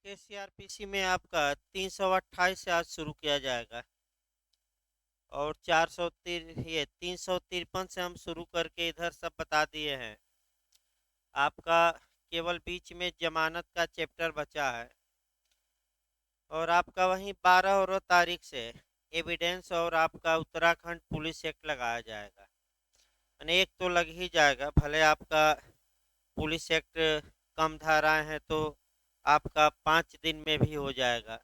देखिए सीआरपीसी में आपका 328 से आज शुरू किया जाएगा और 353 से हम शुरू करके इधर सब बता दिए हैं। आपका केवल बीच में जमानत का चैप्टर बचा है और आपका वहीं 12 और तारीख से एविडेंस और आपका उत्तराखंड पुलिस एक्ट लगाया जाएगा। यानी एक तो लग ही जाएगा, भले आपका पुलिस एक्ट कम धाराएं हैं तो आपका 5 दिन में भी हो जाएगा,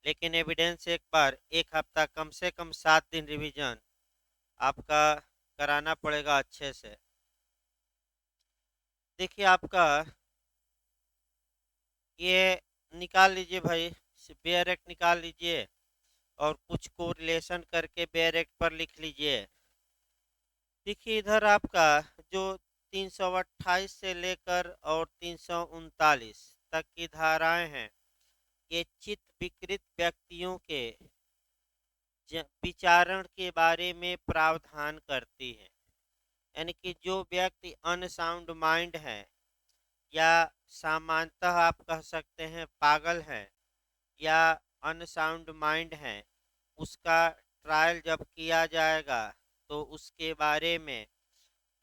लेकिन एविडेंस एक बार 1 हफ्ता कम से कम 7 दिन रिवीजन आपका कराना पड़ेगा अच्छे से। देखिए आपका ये निकाल लीजिए भाई, बेयर एक्ट निकाल लीजिए और कुछ को रिलेशन करके बेयर एक्ट पर लिख लीजिए। देखिए इधर आपका जो 328 से लेकर और 339 तक की धाराएं हैं, ये चित्त विकृत व्यक्तियों के विचारण के बारे में प्रावधान करती है। यानी कि जो व्यक्ति अनसाउंड माइंड है या सामान्यतः आप कह सकते हैं पागल है या अनसाउंड माइंड है, उसका ट्रायल जब किया जाएगा तो उसके बारे में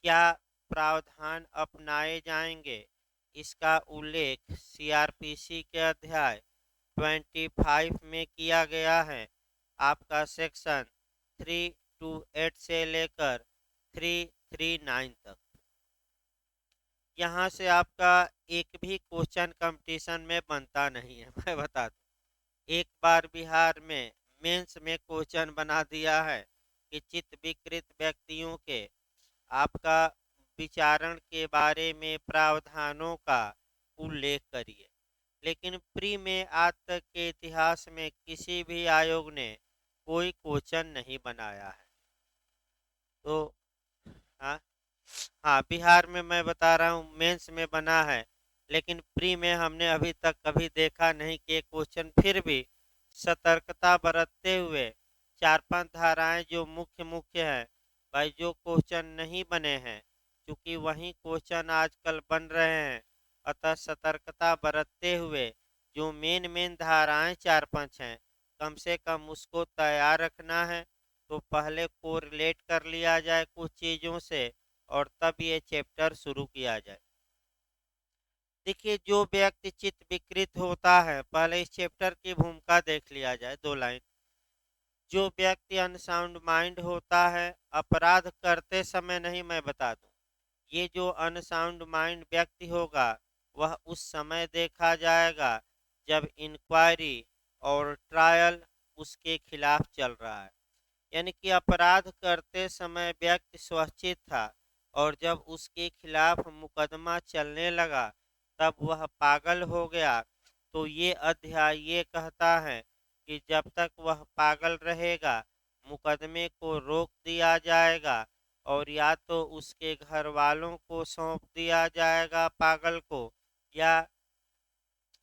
क्या प्रावधान अपनाए जाएंगे, इसका उल्लेख सीआरपीसी के अध्याय 25 में किया गया है। आपका सेक्शन 328 से लेकर 339 तक। यहाँ से आपका एक भी क्वेश्चन कंपटीशन में बनता नहीं है, मैं बता दूं। एक बार बिहार में मेंस में क्वेश्चन बना दिया है कि चित्त विकृत व्यक्तियों के आपका विचारण के बारे में प्रावधानों का उल्लेख करिए, लेकिन प्री में आज तक के इतिहास में किसी भी आयोग ने कोई क्वेश्चन नहीं बनाया है। तो हाँ, हाँ बिहार में मैं बता रहा हूँ मेंस में बना है, लेकिन प्री में हमने अभी तक कभी देखा नहीं कि क्वेश्चन फिर भी सतर्कता बरतते हुए 4-5 धाराएं जो मुख्य मुख्य है भाई, जो क्वेश्चन नहीं बने हैं, क्योंकि वही क्वेश्चन आजकल बन रहे हैं, अतः सतर्कता बरतते हुए जो मेन मेन धाराएं 4-5 हैं, कम से कम उसको तैयार रखना है। तो पहले कोरिलेट कर लिया जाए कुछ चीज़ों से और तब ये चैप्टर शुरू किया जाए। देखिए जो व्यक्ति चित्त विकृत होता है, पहले इस चैप्टर की भूमिका देख लिया जाए 2 लाइन। जो व्यक्ति अनसाउंड माइंड होता है, अपराध करते समय नहीं, मैं बता दूं, ये जो अनसाउंड माइंड व्यक्ति होगा वह उस समय देखा जाएगा जब इंक्वायरी और ट्रायल उसके खिलाफ चल रहा है। यानी कि अपराध करते समय व्यक्ति स्वचित था और जब उसके खिलाफ मुकदमा चलने लगा तब वह पागल हो गया। तो ये अध्याय ये कहता है कि जब तक वह पागल रहेगा मुकदमे को रोक दिया जाएगा और या तो उसके घर वालों को सौंप दिया जाएगा पागल को, या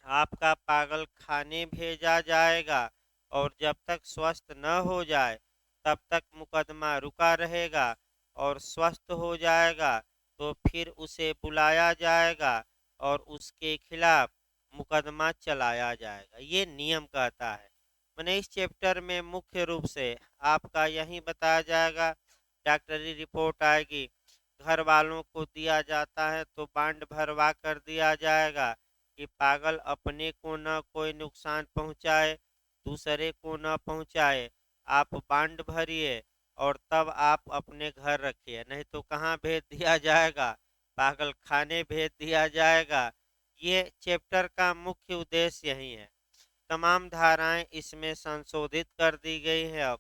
आपका पागल खाने भेजा जाएगा और जब तक स्वस्थ न हो जाए तब तक मुकदमा रुका रहेगा, और स्वस्थ हो जाएगा तो फिर उसे बुलाया जाएगा और उसके खिलाफ मुकदमा चलाया जाएगा। ये नियम कहता है। मैंने इस चैप्टर में मुख्य रूप से आपका यही बताया जाएगा। डॉक्टरी रिपोर्ट आएगी, घर वालों को दिया जाता है तो बांड भरवा कर दिया जाएगा कि पागल अपने को न कोई नुकसान पहुंचाए, दूसरे को न पहुंचाए। आप बांड भरिए और तब आप अपने घर रखिए, नहीं तो कहाँ भेज दिया जाएगा, पागल खाने भेज दिया जाएगा। ये चैप्टर का मुख्य उद्देश्य यही है। तमाम धाराएं इसमें संशोधित कर दी गई है।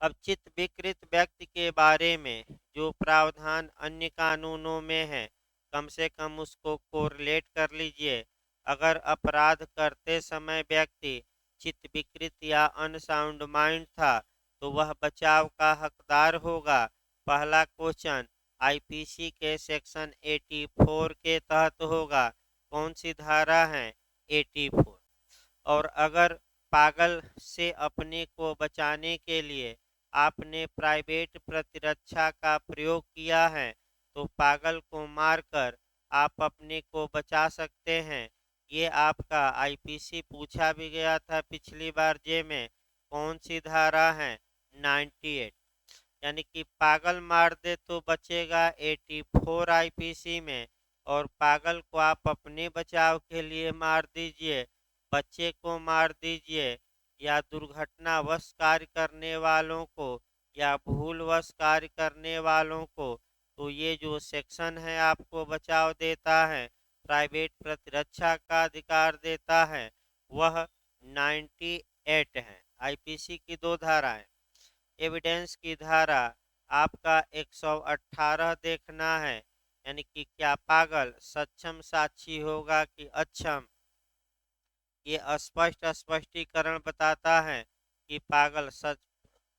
अब चित्त विकृत व्यक्ति के बारे में जो प्रावधान अन्य कानूनों में है, कम से कम उसको कोरिलेट कर लीजिए। अगर अपराध करते समय व्यक्ति चित्त विकृत या अनसाउंड माइंड था तो वह बचाव का हकदार होगा। पहला क्वेश्चन आईपीसी के सेक्शन 84 के तहत होगा। कौन सी धारा है? 84। और अगर पागल से अपने को बचाने के लिए आपने प्राइवेट प्रतिरक्षा का प्रयोग किया है तो पागल को मारकर आप अपने को बचा सकते हैं। ये आपका आईपीसी पूछा भी गया था पिछली बार जे में। कौन सी धारा है? 98। यानी कि पागल मार दे तो बचेगा 84 आईपीसी में, और पागल को आप अपने बचाव के लिए मार दीजिए, बच्चे को मार दीजिए, या दुर्घटनावश कार्य करने वालों को, या भूलवश कार्य करने वालों को, तो ये जो सेक्शन है आपको बचाव देता है, प्राइवेट प्रतिरक्षा का अधिकार देता है, वह 98 है। आईपीसी की दो धाराएं। एविडेंस की धारा आपका 118 देखना है, यानी कि क्या पागल सक्षम साक्षी होगा कि अक्षम। ये स्पष्ट स्पष्टीकरण बताता है कि पागल सच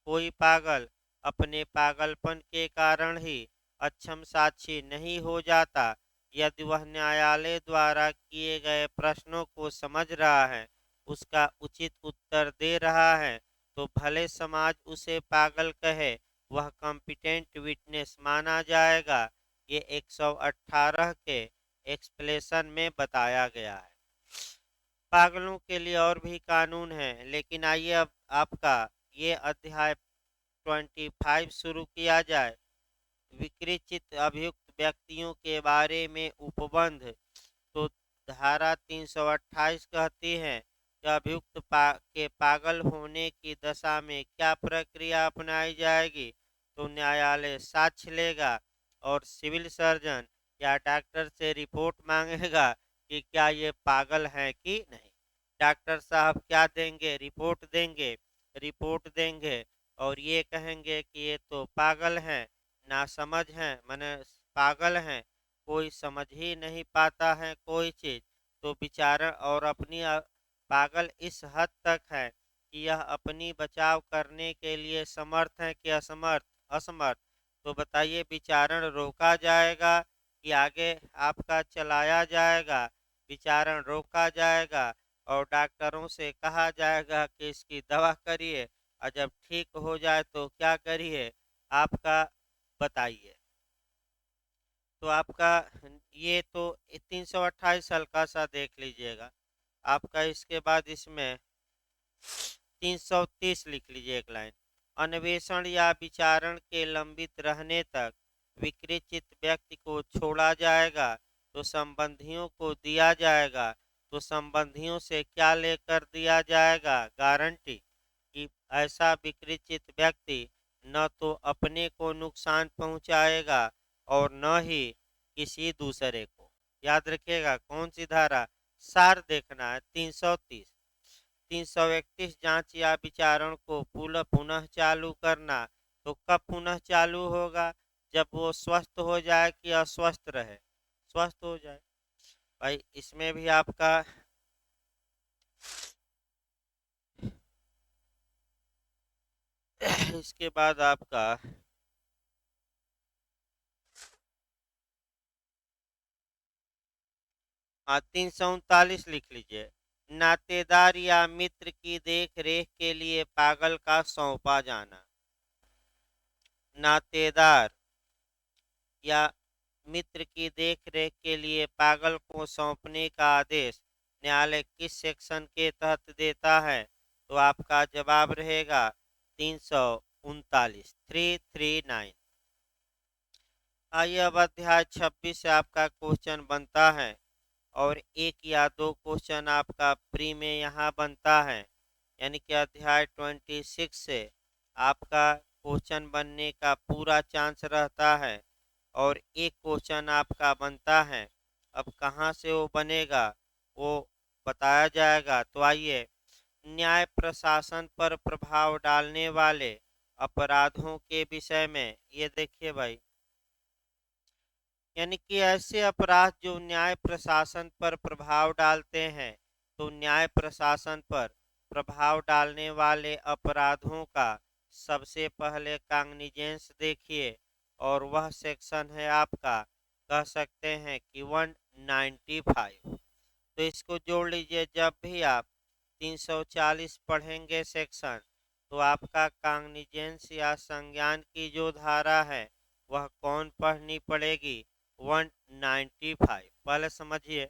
कोई पागल अपने पागलपन के कारण ही अक्षम साक्षी नहीं हो जाता। यदि वह न्यायालय द्वारा किए गए प्रश्नों को समझ रहा है, उसका उचित उत्तर दे रहा है, तो भले समाज उसे पागल कहे, वह कॉम्पिटेंट विटनेस माना जाएगा। ये 118 के एक्सप्लेशन में बताया गया है। पागलों के लिए और भी कानून हैं, लेकिन आइए अब आपका ये अध्याय 25 शुरू किया जाए। विकृत अभियुक्त व्यक्तियों के बारे में उपबंध। तो धारा 328 कहती है कि अभियुक्त के पागल होने की दशा में क्या प्रक्रिया अपनाई जाएगी। तो न्यायालय साक्ष्य लेगा और सिविल सर्जन या डॉक्टर से रिपोर्ट मांगेगा कि क्या ये पागल हैं कि नहीं। डॉक्टर साहब क्या देंगे? रिपोर्ट देंगे और ये कहेंगे कि ये तो पागल हैं, नासमझ हैं, माने पागल हैं, कोई समझ ही नहीं पाता है कोई चीज। तो विचारण और अपनी पागल इस हद तक है कि यह अपनी बचाव करने के लिए समर्थ है कि असमर्थ असमर्थ। तो बताइए, विचारण रोका जाएगा कि आगे आपका चलाया जाएगा? विचारण रोका जाएगा और डॉक्टरों से कहा जाएगा कि इसकी दवा करिए, और जब ठीक हो जाए तो क्या करिए? आपका बताइए। तो आपका ये तो 328 हल्का सा देख लीजिएगा। आपका इसके बाद इसमें 330 लिख लीजिए एक लाइन। अन्वेषण या विचारण के लंबित रहने तक विकृत व्यक्ति को छोड़ा जाएगा, तो संबंधियों को दिया जाएगा। तो संबंधियों से क्या लेकर दिया जाएगा? गारंटी कि ऐसा विकृत व्यक्ति न तो अपने को नुकसान पहुंचाएगा और न ही किसी दूसरे को। याद रखिएगा कौन सी धारा? सार देखना है। 330। 331 जांच या विचारण को पुनः चालू करना। तो कब पुनः चालू होगा? जब वो स्वस्थ हो जाए कि अस्वस्थ रहे? स्वस्थ हो जाए। भाई इसमें भी आपका इसके बाद आपका 339 लिख लीजिए। नातेदार या मित्र की देख रेख के लिए पागल का सौंपा जाना। नातेदार या मित्र की देखरेख के लिए पागल को सौंपने का आदेश न्यायालय किस सेक्शन के तहत देता है? तो आपका जवाब रहेगा 339, 339। आइए अब अध्याय 26 से आपका क्वेश्चन बनता है, और एक या दो क्वेश्चन आपका प्री में यहाँ बनता है। यानी कि अध्याय 26 से आपका क्वेश्चन बनने का पूरा चांस रहता है, और एक क्वेश्चन आपका बनता है। अब कहाँ से वो बनेगा वो बताया जाएगा। तो आइए, न्याय प्रशासन पर प्रभाव डालने वाले अपराधों के विषय में ये देखिए भाई। यानी कि ऐसे अपराध जो न्याय प्रशासन पर प्रभाव डालते हैं। तो न्याय प्रशासन पर प्रभाव डालने वाले अपराधों का सबसे पहले कॉग्निजेंस देखिए, और वह सेक्शन है आपका, कह सकते हैं कि 195। तो इसको जोड़ लीजिए। जब भी आप 340 पढ़ेंगे सेक्शन, तो आपका कॉग्निजेंस या संज्ञान की जो धारा है वह कौन पढ़नी पड़ेगी? 195। पहले समझिए।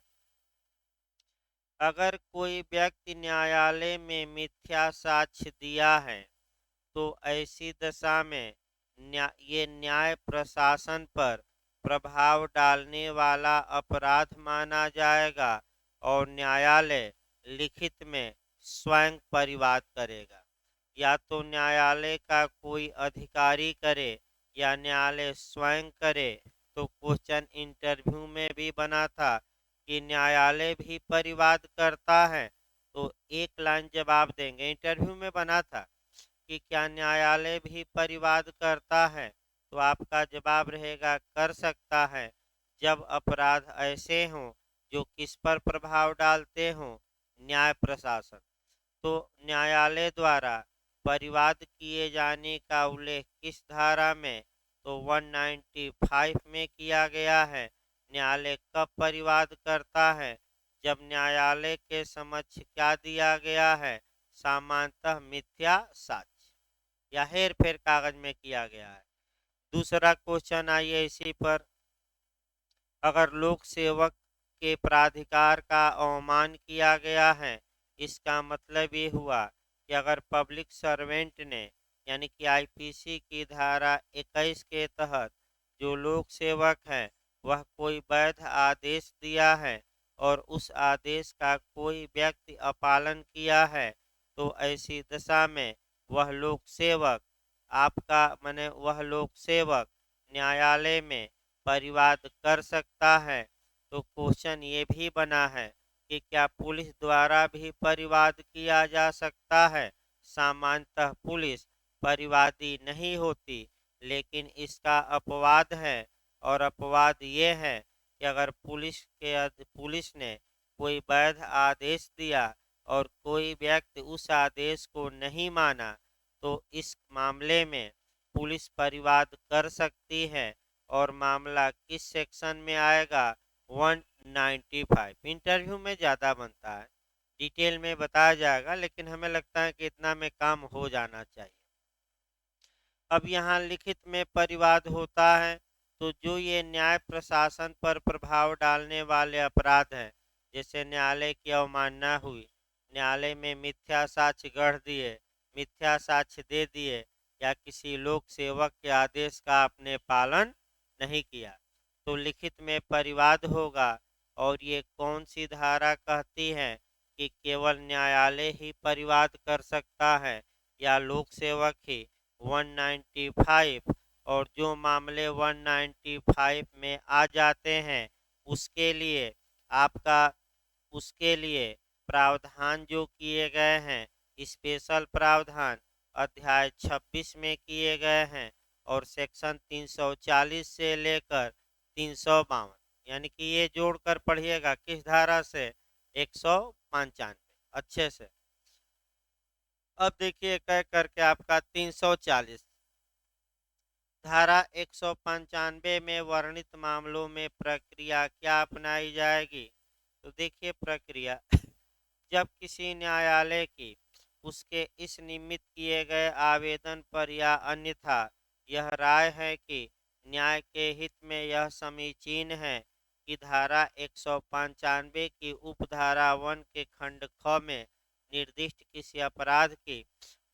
अगर कोई व्यक्ति न्यायालय में मिथ्या साक्ष्य दिया है तो ऐसी दशा में ये न्याय प्रशासन पर प्रभाव डालने वाला अपराध माना जाएगा और न्यायालय लिखित में स्वयं परिवाद करेगा। या तो न्यायालय का कोई अधिकारी करे या न्यायालय स्वयं करे। तो क्वेश्चन इंटरव्यू में भी बना था कि न्यायालय भी परिवाद करता है, तो एक लाइन जवाब देंगे। इंटरव्यू में बना था कि क्या न्यायालय भी परिवाद करता है, तो आपका जवाब रहेगा कर सकता है जब अपराध ऐसे हों जो किस पर प्रभाव डालते हों, न्याय प्रशासन। तो न्यायालय द्वारा परिवाद किए जाने का उल्लेख किस धारा में, तो 195 में किया गया है। न्यायालय कब परिवाद करता है, जब न्यायालय के समक्ष क्या दिया गया है, सामान्यतः मिथ्या साक्ष्य या हेर फेर कागज में किया गया है। दूसरा क्वेश्चन आइए इसी पर। अगर लोक सेवक के प्राधिकार का अवमान किया गया है, इसका मतलब ये हुआ कि अगर पब्लिक सर्वेंट ने यानी कि आईपीसी की धारा 21 के तहत जो लोक सेवक है वह कोई वैध आदेश दिया है और उस आदेश का कोई व्यक्ति अपालन किया है, तो ऐसी दशा में वह लोक सेवक आपका माने वह लोक सेवक न्यायालय में परिवाद कर सकता है। तो क्वेश्चन ये भी बना है कि क्या पुलिस द्वारा भी परिवाद किया जा सकता है। सामान्यतः पुलिस परिवादी नहीं होती, लेकिन इसका अपवाद है और अपवाद ये है कि अगर पुलिस ने कोई वैध आदेश दिया और कोई व्यक्ति उस आदेश को नहीं माना, तो इस मामले में पुलिस परिवाद कर सकती है और मामला किस सेक्शन में आएगा, 195। इंटरव्यू में ज़्यादा बनता है, डिटेल में बताया जाएगा, लेकिन हमें लगता है कि इतना में काम हो जाना चाहिए। अब यहाँ लिखित में परिवाद होता है तो जो ये न्याय प्रशासन पर प्रभाव डालने वाले अपराध हैं, जैसे न्यायालय की अवमानना हुई, न्यायालय में मिथ्या साक्ष्य गढ़ दिए, मिथ्या साक्ष्य दे दिए, या किसी लोक सेवक के आदेश का आपने पालन नहीं किया, तो लिखित में परिवाद होगा। और ये कौन सी धारा कहती है कि केवल न्यायालय ही परिवाद कर सकता है या लोक सेवक ही, 195। और जो मामले 195 में आ जाते हैं उसके लिए आपका उसके लिए प्रावधान जो किए गए हैं, स्पेशल प्रावधान अध्याय 26 में किए गए हैं और सेक्शन 340 से लेकर 352, यानी कि ये जोड़कर पढ़िएगा किस धारा से, 195 अच्छे से। अब देखिए कह करके आपका 340 धारा 195 में वर्णित मामलों में प्रक्रिया क्या अपनाई जाएगी। तो देखिए प्रक्रिया जब किसी न्यायालय की उसके इस निमित्त किए गए आवेदन पर या अन्यथा यह राय है कि न्याय के हित में यह समीचीन है कि धारा 195 की उपधारा 1 के खंड ख में निर्दिष्ट किसी अपराध की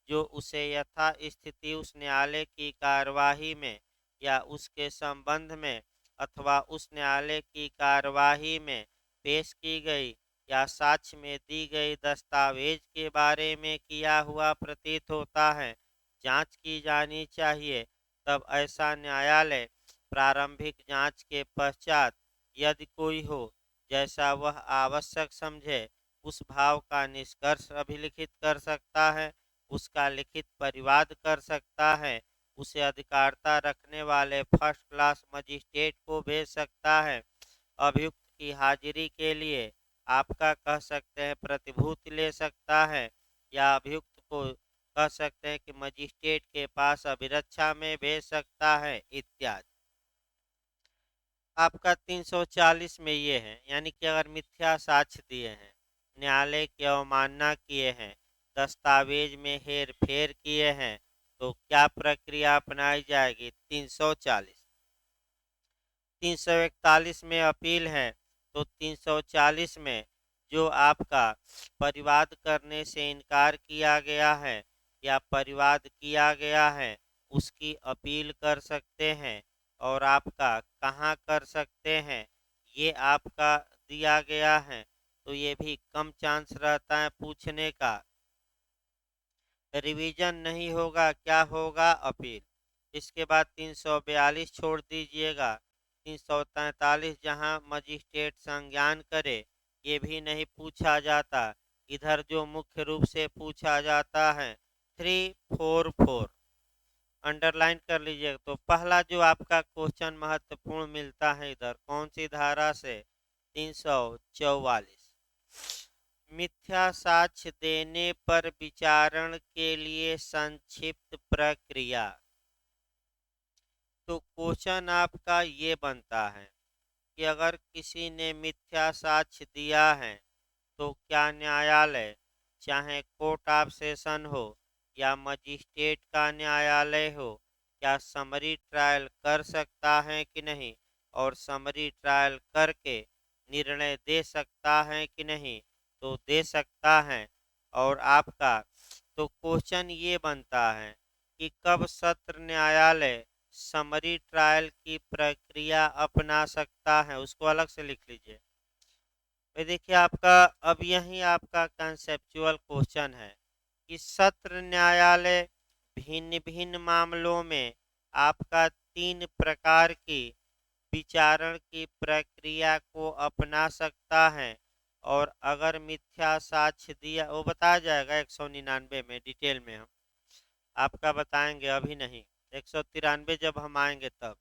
जो उसे यथा स्थिति उस न्यायालय की कार्यवाही में या उसके संबंध में अथवा उस न्यायालय की कार्यवाही में पेश की गई या साक्ष्य में दी गई दस्तावेज के बारे में किया हुआ प्रतीत होता है, जांच की जानी चाहिए। तब ऐसा न्यायालय प्रारंभिक जांच के पश्चात यदि कोई हो जैसा वह आवश्यक समझे उस भाव का निष्कर्ष अभिलिखित कर सकता है, उसका लिखित परिवाद कर सकता है, उसे अधिकारिता रखने वाले फर्स्ट क्लास मजिस्ट्रेट को भेज सकता है, अभियुक्त की हाजिरी के लिए आपका कह सकते हैं प्रतिभूति ले सकता है, या अभियुक्त को कह सकते हैं कि मजिस्ट्रेट के पास अभिरक्षा में भेज सकता है इत्यादि। आपका 340 में ये है, यानी कि अगर मिथ्या साक्ष्य दिए हैं, न्यायालय की अवमानना किए हैं, दस्तावेज में हेर फेर किए हैं, तो क्या प्रक्रिया अपनाई जाएगी। 340 341 में अपील है, तो 340 में जो आपका परिवाद करने से इनकार किया गया है या परिवाद किया गया है उसकी अपील कर सकते हैं। और आपका कहाँ कर सकते हैं ये आपका दिया गया है, तो ये भी कम चांस रहता है पूछने का। रिवीजन नहीं होगा, क्या होगा? अपील। इसके बाद 342 छोड़ दीजिएगा। 343 जहां मजिस्ट्रेट संज्ञान करे, ये भी नहीं पूछा जाता। इधर जो मुख्य रूप से पूछा जाता है 344 अंडरलाइन कर लीजिएगा। तो पहला जो आपका क्वेश्चन महत्वपूर्ण मिलता है इधर कौन सी धारा से? 344। मिथ्या साक्ष्य देने पर विचारण के लिए संक्षिप्त प्रक्रिया। तो क्वेश्चन आपका ये बनता है कि अगर किसी ने मिथ्या साक्ष्य दिया है तो क्या न्यायालय, चाहे कोर्ट ऑफ सेशन हो या मजिस्ट्रेट का न्यायालय हो, क्या समरी ट्रायल कर सकता है कि नहीं? और समरी ट्रायल करके निर्णय दे सकता है कि नहीं? तो दे सकता है। और आपका तो क्वेश्चन ये बनता है कि कब सत्र न्यायालय समरी ट्रायल की प्रक्रिया अपना सकता है, उसको अलग से लिख लीजिए। ये देखिए आपका अब यही आपका कंसेप्चुअल क्वेश्चन है कि सत्र न्यायालय भिन्न भिन्न मामलों में आपका 3 प्रकार की विचारण की प्रक्रिया को अपना सकता है। और अगर मिथ्या साक्ष्य दिया, वो बताया जाएगा 199 में डिटेल में हम आपका बताएंगे, अभी नहीं। 193 जब हम आएंगे तब।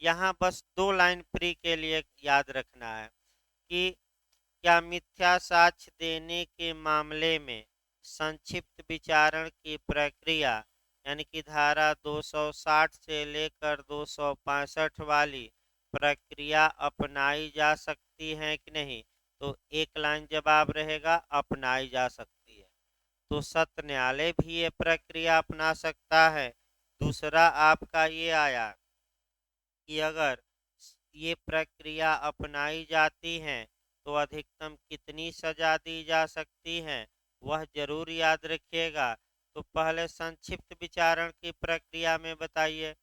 यहाँ बस 2 लाइन प्री के लिए याद रखना है कि क्या मिथ्या साक्ष्य देने के मामले में संक्षिप्त विचारण की प्रक्रिया यानी कि धारा 260 से लेकर 265 वाली प्रक्रिया अपनाई जा सकती है कि नहीं? तो एक लाइन जवाब रहेगा अपनाई जा सकती है। तो सत्र न्यायालय भी ये प्रक्रिया अपना सकता है। दूसरा आपका ये आया कि अगर ये प्रक्रिया अपनाई जाती है तो अधिकतम कितनी सजा दी जा सकती है, वह जरूर याद रखिएगा। तो पहले संक्षिप्त विचारण की प्रक्रिया में बताइए,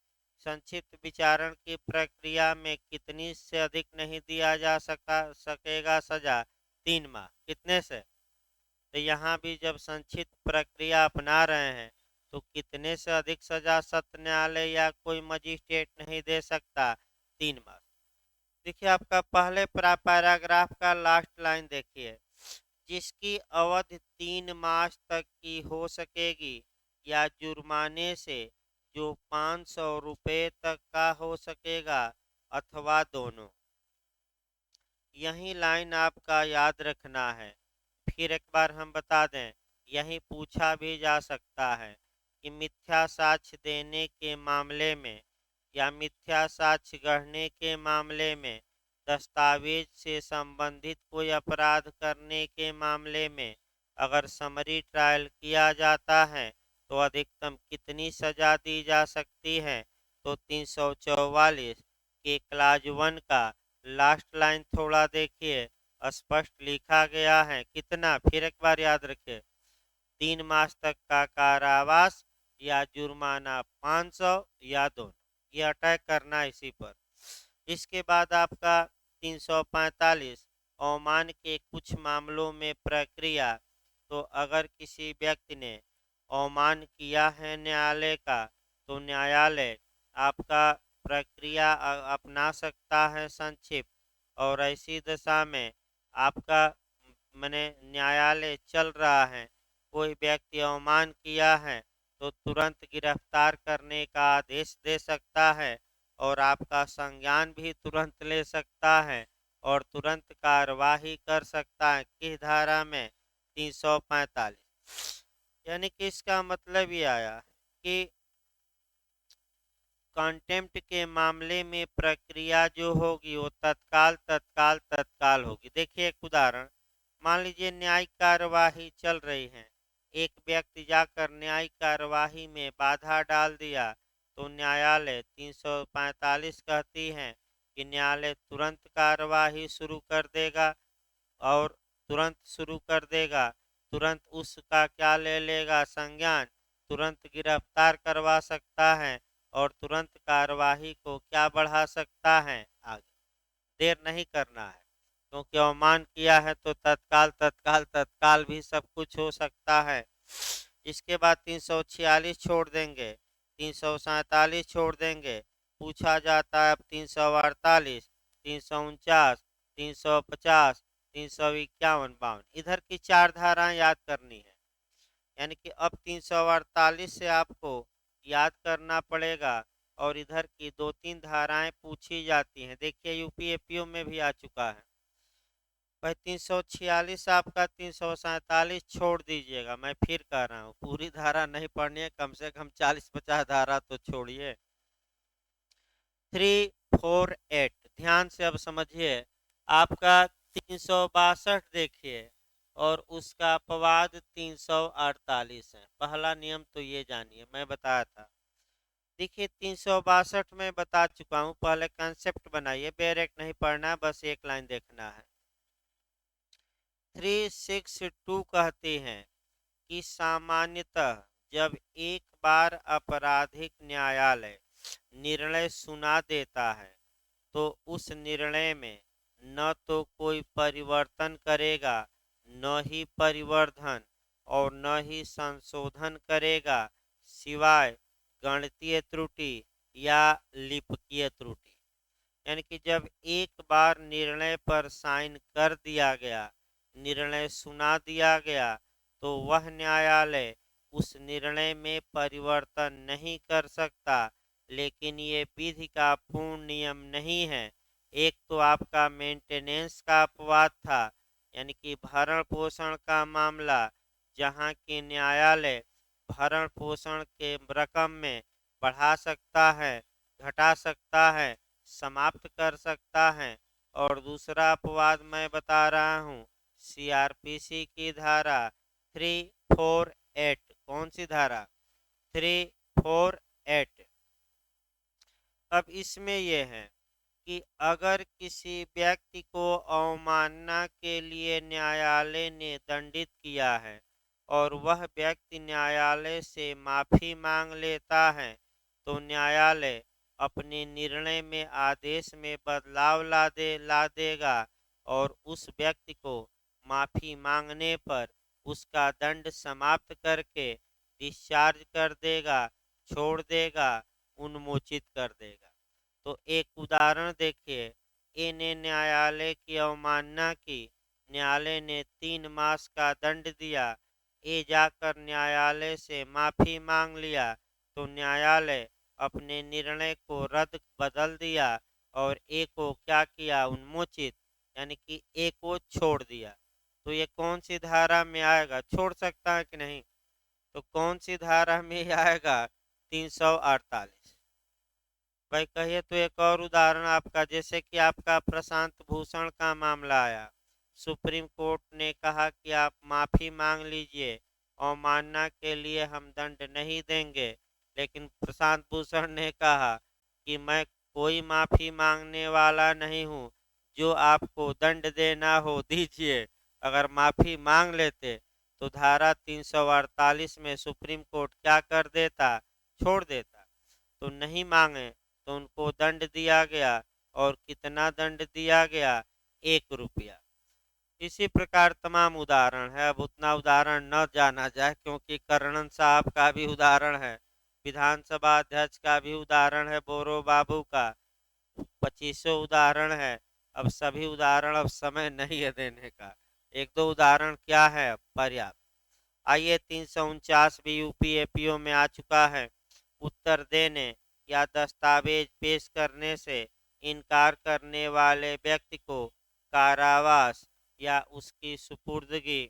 संक्षिप्त विचारण की प्रक्रिया में कितनी से अधिक नहीं दिया जा सकेगा सजा? 3 माह। कितने से? तो यहाँ भी जब संक्षिप्त प्रक्रिया अपना रहे हैं तो कितने से अधिक सजा सत्र न्यायालय या कोई मजिस्ट्रेट नहीं दे सकता? 3 माह। देखिए आपका पहले पैराग्राफ का लास्ट लाइन देखिए, जिसकी अवधि 3 मास तक की हो सकेगी या जुर्माने से जो 500 रुपये तक का हो सकेगा अथवा दोनों। यही लाइन आपका याद रखना है। फिर एक बार हम बता दें, यही पूछा भी जा सकता है कि मिथ्या साक्ष्य देने के मामले में या मिथ्या साक्ष्य गढ़ने के मामले में, दस्तावेज से संबंधित कोई अपराध करने के मामले में अगर समरी ट्रायल किया जाता है तो अधिकतम कितनी सजा दी जा सकती है? तो 344 के क्लाज 1 का लास्ट लाइन थोड़ा देखिए, स्पष्ट लिखा गया है कितना, फिर एक बार याद रखिए, 3 मास तक का कारावास या जुर्माना 500 या दोनों। ये अटैक करना इसी पर। इसके बाद आपका 345 अवमान के कुछ मामलों में प्रक्रिया। तो अगर किसी व्यक्ति ने अवमान किया है न्यायालय का तो न्यायालय आपका प्रक्रिया अपना सकता है संक्षिप्त। और ऐसी दशा में आपका माने न्यायालय चल रहा है, कोई व्यक्ति अवमान किया है तो तुरंत गिरफ्तार करने का आदेश दे सकता है और आपका संज्ञान भी तुरंत ले सकता है और तुरंत कार्यवाही कर सकता है। किस धारा में? 345। यानी कि इसका मतलब ये आया कि कंटेम्प्ट के मामले में प्रक्रिया जो होगी वो तत्काल तत्काल तत्काल होगी। देखिए एक उदाहरण, मान लीजिए न्यायिक कार्यवाही चल रही है, एक व्यक्ति जाकर न्यायिक कार्यवाही में बाधा डाल दिया तो न्यायालय 345 कहती है कि न्यायालय तुरंत कार्यवाही शुरू कर देगा और तुरंत शुरू कर देगा, तुरंत उसका क्या ले लेगा संज्ञान, तुरंत गिरफ्तार करवा सकता है और तुरंत कार्यवाही को क्या बढ़ा सकता है आगे। देर नहीं करना है, क्योंकि अवमान किया है तो तत्काल तत्काल तत्काल भी सब कुछ हो सकता है। इसके बाद 346 छोड़ देंगे, 347 छोड़ देंगे, पूछा जाता है अब 348, 349, 350, 351, 52, इधर की 4 धाराएं याद करनी है। यानी कि अब 348 से आपको याद करना पड़ेगा और इधर की 2-3 धाराएं पूछी जाती हैं। देखिए यूपीएपीओ में भी आ चुका है भाई। 346 आपका, 347 छोड़ दीजिएगा। मैं फिर कह रहा हूँ पूरी धारा नहीं पढ़नी है, कम से कम 40-50 धारा तो छोड़िए। 348 ध्यान से अब समझिए। आपका 362 देखिए और उसका अपवाद 348 है। पहला नियम तो ये जानिए, मैं बताया था। देखिए 362 में बता चुका हूँ, पहले कंसेप्ट बनाइए, बेरेक नहीं पढ़ना है, बस एक लाइन देखना है। 362 कहते हैं कि सामान्यतः जब एक बार आपराधिक न्यायालय निर्णय सुना देता है तो उस निर्णय में न तो कोई परिवर्तन करेगा, न ही परिवर्धन और न ही संशोधन करेगा, सिवाय गणितीय त्रुटि या लिपकीय त्रुटि। यानी कि जब एक बार निर्णय पर साइन कर दिया गया, निर्णय सुना दिया गया, तो वह न्यायालय उस निर्णय में परिवर्तन नहीं कर सकता। लेकिन ये विधि का पूर्ण नियम नहीं है। एक तो आपका मेंटेनेंस का अपवाद था, यानी कि भरण पोषण का मामला, जहाँ के न्यायालय भरण पोषण के रकम में बढ़ा सकता है, घटा सकता है, समाप्त कर सकता है। और दूसरा अपवाद मैं बता रहा हूँ, सीआरपीसी की धारा 348। कौन सी धारा? 348। अब इसमें यह है कि अगर किसी व्यक्ति को अवमानना के लिए न्यायालय ने दंडित किया है और वह व्यक्ति न्यायालय से माफी मांग लेता है, तो न्यायालय अपने निर्णय में आदेश में बदलाव ला देगा और उस व्यक्ति को माफी मांगने पर उसका दंड समाप्त करके डिस्चार्ज कर देगा, छोड़ देगा, उन्मोचित कर देगा। तो एक उदाहरण देखिए, ए ने न्यायालय की अवमानना की, न्यायालय ने 3 मास का दंड दिया, ए जाकर न्यायालय से माफी मांग लिया, तो न्यायालय अपने निर्णय को रद्द बदल दिया और ए को क्या किया? उन्मोचित, यानी कि ए को छोड़ दिया। तो ये कौन सी धारा में आएगा? छोड़ सकता है कि नहीं? तो कौन सी धारा में आएगा? 348। भाई कहिए तो एक और उदाहरण आपका, जैसे कि आपका प्रशांत भूषण का मामला आया, सुप्रीम कोर्ट ने कहा कि आप माफी मांग लीजिए, अवमानना के लिए हम दंड नहीं देंगे। लेकिन प्रशांत भूषण ने कहा कि मैं कोई माफी मांगने वाला नहीं हूँ, जो आपको दंड देना हो दीजिए। अगर माफी मांग लेते तो धारा 348 में सुप्रीम कोर्ट क्या कर देता? छोड़ देता। तो नहीं मांगे तो उनको दंड दिया गया, और कितना दंड दिया गया? 1 रुपया। इसी प्रकार तमाम उदाहरण है। अब उतना उदाहरण न जाना जाए, क्योंकि कर्णन साहब का भी उदाहरण है, विधानसभा अध्यक्ष का भी उदाहरण है, बोरो बाबू का 2500 उदाहरण है। अब सभी उदाहरण अब समय नहीं है देने का, एक दो उदाहरण क्या है पर्याप्त। आइए 349 भी यूपीएपीओ में आ चुका है। उत्तर देने या दस्तावेज पेश करने से इनकार करने वाले व्यक्ति को कारावास या उसकी सुपुर्दगी।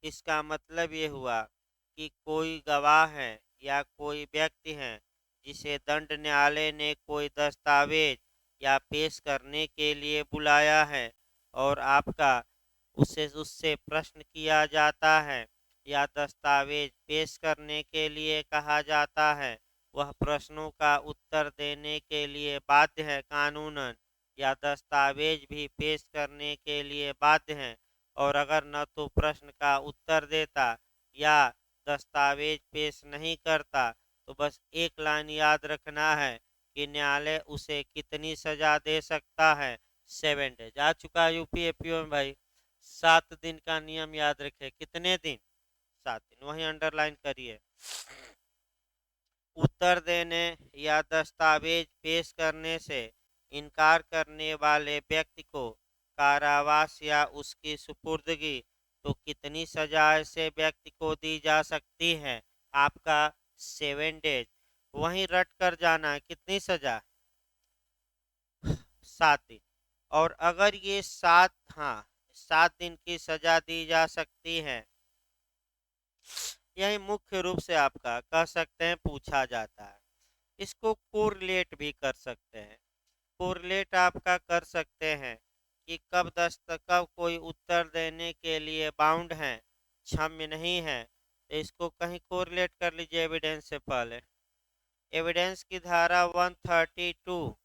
इसका मतलब ये हुआ कि कोई गवाह है या कोई व्यक्ति है जिसे दंड न्यायालय ने कोई दस्तावेज या पेश करने के लिए बुलाया है, और आपका उससे प्रश्न किया जाता है या दस्तावेज पेश करने के लिए कहा जाता है, वह प्रश्नों का उत्तर देने के लिए बाध्य है कानूनन। या दस्तावेज भी पेश करने के लिए बाध्य हैं, और अगर न तो प्रश्न का उत्तर देता या दस्तावेज पेश नहीं करता तो बस एक लाइन याद रखना है कि न्यायालय उसे कितनी सजा दे सकता है। 7 डेज आ चुका है यूपी एपीओ में भाई। 7 दिन का नियम याद रखे। कितने दिन? 7 दिन। वही अंडरलाइन करिए। उत्तर देने या दस्तावेज पेश करने से इनकार करने वाले व्यक्ति को कारावास या उसकी सुपुर्दगी तो कितनी सजा ऐसे व्यक्ति को दी जा सकती है? आपका 7 डेज। वहीं रट कर जाना है। कितनी सजा? 7 दिन। और अगर ये 7 दिन की सजा दी जा सकती है, यही मुख्य रूप से आपका कह सकते हैं पूछा जाता है। इसको कोरिलेट भी कर सकते हैं। कोरिलेट आपका कर सकते हैं कि कब कोई उत्तर देने के लिए बाउंड है, क्षम्य नहीं है, तो इसको कहीं कोरिलेट कर लीजिए एविडेंस से पहले। एविडेंस की धारा 132,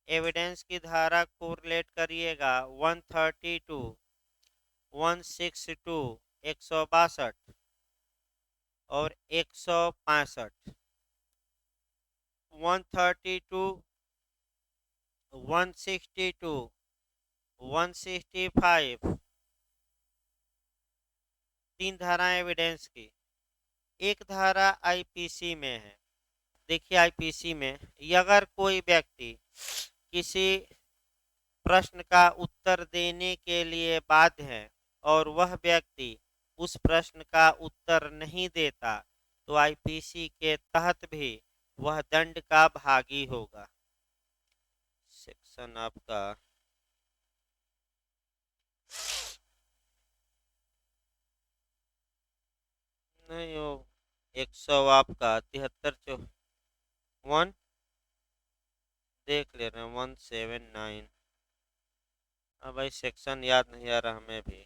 एविडेंस की धारा कोरिलेट करिएगा 132, 162, 162 और 165। 132, 162, 165, 3 धाराएं एविडेंस की। एक धारा आईपीसी में है। देखिए आईपीसी में अगर कोई व्यक्ति किसी प्रश्न का उत्तर देने के लिए बाध्य है और वह व्यक्ति उस प्रश्न का उत्तर नहीं देता तो आईपीसी के तहत भी वह दंड का भागी होगा। सेक्शन आपका नहीं हो 100 आपका 73 1 देख ले रहे हैं 179। अब भाई सेक्शन याद नहीं आ रहा हमें भी।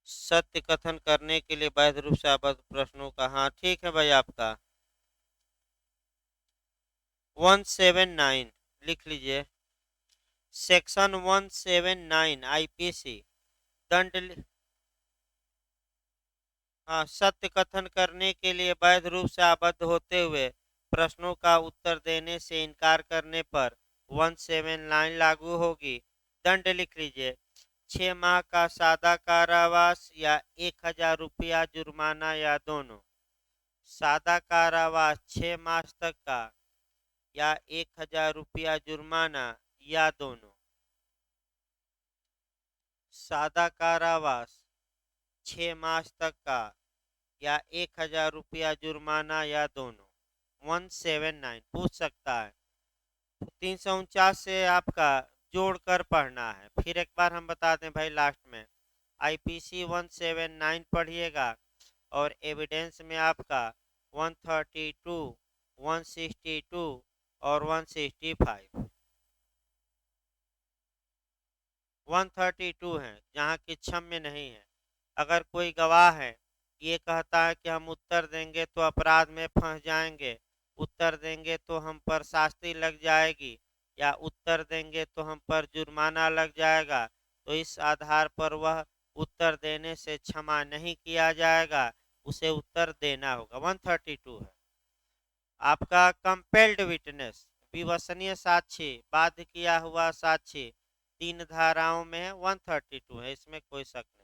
सत्य कथन करने के लिए वैध रूप से आबद्ध प्रश्नों का, हाँ ठीक है भाई आपका 179 लिख लीजिए। सेक्शन 179 आईपीसी दंड। हाँ, सत्य कथन करने के लिए वैध रूप से आबद्ध होते हुए प्रश्नों का उत्तर देने से इनकार करने पर 179 लागू होगी। दंड लिख लीजिए 6 माह का सादा कारावास या 1000 रुपया जुर्माना या दोनों। सादा कारावास 6 माह तक का या 1000 रुपया जुर्माना या दोनों। सादा कारावास 6 माह तक का या 1000 रुपया जुर्माना या दोनों। 179 पूछ सकता है। 349 से आपका जोड़कर पढ़ना है। फिर एक बार हम बता दें भाई लास्ट में आईपीसी 179 पढ़िएगा और एविडेंस में आपका 132, 162 और 165। 132 है जहाँ की क्षम्य नहीं है। अगर कोई गवाह है ये कहता है कि हम उत्तर देंगे तो अपराध में फंस जाएंगे, उत्तर देंगे तो हम पर शास्ति लग जाएगी, या उत्तर देंगे तो हम पर जुर्माना लग जाएगा, तो इस आधार पर वह उत्तर देने से क्षमा नहीं किया जाएगा, उसे उत्तर देना होगा। 132 है आपका कंपेल्ड विटनेस, विवसनीय साक्षी, बाध्य किया हुआ साक्षी, 3 धाराओं में 132 है, इसमें कोई शक नहीं।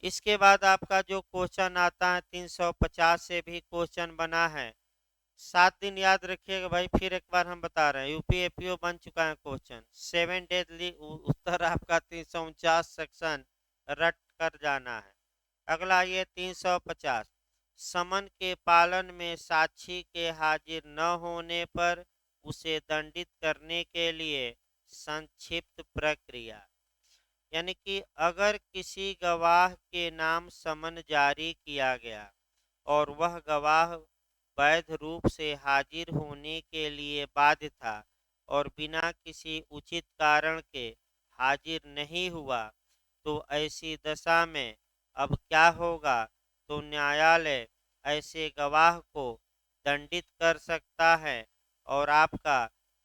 इसके बाद आपका जो क्वेश्चन आता है 350 से भी क्वेश्चन बना है। 7 दिन याद रखिएगा भाई। फिर एक बार हम बता रहे हैं यूपीएपीओ बन चुका है क्वेश्चन। 7 डेज उत्तर आपका 349 सेक्शन रट कर जाना है। अगला ये 350 समन के पालन में साक्षी के हाजिर न होने पर उसे दंडित करने के लिए संक्षिप्त प्रक्रिया। यानी कि अगर किसी गवाह के नाम समन जारी किया गया और वह गवाह वैध रूप से हाजिर होने के लिए बाध्य था और बिना किसी उचित कारण के हाजिर नहीं हुआ, तो ऐसी दशा में अब क्या होगा? तो न्यायालय ऐसे गवाह को दंडित कर सकता है और आपका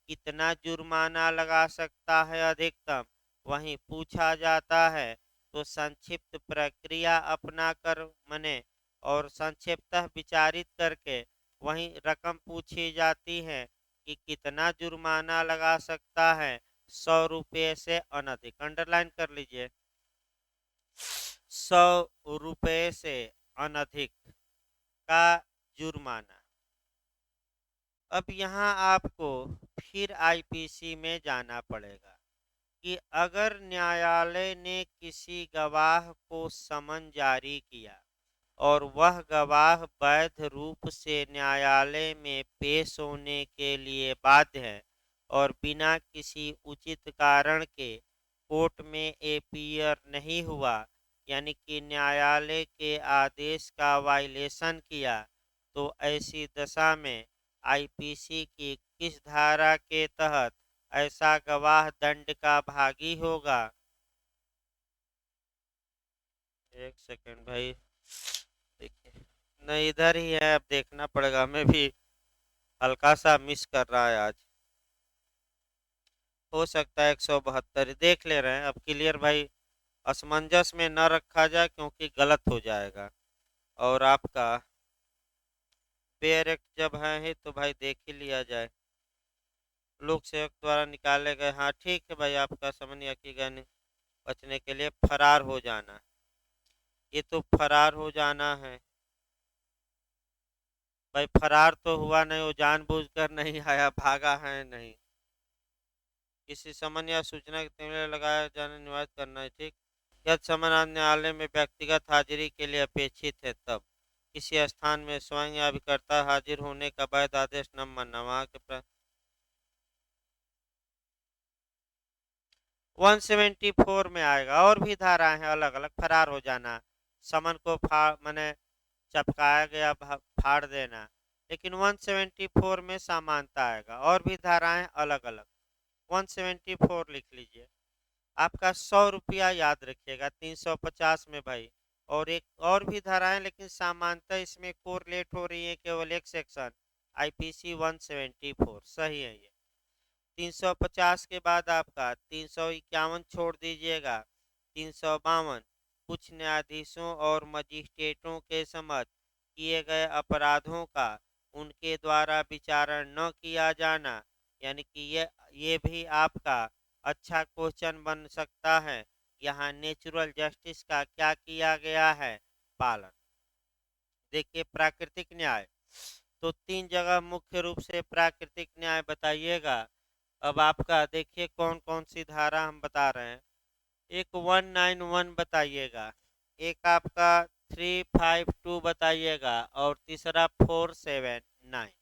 कितना जुर्माना लगा सकता है अधिकतम वहीं पूछा जाता है। तो संक्षिप्त प्रक्रिया अपना कर मने और संक्षिप्तः विचारित करके वहीं रकम पूछी जाती है कि कितना जुर्माना लगा सकता है। 100 रुपये से अनधिक, अंडरलाइन कर लीजिए, 100 रुपये से अनधिक का जुर्माना। अब यहाँ आपको फिर आईपीसी में जाना पड़ेगा कि अगर न्यायालय ने किसी गवाह को समन जारी किया और वह गवाह वैध रूप से न्यायालय में पेश होने के लिए बाध्य है और बिना किसी उचित कारण के कोर्ट में अपीयर नहीं हुआ, यानी कि न्यायालय के आदेश का वायलेशन किया, तो ऐसी दशा में आईपीसी की किस धारा के तहत ऐसा गवाह दंड का भागी होगा? एक सेकंड भाई, देखिए, नहीं इधर ही है, अब देखना पड़ेगा, हमें भी हल्का सा मिस कर रहा है आज। हो सकता है 172 देख ले रहे हैं। अब क्लियर भाई, असमंजस में न रखा जाए क्योंकि गलत हो जाएगा। और आपका पेयर एक्ट जब है ही तो भाई देख ही लिया जाए। लोक सेवक द्वारा निकाले गए, हाँ ठीक है भाई, आपका समझ गया कि बचने के लिए फरार हो जाना, ये तो फरार हो जाना है भाई। फरार तो हुआ नहीं, वो जानबूझकर नहीं आया, भागा है नहीं। किसी समन या सूचना के तेरे लगाया जाने निवारित करना है, ठीक। यदि समन न्यायालय में व्यक्तिगत हाजिरी के लिए अपेक्षित है, तब किसी स्थान में स्वयं या अभिकर्ता हाजिर होने का वैध आदेश न मानना। वहाँ के 174 में आएगा। और भी धाराएं हैं अलग अलग, फरार हो जाना, समन को मैंने चपकाया गया फाड़ देना, लेकिन 174 में समानता आएगा। और भी धाराएं अलग अलग, 174 लिख लीजिए। आपका 100 रुपया याद रखिएगा 350 में भाई। और एक और भी धाराएं, लेकिन समानता इसमें कोरिलेट हो रही है केवल एक सेक्शन, आईपीसी 174 सही है ये। 350 के बाद आपका 351 छोड़ दीजिएगा, 352 कुछ न्यायाधीशों और मजिस्ट्रेटों के समक्ष किए गए अपराधों का उनके द्वारा विचारण न किया जाना, यानी कि ये भी आपका अच्छा क्वेश्चन बन सकता है। यहाँ नेचुरल जस्टिस का क्या किया गया है पालन। देखिए प्राकृतिक न्याय, तो 3 जगह मुख्य रूप से प्राकृतिक न्याय बताइएगा। अब आपका देखिए कौन कौन सी धारा हम बता रहे हैं। एक 191 बताइएगा, एक आपका 352 बताइएगा और तीसरा 479।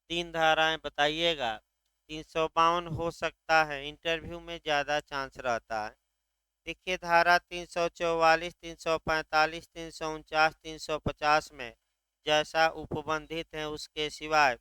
3 धाराएं बताइएगा। 352 हो सकता है, इंटरव्यू में ज़्यादा चांस रहता है। देखिए धारा 344, 345, 349, 350 में जैसा उपबंधित है उसके सिवाय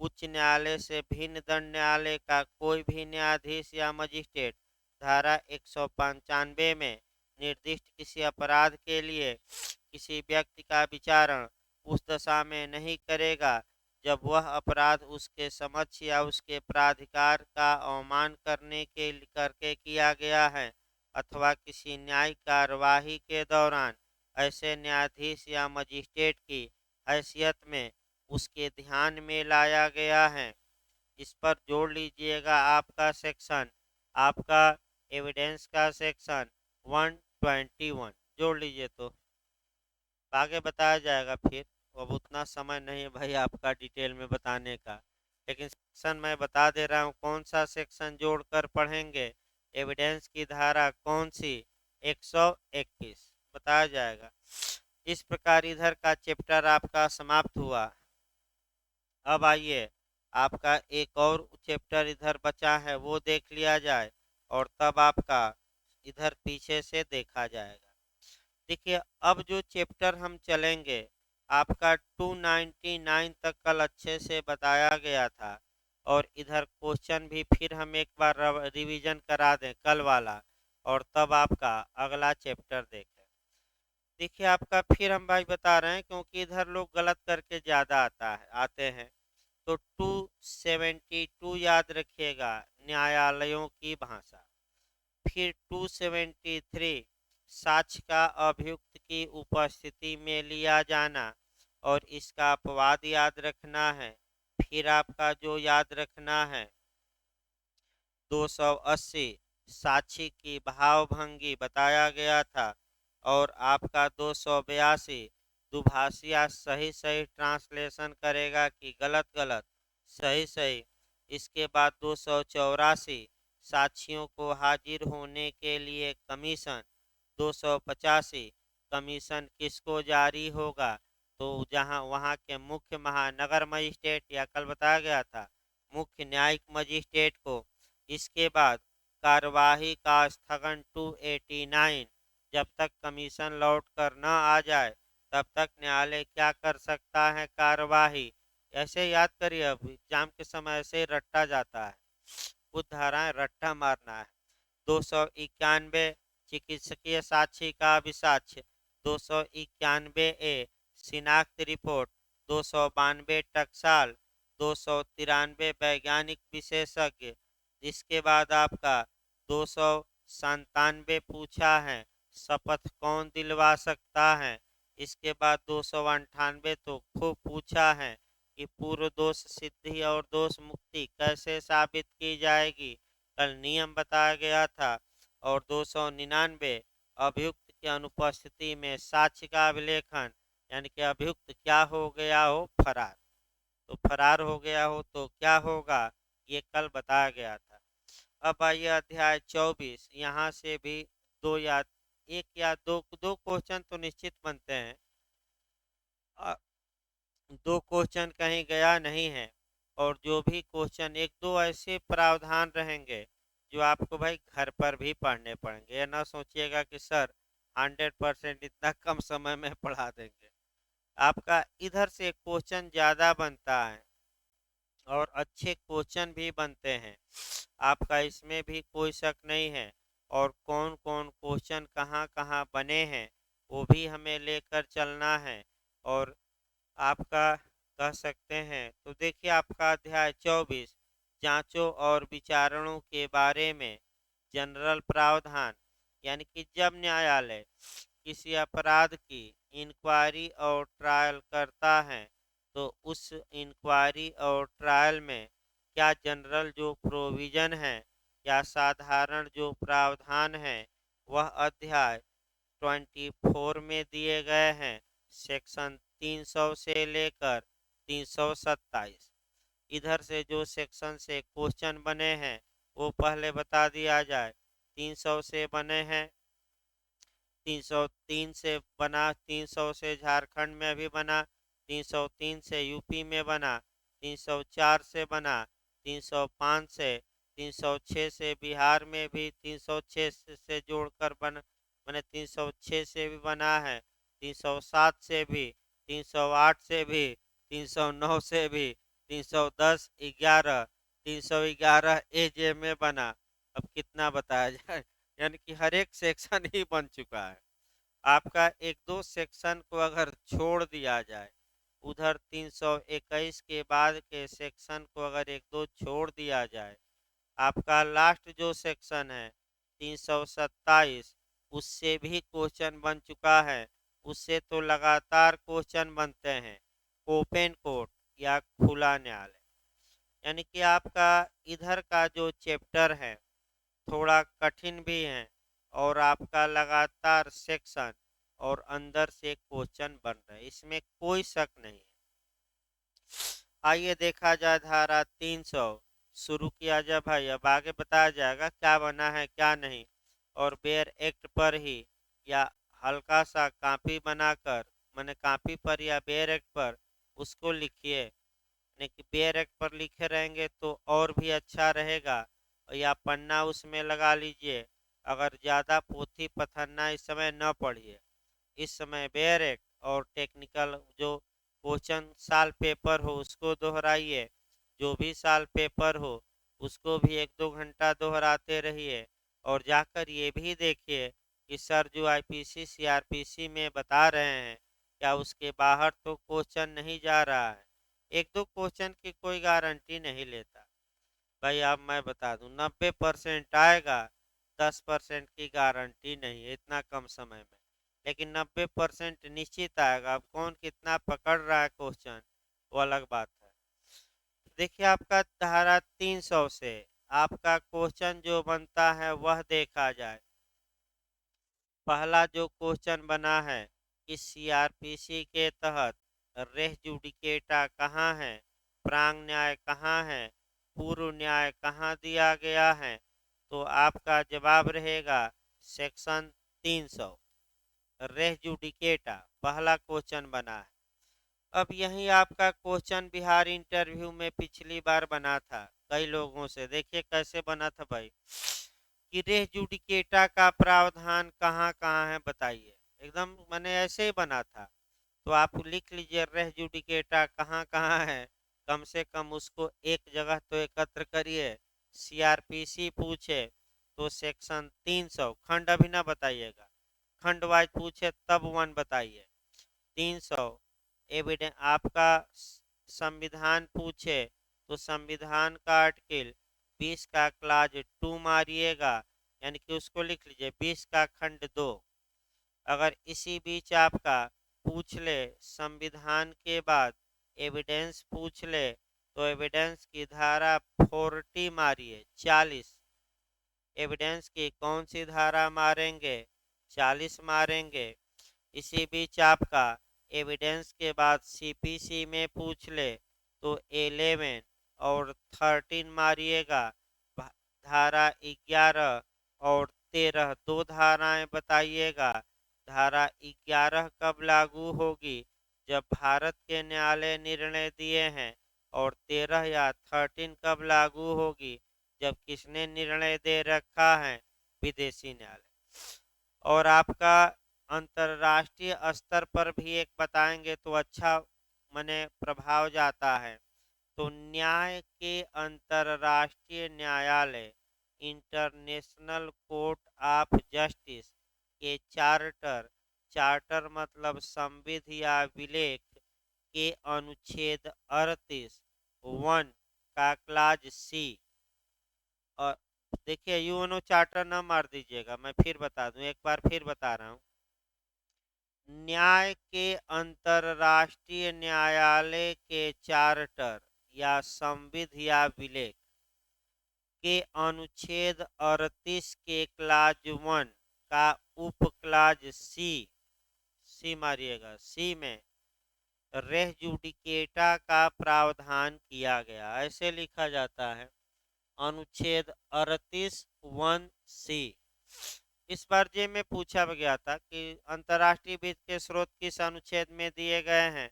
उच्च न्यायालय से भिन्न दंड न्यायालय का कोई भी न्यायाधीश या मजिस्ट्रेट धारा 195 में निर्दिष्ट किसी अपराध के लिए किसी व्यक्ति का विचारण उस दशा में नहीं करेगा जब वह अपराध उसके समक्ष या उसके प्राधिकार का अवमान करके किया गया है अथवा किसी न्यायिक कार्यवाही के दौरान ऐसे न्यायाधीश या मजिस्ट्रेट की हैसियत में उसके ध्यान में लाया गया है। इस पर जोड़ लीजिएगा आपका सेक्शन, आपका एविडेंस का सेक्शन 121 जोड़ लीजिए, तो आगे बताया जाएगा फिर। अब उतना समय नहीं है भाई आपका डिटेल में बताने का, लेकिन सेक्शन मैं बता दे रहा हूँ कौन सा सेक्शन जोड़कर पढ़ेंगे। एविडेंस की धारा कौन सी, 121 बताया जाएगा। इस प्रकार इधर का चैप्टर आपका समाप्त हुआ। अब आइए आपका एक और चैप्टर इधर बचा है वो देख लिया जाए और तब आपका इधर पीछे से देखा जाएगा। देखिए अब जो चैप्टर हम चलेंगे आपका 299 तक कल अच्छे से बताया गया था और इधर क्वेश्चन भी फिर हम एक बार रिवीजन करा दें कल वाला और तब आपका अगला चैप्टर देखें। देखिए आपका फिर हम भाई बता रहे हैं, क्योंकि इधर लोग गलत करके ज़्यादा आते हैं। तो 272 याद रखिएगा, न्यायालयों की भाषा। फिर 273 साक्ष्य का अभियुक्त की उपस्थिति में लिया जाना, और इसका अपवाद याद रखना है। फिर आपका जो याद रखना है 280 साक्षी की भावभंगी बताया गया था। और आपका 282 दुभाषिया सही सही ट्रांसलेशन करेगा कि गलत गलत, सही सही। इसके बाद 284 साक्षियों को हाजिर होने के लिए कमीशन। 285 कमीशन किसको जारी होगा, तो जहां वहां के मुख्य महानगर मजिस्ट्रेट, या कल बताया गया था मुख्य न्यायिक मजिस्ट्रेट को। इसके बाद कार्यवाही का स्थगन 289, जब तक कमीशन लौट कर न आ जाए तब तक न्यायालय क्या कर सकता है, कार्यवाही। ऐसे याद करिए, अब एग्जाम के समय ऐसे ही रट्टा जाता है, कुछ धाराएं रट्टा मारना है। 291 चिकित्सकीय साक्षी का अभिसाक्ष्य। 291 ए शिनाख्त रिपोर्ट। 292 टकसाल। 293 वैज्ञानिक विशेषज्ञ। इसके बाद आपका 297 पूछा है शपथ कौन दिलवा सकता है। इसके बाद 298 तो खूब पूछा है कि पूर्व दोष सिद्धि और दोष मुक्ति कैसे साबित की जाएगी, कल नियम बताया गया था। और 299 अभियुक्त की अनुपस्थिति में साक्ष्य का अभिलेखन, यानी कि अभियुक्त क्या हो गया हो, फरार। तो फरार हो गया हो तो क्या होगा, ये कल बताया गया था। अब आइए अध्याय 24, यहाँ से भी दो या एक या दो दो क्वेश्चन तो निश्चित बनते हैं। दो क्वेश्चन कहीं गया नहीं है। और जो भी क्वेश्चन एक दो ऐसे प्रावधान रहेंगे जो आपको भाई घर पर भी पढ़ने पड़ेंगे। ये ना सोचिएगा कि सर 100% इतना कम समय में पढ़ा देंगे। आपका इधर से क्वेश्चन ज़्यादा बनता है और अच्छे क्वेश्चन भी बनते हैं, आपका इसमें भी कोई शक नहीं है। और कौन कौन क्वेश्चन कहाँ कहाँ बने हैं वो भी हमें लेकर चलना है। और आपका कह सकते हैं, तो देखिए आपका अध्याय 24 जांचों और विचारणों के बारे में जनरल प्रावधान, यानी कि जब न्यायालय किसी अपराध की इंक्वायरी और ट्रायल करता है तो उस इंक्वायरी और ट्रायल में क्या जनरल जो प्रोविज़न है या साधारण जो प्रावधान है वह अध्याय 24 में दिए गए हैं, सेक्शन 300 से लेकर 327। इधर से जो सेक्शन से क्वेश्चन बने हैं वो पहले बता दिया जाए। 300 से बने हैं, 303 से बना, 300 से झारखंड में भी बना, 303 से यूपी में बना, 304 से बना, 305 से, 306 से बिहार में भी 306 से जोड़कर मैंने 306 से भी बना है, 307 से भी, 308 से भी, 309 से भी, 310 11, 311 एजे में बना। अब कितना बताया जाए, यानी कि हर एक सेक्शन ही बन चुका है। आपका एक दो सेक्शन को अगर छोड़ दिया जाए, उधर 321 के बाद के सेक्शन को अगर एक दो छोड़ दिया जाए, आपका लास्ट जो सेक्शन है 327, उससे भी क्वेश्चन बन चुका है। उससे तो लगातार क्वेश्चन बनते हैं, ओपन कोर्ट या खुला न्यायालय। यानी कि आपका इधर का जो चैप्टर है थोड़ा कठिन भी है, और आपका लगातार सेक्शन और अंदर से क्वेश्चन बन रहे हैं, इसमें कोई शक नहीं है। आइए देखा जाए धारा 300 शुरू किया जाए भाई। अब आगे बताया जाएगा क्या बना है क्या नहीं। और बेयर एक्ट पर ही या हल्का सा कॉपी बनाकर, मैंने कॉपी पर या बेयर एक्ट पर उसको लिखिए, यानी कि बेयर एक्ट पर लिखे रहेंगे तो और भी अच्छा रहेगा। या पन्ना उसमें लगा लीजिए, अगर ज़्यादा पोथी पथन्ना इस समय न पढ़िए। इस समय बेयर एक्ट और टेक्निकल जो क्वेश्चन साल पेपर हो उसको दोहराइए, जो भी साल पेपर हो उसको भी एक दो घंटा दोहराते रहिए। और जाकर ये भी देखिए कि सर जो आईपीसी सीआरपीसी में बता रहे हैं क्या उसके बाहर तो क्वेश्चन नहीं जा रहा है। एक दो क्वेश्चन की कोई गारंटी नहीं लेता भाई। अब मैं बता दूं 90% आएगा, 10% की गारंटी नहीं है इतना कम समय में, लेकिन 90% निश्चित आएगा। अब कौन कितना पकड़ रहा है क्वेश्चन वो अलग बात है। देखिए आपका धारा 300 से आपका क्वेश्चन जो बनता है वह देखा जाए। पहला जो क्वेश्चन बना है कि सीआरपीसी के तहत रेस जुडिकेटा कहाँ है, प्रांग न्याय कहाँ है, पूर्व न्याय कहाँ दिया गया है, तो आपका जवाब रहेगा सेक्शन 300 रेस जुडिकेटा पहला क्वेश्चन बना है। अब यही आपका क्वेश्चन बिहार इंटरव्यू में पिछली बार बना था कई लोगों से। देखिए कैसे बना था भाई कि रेस जुडिकेटा का प्रावधान कहाँ कहाँ है बताइए। एकदम मैंने ऐसे ही बना था। तो आप लिख लीजिए रेस जुडिकेटा कहाँ कहाँ है, कम से कम उसको एक जगह तो एकत्र करिए। सीआरपीसी पूछे तो सेक्शन 300 खंड अभी ना बताइएगा, खंड वाइज पूछे तब वन बताइए। 300 एविडेंस आपका संविधान पूछे तो संविधान का आर्टिकल 20 का क्लाज 2 मारिएगा, यानी कि उसको लिख लीजिए 20 का खंड 2। अगर इसी बीच आपका पूछ ले संविधान के बाद एविडेंस पूछ ले तो एविडेंस की धारा 40 मारिए 40। एविडेंस की कौन सी धारा मारेंगे, 40 मारेंगे। इसी बीच आपका एविडेंस के बाद सीपीसी में पूछ ले तो 11 और 13 मारिएगा। धारा 11 और 13 दो धाराएं बताइएगा। धारा 11 कब लागू होगी, जब भारत के न्यायालय निर्णय दिए हैं, और 13 या 13 कब लागू होगी, जब किसने निर्णय दे रखा है, विदेशी न्यायालय। और आपका अंतर्राष्ट्रीय स्तर पर भी एक बताएंगे तो अच्छा मने प्रभाव जाता है। तो न्याय के अंतर्राष्ट्रीय न्यायालय इंटरनेशनल कोर्ट ऑफ जस्टिस के चार्टर, चार्टर मतलब संविधि या विलेख के अनुच्छेद 38(1) का क्लाज सी। और देखिए यूएनओ चार्टर न मार दीजिएगा, मैं फिर बता दूं, एक बार फिर बता रहा हूँ। न्याय के अंतर्राष्ट्रीय न्यायालय के चार्टर या संविधि या विलेख के अनुच्छेद 38 के क्लाज 1 का उप क्लाज सी मारिएगा, सी में रेस जुडिकेटा का प्रावधान किया गया। ऐसे लिखा जाता है अनुच्छेद 38(1)(c। इस बार जे में पूछा गया था कि अंतर्राष्ट्रीय वित्त के स्रोत किस अनुच्छेद में दिए गए हैं,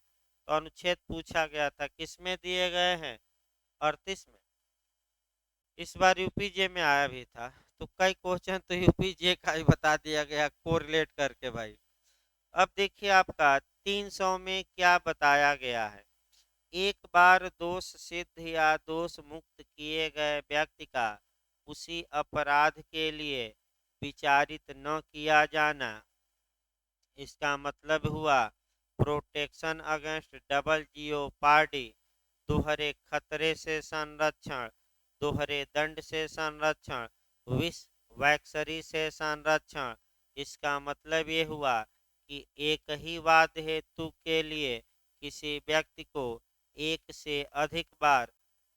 तो अनुच्छेद पूछा गया था किस में दिए गए हैं, 38 में। इस बार यूपीजे में आया भी था तो कई क्वेश्चन तो यूपीजे का ही बता दिया गया कोरिलेट करके भाई। अब देखिए आपका 300 में क्या बताया गया है। एक बार दोष सिद्ध या दोष मुक्त किए गए व्यक्ति का उसी अपराध के लिए विचारित न किया जाना। इसका मतलब हुआ प्रोटेक्शन अगेंस्ट डबल जियोपार्डी, दोहरे खतरे से संरक्षण, दोहरे दंड से संरक्षण, विश्व वैक्सरी से संरक्षण। इसका मतलब ये हुआ कि एक ही वाद हेतु के लिए किसी व्यक्ति को एक से अधिक बार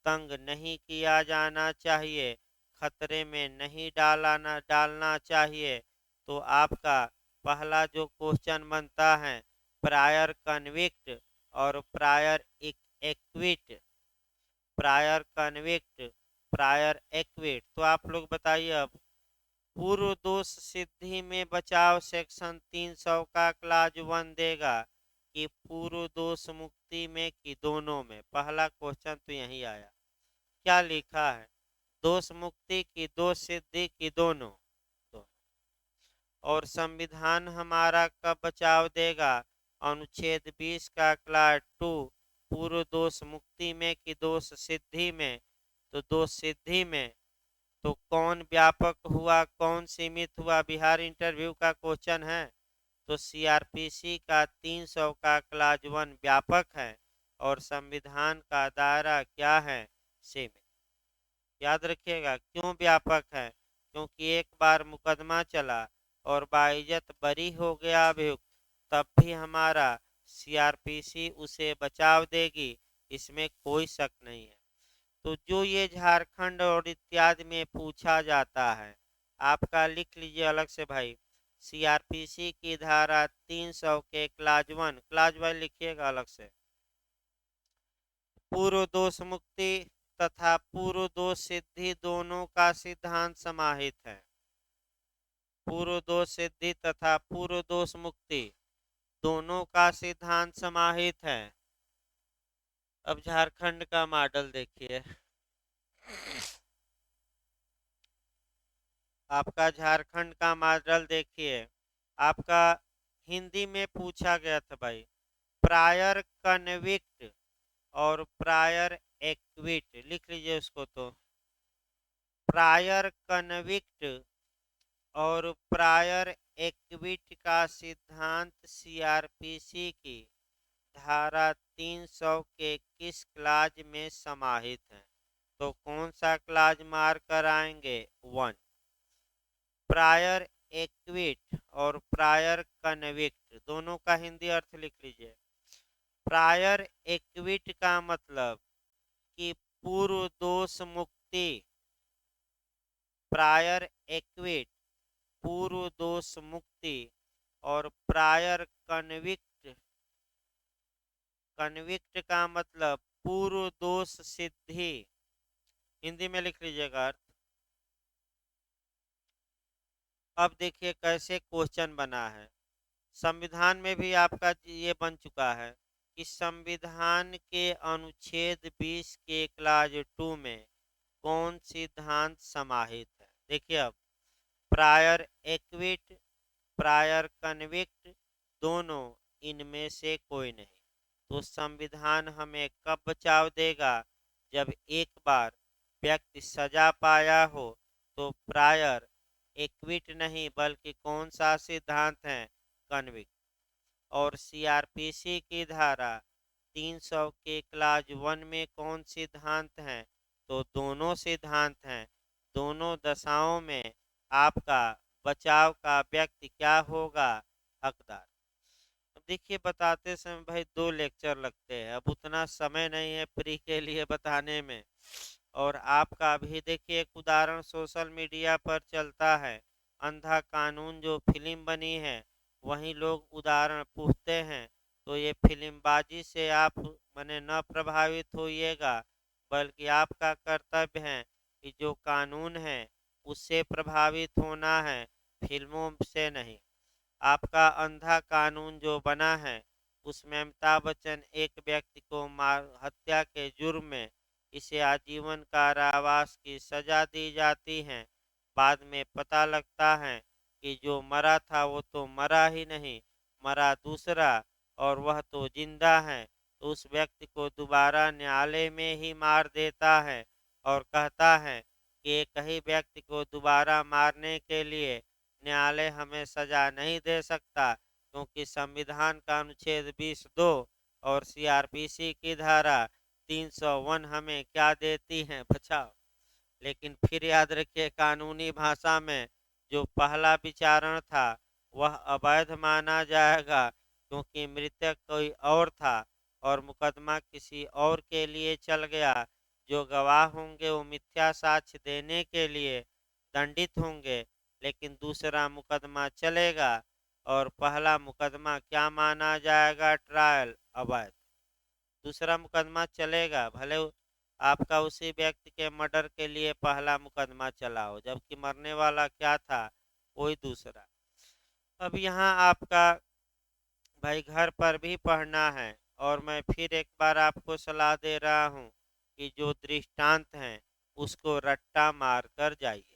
तंग नहीं किया जाना चाहिए, खतरे में नहीं डालना चाहिए। तो आपका पहला जो क्वेश्चन बनता है प्रायर कन्विक्ट और prior equity, prior convict prior equity. तो आप लोग बताइए अब पूर्व दोष सिद्धि में बचाव सेक्शन 300 का क्लाज 1 देगा कि पूर्व दोष मुक्ति में कि दोनों में। पहला क्वेश्चन तो यही आया, क्या लिखा है, दोष मुक्ति की दोष सिद्धि की दोनों। और संविधान हमारा कब बचाव देगा, अनुच्छेद 20 का क्लास 2 पूर्व दोष मुक्ति में कि दोष सिद्धि में, तो दोष सिद्धि में। तो कौन व्यापक हुआ, कौन सीमित हुआ, बिहार इंटरव्यू का क्वेश्चन है। तो सीआरपीसी का 300 का क्लास 1 व्यापक है और संविधान का दायरा क्या है, सीमित। याद रखिएगा क्यों व्यापक है, क्योंकि एक बार मुकदमा चला और बाइज्जत बरी हो गया अभियुक्त, तब भी हमारा सीआरपीसी उसे बचाव देगी, इसमें कोई शक नहीं है। तो जो ये झारखंड और इत्यादि में पूछा जाता है, आपका लिख लीजिए अलग से भाई। सीआरपीसी की धारा 300 के क्लास 1 लिखिएगा अलग से। पूर्व दोष मुक्ति तथा पूर्व दोष सिद्धि दोनों का सिद्धांत समाहित है। पूर्व दोष सिद्धि तथा पूर्व दोष मुक्ति दोनों का सिद्धांत समाहित है। अब झारखंड का मॉडल देखिए। आपका झारखंड का मॉडल देखिए। आपका हिंदी में पूछा गया था भाई, प्रायर कन्विक्ट और प्रायर एक्विट, लिख लीजिए उसको। तो प्रायर कन्विक्ट और प्रायर एक्विट का सिद्धांत सीआरपीसी की धारा 300 के किस क्लाज में समाहित है। तो कौन सा क्लाज मार कर आएंगे, 1। प्रायर एक्विट और प्रायर कन्विक्ट दोनों का हिंदी अर्थ लिख लीजिए। प्रायर एक्विट का मतलब कि पूर्व दोष मुक्ति, प्रायर एक्विट पूर्व दोष मुक्ति, और प्रायर कन्विक्ट, कन्विक्ट का मतलब पूर्व दोष सिद्धि। हिंदी में लिख लीजिएगा अर्थ। अब देखिए कैसे क्वेश्चन बना है। संविधान में भी आपका ये बन चुका है कि संविधान के अनुच्छेद 20 के क्लाज 2 में कौन सिद्धांत समाहित है। देखिए अब प्रायर एक्विट, प्रायर कन्विक्ट, दोनों इनमें से कोई नहीं। तो संविधान हमें कब बचाव देगा, जब एक बार व्यक्ति सजा पाया हो। तो प्रायर एक्विट नहीं बल्कि कौन सा सिद्धांत है, कन्विक्ट। और सीआरपीसी की धारा 300 के क्लाज 1 में कौन सिद्धांत है, तो दोनों सिद्धांत हैं। दोनों दशाओं में आपका बचाव का व्यक्ति क्या होगा, हकदार। अब देखिए बताते समय भाई 2 लेक्चर लगते हैं, अब उतना समय नहीं है प्री के लिए बताने में। और आपका अभी देखिए एक उदाहरण सोशल मीडिया पर चलता है, अंधा कानून जो फिल्म बनी है, वहीं लोग उदाहरण पूछते हैं। तो ये फिल्मबाजी से आप मने न प्रभावित होइएगा, बल्कि आपका कर्तव्य है कि जो कानून है उससे प्रभावित होना है, फिल्मों से नहीं। आपका अंधा कानून जो बना है उसमें अमिताभ बच्चन एक व्यक्ति को मार हत्या के जुर्म में इसे आजीवन कारावास की सजा दी जाती है। बाद में पता लगता है कि जो मरा था वो तो मरा ही नहीं, मरा दूसरा, और वह तो जिंदा है। तो उस व्यक्ति को दोबारा न्यायालय में ही मार देता है और कहता है कि एक ही व्यक्ति को दोबारा मारने के लिए न्यायालय हमें सजा नहीं दे सकता, क्योंकि संविधान का अनुच्छेद 20(2) और सीआरपीसी की धारा 301 हमें क्या देती है, बचाओ। लेकिन फिर याद रखिए कानूनी भाषा में जो पहला विचारण था वह अवैध माना जाएगा, क्योंकि मृतक कोई और था और मुकदमा किसी और के लिए चल गया। जो गवाह होंगे वो मिथ्या साक्ष्य देने के लिए दंडित होंगे। लेकिन दूसरा मुकदमा चलेगा और पहला मुकदमा क्या माना जाएगा, ट्रायल, अवैध। दूसरा मुकदमा चलेगा भले आपका उसी व्यक्ति के मर्डर के लिए पहला मुकदमा चला हो, जबकि मरने वाला क्या था, कोई दूसरा। अब यहाँ आपका भाई घर पर भी पढ़ना है, और मैं फिर एक बार आपको सलाह दे रहा हूँ कि जो दृष्टांत हैं उसको रट्टा मार कर जाइए।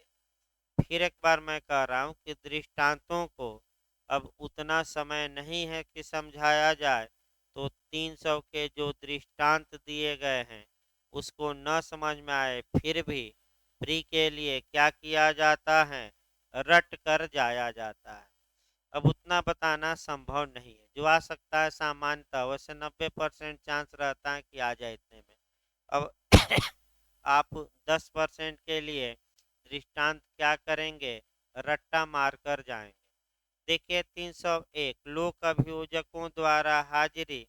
फिर एक बार मैं कह रहा हूँ कि दृष्टांतों को अब उतना समय नहीं है कि समझाया जाए। तो 300 के जो दृष्टांत दिए गए हैं उसको न समझ में आए फिर भी फ्री के लिए क्या किया जाता है, रट कर जाया जाता है। अब उतना बताना संभव नहीं है, जो आ सकता है सामान्यतः वैसे 90% चांस रहता है कि आ जाए इतने में। अब आप 10% के लिए दृष्टांत क्या करेंगे, रट्टा मारकर जाएंगे। देखिए 301 लोक अभियोजकों द्वारा हाजिरी।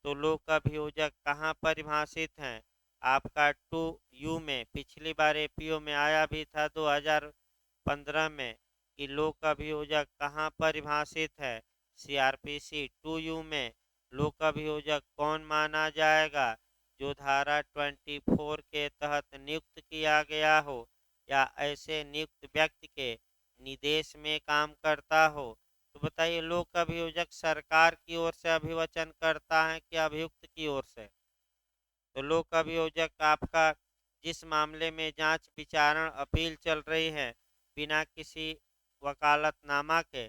तो लोक अभियोजक कहाँ परिभाषित हैं, आपका 2U में, पिछली बार एपीओ में आया भी था 2015 में कि लोक अभियोजक कहाँ परिभाषित है, सीआरपीसी 2U में। लोक अभियोजक कौन माना जाएगा, जो धारा 24 के तहत नियुक्त किया गया हो या ऐसे नियुक्त व्यक्ति के निदेश में काम करता हो। तो बताइए लोक अभियोजक सरकार की ओर से अभिवचन करता है कि अभियुक्त की ओर से। तो लोक अभियोजक आपका जिस मामले में जांच विचारण अपील चल रही है, बिना किसी वकालतनामा के,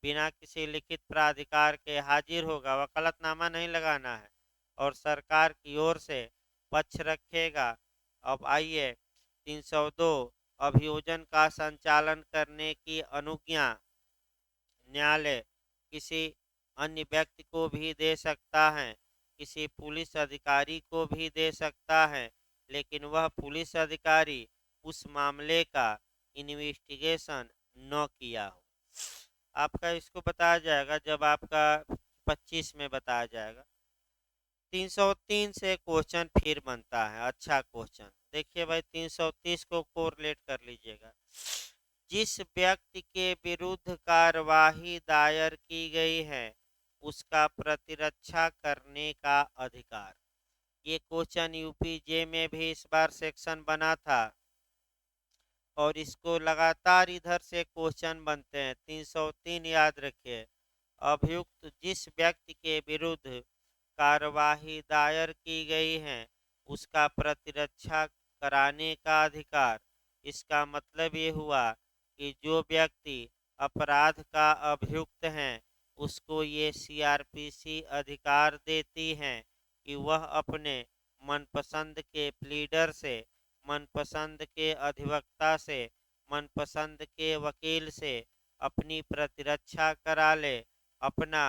बिना किसी लिखित प्राधिकार के हाजिर होगा, वकालतनामा नहीं लगाना है, और सरकार की ओर से पक्ष रखेगा। अब आइए 302 अभियोजन का संचालन करने की अनुज्ञा न्यायालय किसी अन्य व्यक्ति को भी दे सकता है, किसी पुलिस अधिकारी को भी दे सकता है, लेकिन वह पुलिस अधिकारी उस मामले का इन्वेस्टिगेशन न किया हो। आपका इसको बताया जाएगा जब आपका 25 में बताया जाएगा। 303 से क्वेश्चन फिर बनता है, अच्छा क्वेश्चन देखिए भाई, 330 को कोरिलेट कर लीजिएगा। जिस व्यक्ति के विरुद्ध कार्यवाही दायर की गई है उसका प्रतिरक्षा करने का अधिकार। ये क्वेश्चन यूपीजे में भी इस बार सेक्शन बना था और इसको लगातार इधर से क्वेश्चन बनते हैं। 303 याद रखिए, अभियुक्त जिस व्यक्ति के विरुद्ध कार्यवाही दायर की गई है उसका प्रतिरक्षा कराने का अधिकार। इसका मतलब ये हुआ कि जो व्यक्ति अपराध का अभियुक्त है उसको ये सीआरपीसी अधिकार देती है कि वह अपने मनपसंद के प्लीडर से, मनपसंद के अधिवक्ता से, मनपसंद के वकील से अपनी प्रतिरक्षा करा ले, अपना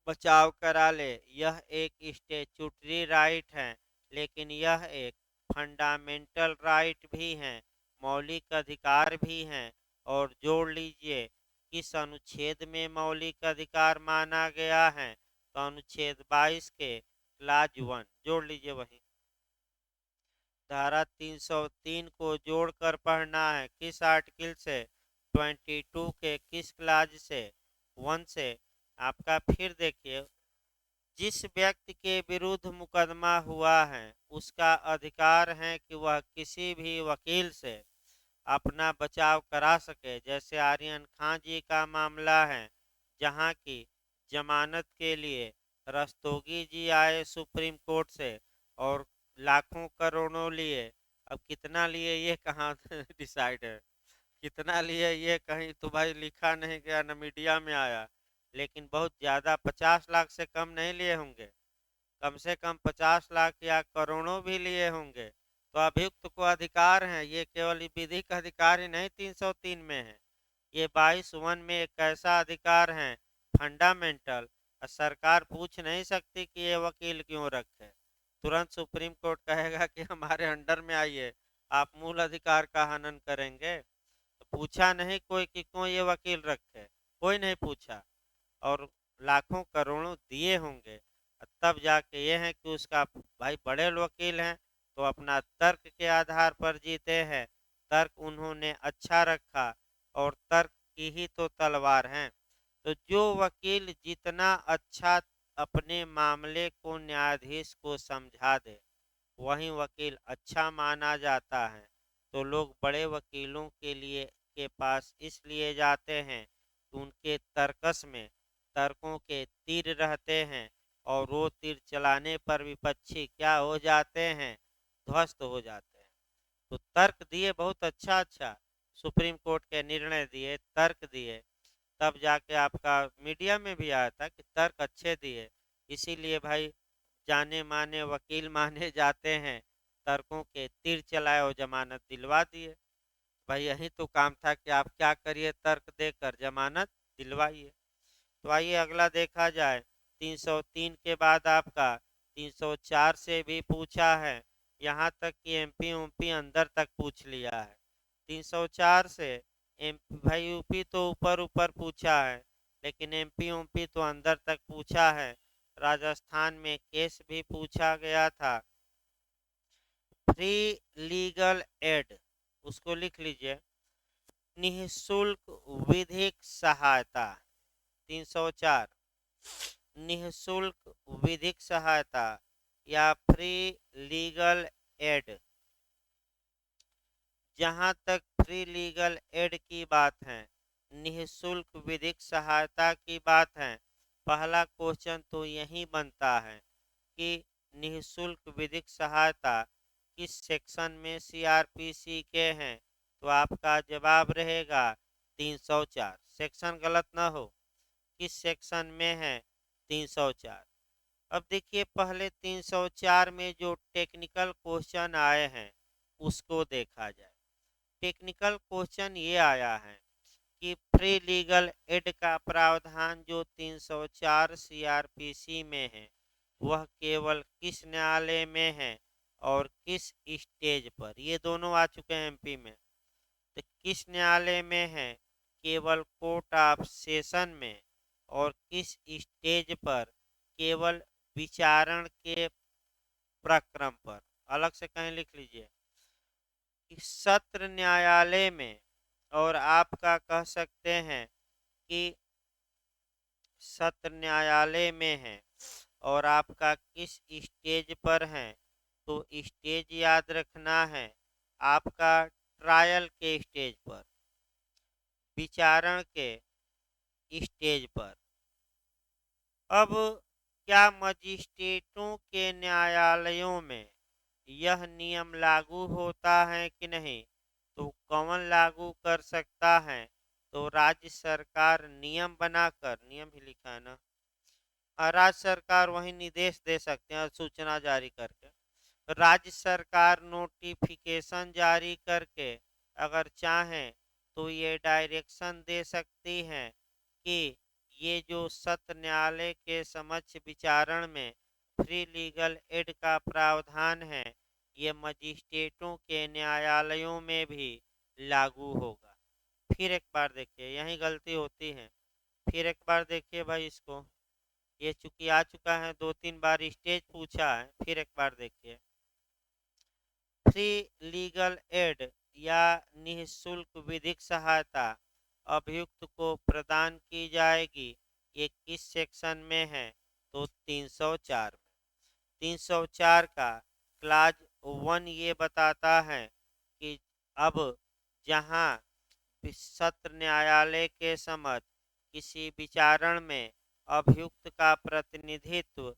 बचाव करा ले। यह एक स्टैट्यूटरी राइट है, लेकिन यह एक फंडामेंटल राइट भी है, मौलिक अधिकार भी है। और जोड़ लीजिए किस अनुच्छेद में मौलिक अधिकार माना गया है, तो अनुच्छेद 22 के क्लाज 1 जोड़ लीजिए। वही धारा 303 को जोड़कर पढ़ना है, किस आर्टिकल से, 22 के किस क्लाज से, 1 से। आपका फिर देखिए, जिस व्यक्ति के विरुद्ध मुकदमा हुआ है उसका अधिकार है कि वह किसी भी वकील से अपना बचाव करा सके। जैसे आर्यन खां जी का मामला है, जहां की जमानत के लिए रस्तोगी जी आए सुप्रीम कोर्ट से और लाखों करोड़ों लिए। अब कितना लिए ये कहाँ डिसाइड है, कितना लिए ये कहीं तो भाई लिखा नहीं गया, न मीडिया में आया, लेकिन बहुत ज़्यादा 50 लाख से कम नहीं लिए होंगे, कम से कम 50 लाख या करोड़ों भी लिए होंगे। तो अभियुक्त को अधिकार है, ये केवल विधिक अधिकार ही नहीं 303 में है, ये 22(1) में एक ऐसा अधिकार है फंडामेंटल। सरकार पूछ नहीं सकती कि ये वकील क्यों रखे, तुरंत सुप्रीम कोर्ट कहेगा कि हमारे अंडर में आइए, आप मूल अधिकार का हनन करेंगे। तो पूछा नहीं कोई कि क्यों ये वकील रखे, कोई नहीं पूछा, और लाखों करोड़ों दिए होंगे। तब जाके ये है कि उसका भाई बड़े वकील हैं तो अपना तर्क के आधार पर जीते हैं, तर्क उन्होंने अच्छा रखा, और तर्क की ही तो तलवार है। तो जो वकील जितना अच्छा अपने मामले को न्यायाधीश को समझा दे वही वकील अच्छा माना जाता है। तो लोग बड़े वकीलों के लिए के पास इसलिए जाते हैं कि उनके तर्कस में तर्कों के तीर रहते हैं, और वो तीर चलाने पर विपक्षी क्या हो जाते हैं, ध्वस्त हो जाते हैं। तो तर्क दिए बहुत अच्छा अच्छा, सुप्रीम कोर्ट के निर्णय दिए, तर्क दिए, तब जाके आपका मीडिया में भी आया था कि तर्क अच्छे दिए, इसीलिए भाई जाने माने वकील माने जाते हैं, तर्कों के तीर चलाए और जमानत दिलवा दिए। भाई यही तो काम था कि आप क्या करिए, तर्क देकर जमानत दिलवाइए। तो आइए अगला देखा जाए। 303 के बाद आपका 304 से भी पूछा है, यहाँ तक कि एमपी यूपी अंदर तक पूछ लिया है। 304 से एम भाई यूपी तो ऊपर ऊपर पूछा है, लेकिन एमपी यूपी तो अंदर तक पूछा है। राजस्थान में केस भी पूछा गया था। फ्री लीगल एड, उसको लिख लीजिए, निःशुल्क विधिक सहायता। 304 निःशुल्क विधिक सहायता या फ्री लीगल एड। जहाँ तक फ्री लीगल एड की बात है, निःशुल्क विधिक सहायता की बात है, पहला क्वेश्चन तो यही बनता है कि निःशुल्क विधिक सहायता किस सेक्शन में सीआरपीसी के हैं। तो आपका जवाब रहेगा 304। सेक्शन गलत ना हो, किस सेक्शन में है, 304। अब देखिए पहले 304 में जो टेक्निकल क्वेश्चन आए हैं उसको देखा जाए। टेक्निकल क्वेश्चन ये आया है कि फ्री लीगल एड का प्रावधान जो 304 सीआरपीसी में है वह केवल किस न्यायालय में है और किस स्टेज पर। ये दोनों आ चुके हैं एमपी में, तो किस न्यायालय में है, केवल कोर्ट ऑफ सेशन में, और किस स्टेज पर, केवल विचारण के प्रक्रम पर। अलग से कहीं लिख लीजिए कि सत्र न्यायालय में, और आपका कह सकते हैं कि सत्र न्यायालय में है, और आपका किस स्टेज पर है। तो स्टेज याद रखना है आपका ट्रायल के स्टेज पर, विचारण के स्टेज पर। अब क्या मजिस्ट्रेटों के न्यायालयों में यह नियम लागू होता है कि नहीं। तो कौन लागू कर सकता है। तो राज्य सरकार नियम बनाकर, नियम ही लिखा है ना, राज्य सरकार वही निर्देश दे सकते हैं सूचना जारी करके। राज्य सरकार नोटिफिकेशन जारी करके अगर चाहें तो ये डायरेक्शन दे सकती हैं कि ये जो सत्र न्यायालय के समक्ष विचारण में फ्री लीगल एड का प्रावधान है, ये मजिस्ट्रेटों के न्यायालयों में भी लागू होगा। फिर एक बार देखिए, यही गलती होती है। फिर एक बार देखिए भाई इसको, ये चूंकि आ चुका है, 2-3 बार स्टेज पूछा है, फिर एक बार देखिए। फ्री लीगल एड या निःशुल्क विधिक सहायता अभियुक्त को प्रदान की जाएगी, ये किस सेक्शन में है। तो 304 में। 304 का क्लाज 1 ये बताता है कि अब जहां सत्र न्यायालय के समक्ष किसी विचारण में अभियुक्त का प्रतिनिधित्व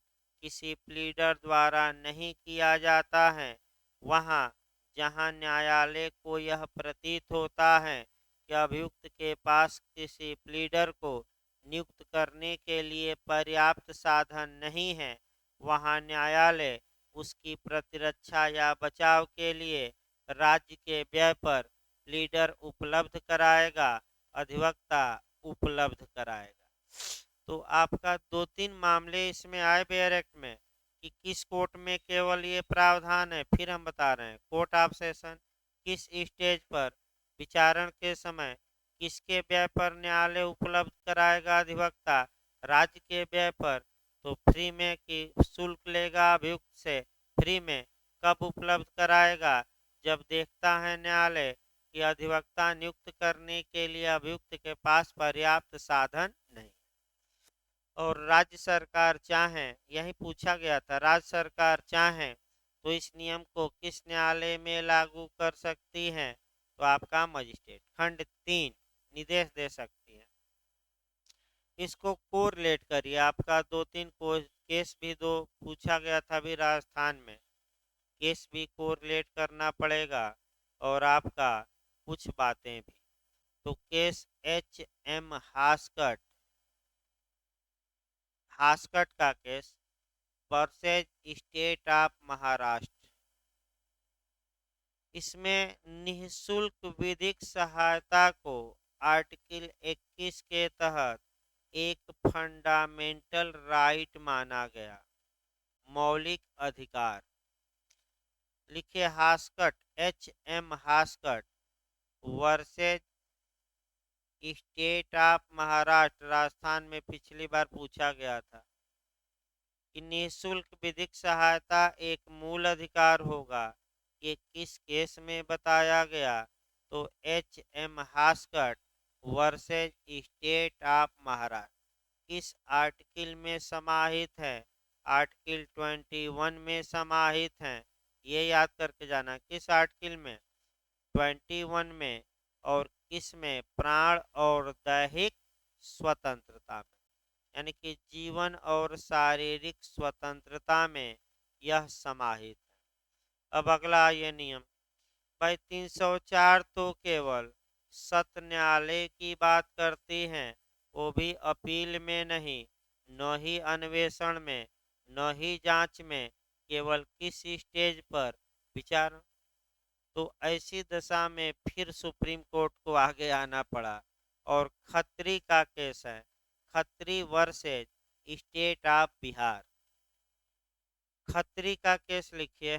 किसी प्लीडर द्वारा नहीं किया जाता है, वहां जहां न्यायालय को यह प्रतीत होता है कि अभियुक्त के पास किसी प्लीडर को नियुक्त करने के लिए पर्याप्त साधन नहीं है, वहां न्यायालय उसकी प्रतिरक्षा या बचाव के लिए राज्य के व्यय पर लीडर उपलब्ध कराएगा, अधिवक्ता उपलब्ध कराएगा। तो आपका 2-3 मामले इसमें आए बेयर एक्ट में कि किस कोर्ट में केवल ये प्रावधान है। फिर हम बता रहे हैं कोर्ट ऑफ सेशन किस स्टेज पर, विचारण के समय किसके व्यय पर न्यायालय उपलब्ध कराएगा, अधिवक्ता, राज्य के व्यय पर। तो फ्री में कि शुल्क लेगा अभियुक्त से, फ्री में कब उपलब्ध कराएगा, जब देखता है न्यायालय कि अधिवक्ता नियुक्त करने के लिए अभियुक्त के पास पर्याप्त साधन नहीं। और राज्य सरकार चाहे, यही पूछा गया था, राज्य सरकार चाहे तो इस नियम को किस न्यायालय में लागू कर सकती है। तो आपका मजिस्ट्रेट खंड 3 निर्देश दे सकती है। इसको कोरिलेट करिए, आपका 2-3 केस भी दो पूछा गया था अभी राजस्थान में, केस भी कोरिलेट करना पड़ेगा और आपका कुछ बातें भी। तो केस HM हास्कट, हास्कट का case versus state of Maharashtra, इसमें निःशुल्क विधिक सहायता को आर्टिकल 21 के तहत एक फंडामेंटल राइट माना गया, मौलिक अधिकार। लिखिए Hoskot, H.M. Hoskot versus state of Maharashtra, Rajasthan में पिछली बार पूछा गया था कि निःशुल्क विधिक सहायता एक मूल अधिकार होगा। ये किस केस में बताया गया? तो H.M. Hoskot versus state of Maharashtra किस आर्टिकल में समाहित है? आर्टिकल 21 में समाहित है। ये याद करके जाना किस आर्टिकल में, 21 में। और किस में? प्राण और दैहिक स्वतंत्रता में, यानी कि जीवन और शारीरिक स्वतंत्रता में यह समाहित है। अब अगला ये नियम भाई 304 तो केवल सत्र न्यायालय की बात करती हैं, वो भी अपील में नहीं, न ही अन्वेषण में, न ही जांच में, केवल किस स्टेज पर? विचार। तो ऐसी दशा में फिर सुप्रीम कोर्ट को आगे आना पड़ा और खत्री का केस है, Khatri versus state of Bihar. Khatri का केस लिखिए,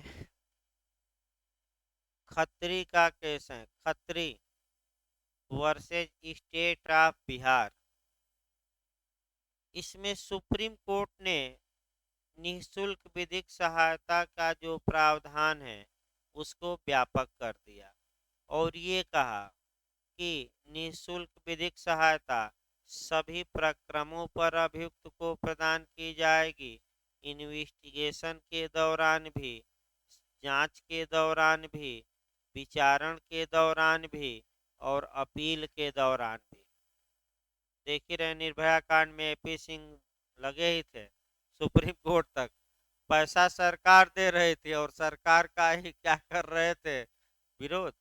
खत्री का केस है, Khatri versus state of Bihar. इसमें सुप्रीम कोर्ट ने निःशुल्क विधिक सहायता का जो प्रावधान है उसको व्यापक कर दिया और ये कहा कि निःशुल्क विधिक सहायता सभी प्रकरणों पर अभियुक्त को प्रदान की जाएगी, इन्वेस्टिगेशन के दौरान भी, जांच के दौरान भी, विचारण के दौरान भी और अपील के दौरान भी। देख ही रहे निर्भया कांड में AP सिंह लगे ही थे, सुप्रीम कोर्ट तक पैसा सरकार दे रही थी और सरकार का ही क्या कर रहे थे? विरोध।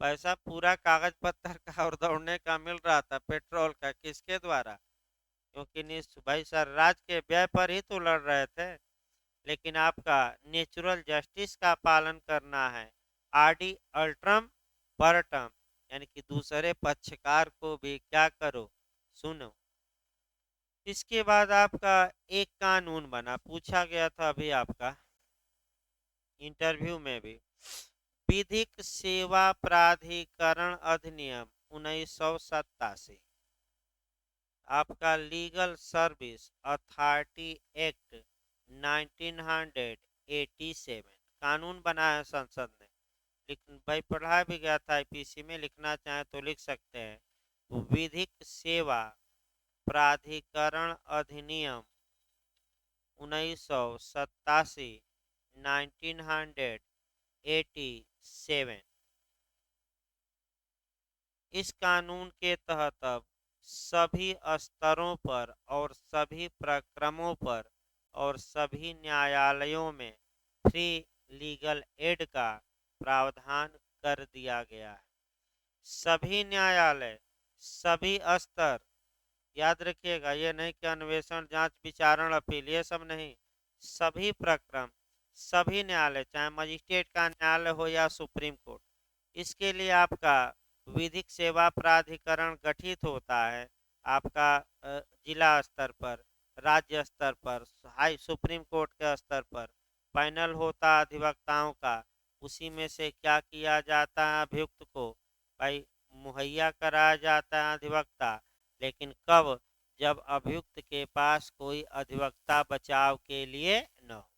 पैसा पूरा कागज पत्थर का और दौड़ने का मिल रहा था, पेट्रोल का, किसके द्वारा? क्योंकि भाई सर राज के व्यय पर ही तो लड़ रहे थे। लेकिन आपका नेचुरल जस्टिस का पालन करना है, आरडी अल्ट्रम परटम, यानी कि दूसरे पक्षकार को भी क्या करो, सुनो। इसके बाद आपका एक कानून बना, पूछा गया था अभी आपका इंटरव्यू में भी, विधिक सेवा प्राधिकरण अधिनियम 1987, आपका लीगल सर्विस अथॉरिटी एक्ट 1987 कानून बनाया संसद ने। लेकिन भाई पढ़ा भी गया था IPC में, लिखना चाहे तो लिख सकते हैं। विधिक सेवा प्राधिकरण अधिनियम 1987 1987। इस कानून के तहत अब सभी स्तरों पर और सभी प्रकरणों पर और सभी न्यायालयों में फ्री लीगल एड का प्रावधान कर दिया गया है। सभी न्यायालय, सभी स्तर, याद रखिएगा, ये नहीं कि अन्वेषण, जांच, विचारण, अपील, ये सब नहीं, सभी प्रकरण, सभी न्यायालय, चाहे मजिस्ट्रेट का न्यायालय हो या सुप्रीम कोर्ट, इसके लिए आपका विधिक सेवा प्राधिकरण गठित होता है। आपका जिला स्तर पर, राज्य स्तर पर, हाई सुप्रीम कोर्ट के स्तर पर पैनल होता अधिवक्ताओं का। उसी में से क्या किया जाता है? अभियुक्त को भाई मुहैया कराया जाता है अधिवक्ता। लेकिन कब? जब अभियुक्त के पास कोई अधिवक्ता बचाव के लिए न हो।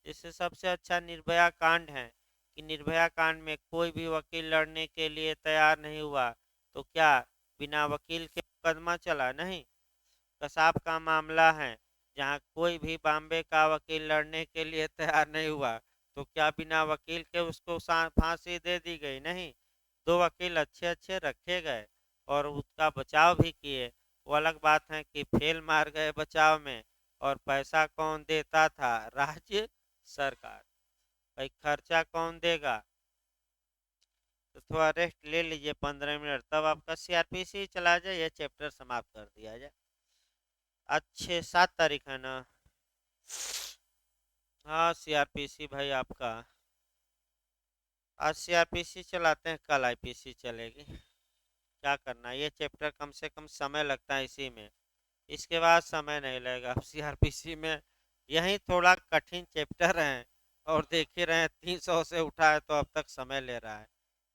इससे सबसे अच्छा निर्भया कांड है कि निर्भया कांड में कोई भी वकील लड़ने के लिए तैयार नहीं हुआ, तो क्या बिना वकील के मुकदमा चला? नहीं। कसाब का मामला है जहां कोई भी बॉम्बे का वकील लड़ने के लिए तैयार नहीं हुआ, तो क्या बिना वकील के उसको फांसी दे दी गई? नहीं। दो वकील अच्छे अच्छे रखे गए और उसका बचाव भी किए। वो अलग बात है कि फेल मार गए बचाव में, और पैसा कौन देता था? राज्य सरकार। भाई खर्चा कौन देगा? तो थोड़ा रेस्ट ले लीजिए 15 मिनट, तब आपका CRPC चला जाए, ये चैप्टर समाप्त कर दिया जाए। अच्छे 7 तारीख है ना? हाँ CRPC भाई आपका आज सीआरपीसी चलाते हैं, कल आईपीसी चलेगी। क्या करना है, ये चैप्टर कम से कम समय लगता है इसी में, इसके बाद समय नहीं लगेगा। अब सीआरपीसी में यही थोड़ा कठिन चैप्टर है, और देख ही रहे हैं 300 से उठा है तो अब तक समय ले रहा है।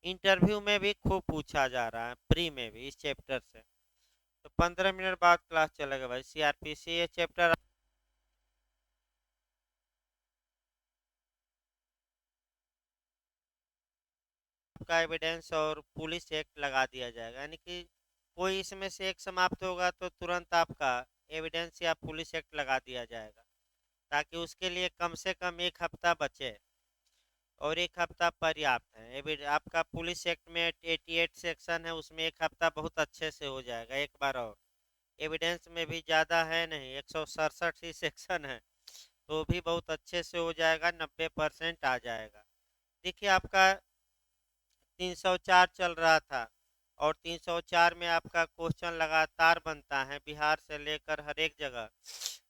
इंटरव्यू में भी खूब पूछा जा रहा है, प्री में भी इस चैप्टर से। तो 15 मिनट बाद क्लास चलेगा भाई। सीआरपीसी ये चैप्टर आपका एविडेंस और पुलिस एक्ट लगा दिया जाएगा, यानी कि कोई इसमें से एक समाप्त होगा तो तुरंत आपका एविडेंस या पुलिस एक्ट लगा दिया जाएगा, ताकि उसके लिए कम से कम एक हफ्ता बचे, और एक हफ्ता पर्याप्त है। आपका पुलिस एक्ट में 88 सेक्शन है, उसमें एक हफ्ता बहुत अच्छे से हो जाएगा एक बार। और एविडेंस में भी ज़्यादा है नहीं, 167 ही सेक्शन है, तो भी बहुत अच्छे से हो जाएगा, 90% आ जाएगा। देखिए आपका 304 चल रहा था, और 304 में आपका क्वेश्चन लगातार बनता है, बिहार से लेकर हर एक जगह।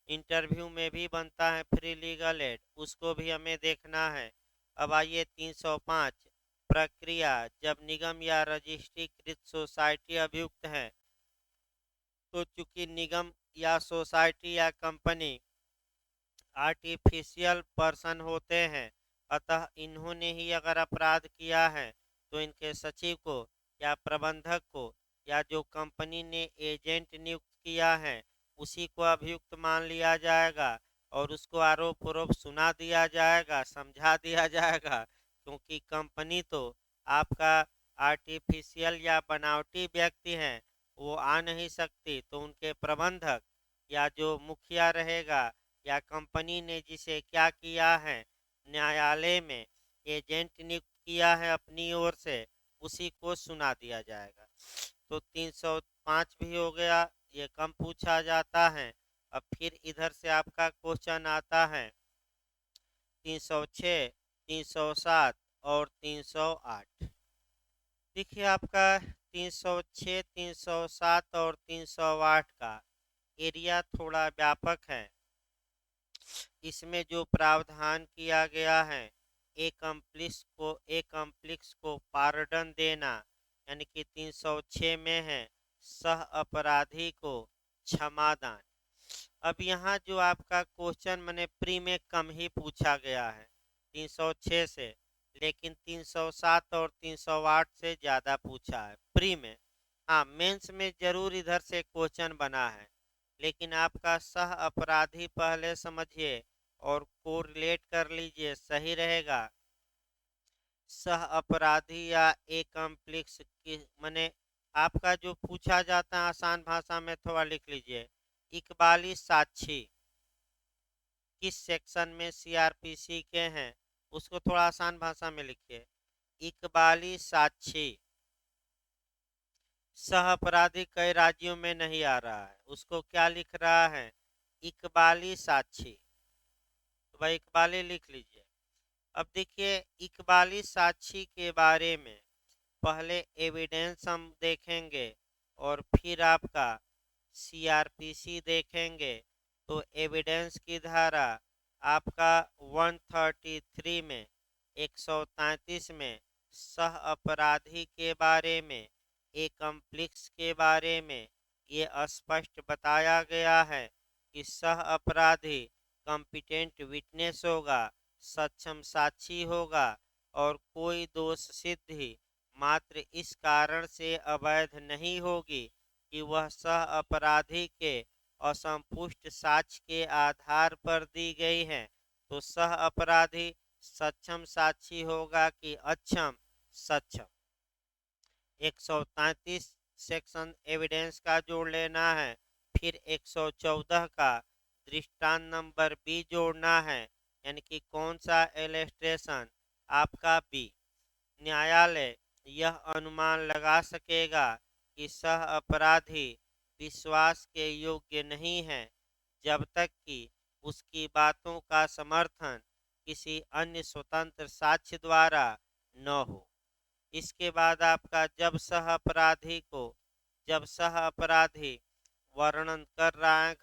इंटरव्यू में भी बनता है फ्री लीगल एड, उसको भी हमें देखना है। अब आइए 305, प्रक्रिया जब निगम या रजिस्ट्रीकृत सोसाइटी अभियुक्त है, तो चूंकि निगम या सोसाइटी या कंपनी आर्टिफिशियल पर्सन होते हैं, अतः इन्होंने ही अगर अपराध किया है तो इनके सचिव को या प्रबंधक को या जो कंपनी ने एजेंट नियुक्त किया है उसी को अभियुक्त मान लिया जाएगा, और उसको आरोप प्ररोप सुना दिया जाएगा, समझा दिया जाएगा। क्योंकि कंपनी तो आपका आर्टिफिशियल या बनावटी व्यक्ति हैं, वो आ नहीं सकती, तो उनके प्रबंधक या जो मुखिया रहेगा या कंपनी ने जिसे क्या किया है, न्यायालय में एजेंट नियुक्त किया है अपनी ओर से, उसी को सुना दिया जाएगा। तो 305 भी हो गया, ये कम पूछा जाता है। अब फिर इधर से आपका क्वेश्चन आता है 306, 307 और 308। देखिए आपका 306, 307 और 308 का एरिया थोड़ा व्यापक है। इसमें जो प्रावधान किया गया है, एक कम्प्लिक्स को पार्डन देना, यानी कि 306 में है सह अपराधी को क्षमादान। अब यहाँ जो आपका क्वेश्चन मैंने प्री में कम ही पूछा गया है 306 से, लेकिन 307 और 308 से ज़्यादा पूछा है प्री में। हाँ, मेंस में जरूर इधर से क्वेश्चन बना है, लेकिन आपका सह अपराधी पहले समझिए और कोरिलेट कर लीजिए, सही रहेगा। सह अपराधी या एकम्प्लिक्स की माने आपका जो पूछा जाता है आसान भाषा में थोड़ा लिख लीजिए। इकबाली साक्षी किस सेक्शन में सीआरपीसी के हैं, उसको थोड़ा आसान भाषा में लिखिए। इकबाली साक्षी सह अपराधी कई राज्यों में नहीं आ रहा है, उसको क्या लिख रहा है, इकबाली साक्षी। तो भाई इकबाली लिख लीजिए। अब देखिए इकबाली साक्षी के बारे में पहले एविडेंस हम देखेंगे, और फिर आपका सीआरपीसी देखेंगे। तो एविडेंस की धारा आपका 133 में 133 में सह अपराधी के बारे में, एकम्प्लिक्स के बारे में ये स्पष्ट बताया गया है कि सह अपराधी कॉम्पिटेंट विटनेस होगा, सक्षम साक्षी होगा, और कोई दोष सिद्धि मात्र इस कारण से अवैध नहीं होगी कि वह सह अपराधी के असंपुष्ट साक्ष्य के आधार पर दी गई है। तो सह अपराधी सक्षम साक्षी होगा कि अक्षम सक्षम। 133 सेक्शन एविडेंस का जोड़ लेना है, फिर 114 का दृष्टांत नंबर बी जोड़ना है, यानी कि कौन सा इलस्ट्रेशन, आपका बी। न्यायालय यह अनुमान लगा सकेगा कि सह अपराधी विश्वास के योग्य नहीं है जब तक कि उसकी बातों का समर्थन किसी अन्य स्वतंत्र साक्ष्य द्वारा न हो। इसके बाद आपका जब सह अपराधी वर्णन कर रहा है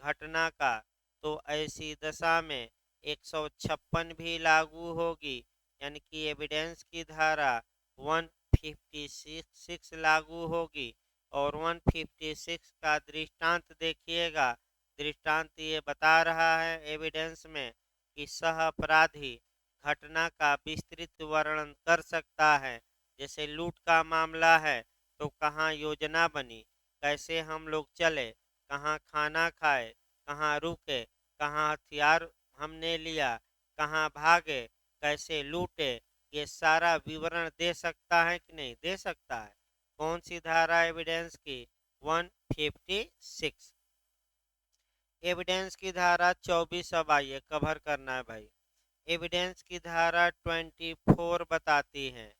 घटना का, तो ऐसी दशा में 156 भी लागू होगी, यानी कि एविडेंस की धारा 156 लागू होगी। और 156 का दृष्टांत देखिएगा। दृष्टांत ये बता रहा है एविडेंस में कि सह अपराधी घटना का विस्तृत वर्णन कर सकता है। जैसे लूट का मामला है तो कहाँ योजना बनी, कैसे हम लोग चले, कहाँ खाना खाए, कहाँ रुके, कहाँ हथियार हमने लिया, कहाँ भागे, कैसे लूटे, ये सारा विवरण दे सकता है कि नहीं दे सकता है। कौन सी धारा एविडेंस की? 156। एविडेंस की धारा 24 अब आइए कवर करना है भाई। एविडेंस की धारा 24 बताती है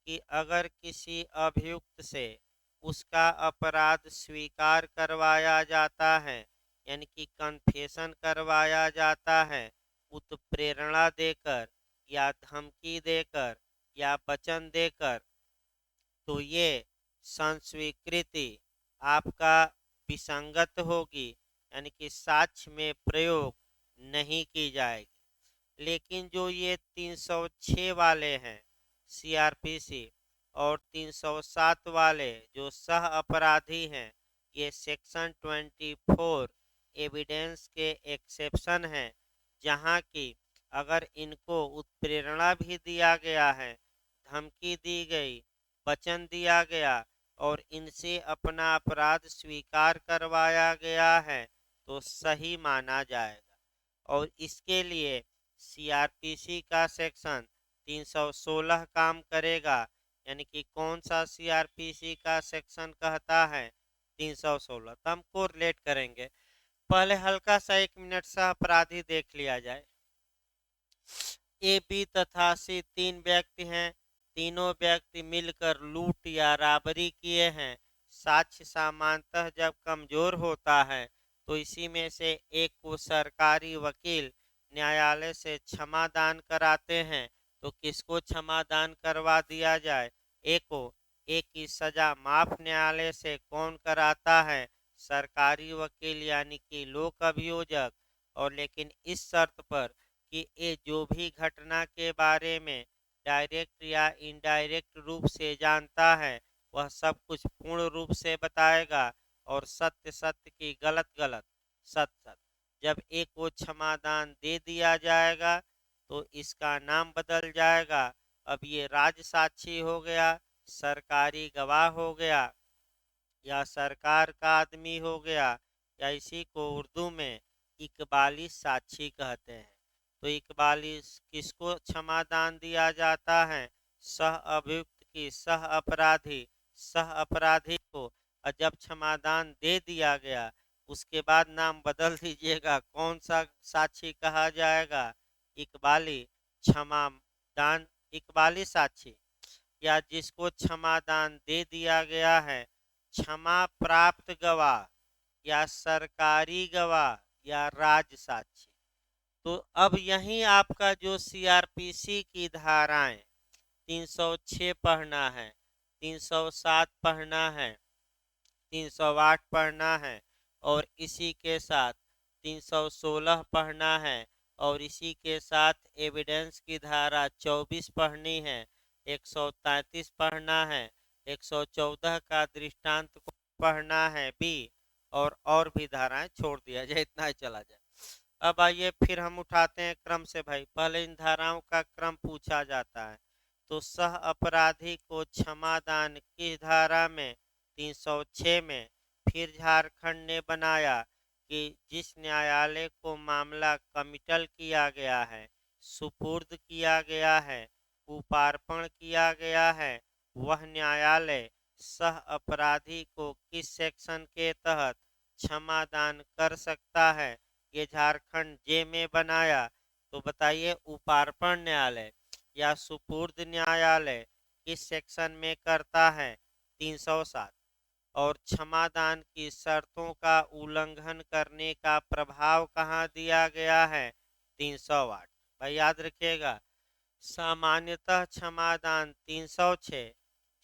कि अगर किसी अभियुक्त से उसका अपराध स्वीकार करवाया जाता है, यानी कि कन्फेशन करवाया जाता है, उत्प्रेरणा देकर या धमकी देकर या वचन देकर, तो ये संस्वीकृति आपका विसंगत होगी, यानी कि साक्ष्य में प्रयोग नहीं की जाएगी। लेकिन जो ये 306 वाले हैं सीआरपीसी और 307 वाले जो सह अपराधी हैं, ये सेक्शन 24 एविडेंस के एक्सेप्शन हैं, जहाँ की अगर इनको उत्प्रेरणा भी दिया गया है, धमकी दी गई, वचन दिया गया और इनसे अपना अपराध स्वीकार करवाया गया है तो सही माना जाएगा। और इसके लिए सीआरपीसी का सेक्शन 316 काम करेगा। यानी कि कौन सा सीआरपीसी का सेक्शन कहता है? 316। तो हम कोरिलेट करेंगे। पहले हल्का सा 1 मिनट सा अपराधी देख लिया जाए। ए, बी तथा सी 3 व्यक्ति हैं। तीनों व्यक्ति मिलकर लूट या राबरी किए हैं। साक्ष्य सामान्यतः जब कमजोर होता है तो इसी में से एक को सरकारी वकील न्यायालय से क्षमादान कराते हैं। तो किसको क्षमादान करवा दिया जाए? एक को। एक की सजा माफ न्यायालय से कौन कराता है? सरकारी वकील यानी कि लोक अभियोजक। और लेकिन इस शर्त पर कि ये जो भी घटना के बारे में डायरेक्ट या इनडायरेक्ट रूप से जानता है वह सब कुछ पूर्ण रूप से बताएगा और सत्य सत्य की गलत गलत सत्य सत्य। जब एक को क्षमादान दे दिया जाएगा तो इसका नाम बदल जाएगा। अब ये राज साक्षी हो गया, सरकारी गवाह हो गया या सरकार का आदमी हो गया, या इसी को उर्दू में इकबाली साक्षी कहते हैं। तो इकबाली किसको क्षमादान दिया जाता है? सह अभियुक्त की सह अपराधी को। और जब क्षमादान दे दिया गया उसके बाद नाम बदल दीजिएगा, कौन सा साक्षी कहा जाएगा? इकबाली क्षमादान, इकबाली साक्षी। या जिसको क्षमादान दे दिया गया है, क्षमा प्राप्त गवाह या सरकारी गवाह या राज साक्षी। तो अब यहीं आपका जो सीआरपीसी की धाराएं 306 पढ़ना है, 307 पढ़ना है, 308 पढ़ना है और इसी के साथ 316 पढ़ना है और इसी के साथ एविडेंस की धारा 24 पढ़नी है, 133 पढ़ना है, 114 का दृष्टांत को पढ़ना है बी। और भी धाराएं छोड़ दिया जाए, इतना ही चला जाए। अब आइए फिर हम उठाते हैं क्रम से भाई। पहले इन धाराओं का क्रम पूछा जाता है। तो सह अपराधी को क्षमादान किस धारा में? 306 में। फिर झारखंड ने बनाया कि जिस न्यायालय को मामला कमिटल किया गया है, सुपुर्द किया गया है, उपार्पण किया गया है, वह न्यायालय सह अपराधी को किस सेक्शन के तहत क्षमादान कर सकता है? ये झारखंड जे में बनाया। तो बताइए उपार्पण न्यायालय या सुपुर्द न्यायालय किस सेक्शन में करता है? 307। और क्षमादान की शर्तों का उल्लंघन करने का प्रभाव कहाँ दिया गया है? 308। भाई याद रखिएगा, सामान्यतः क्षमादान 306,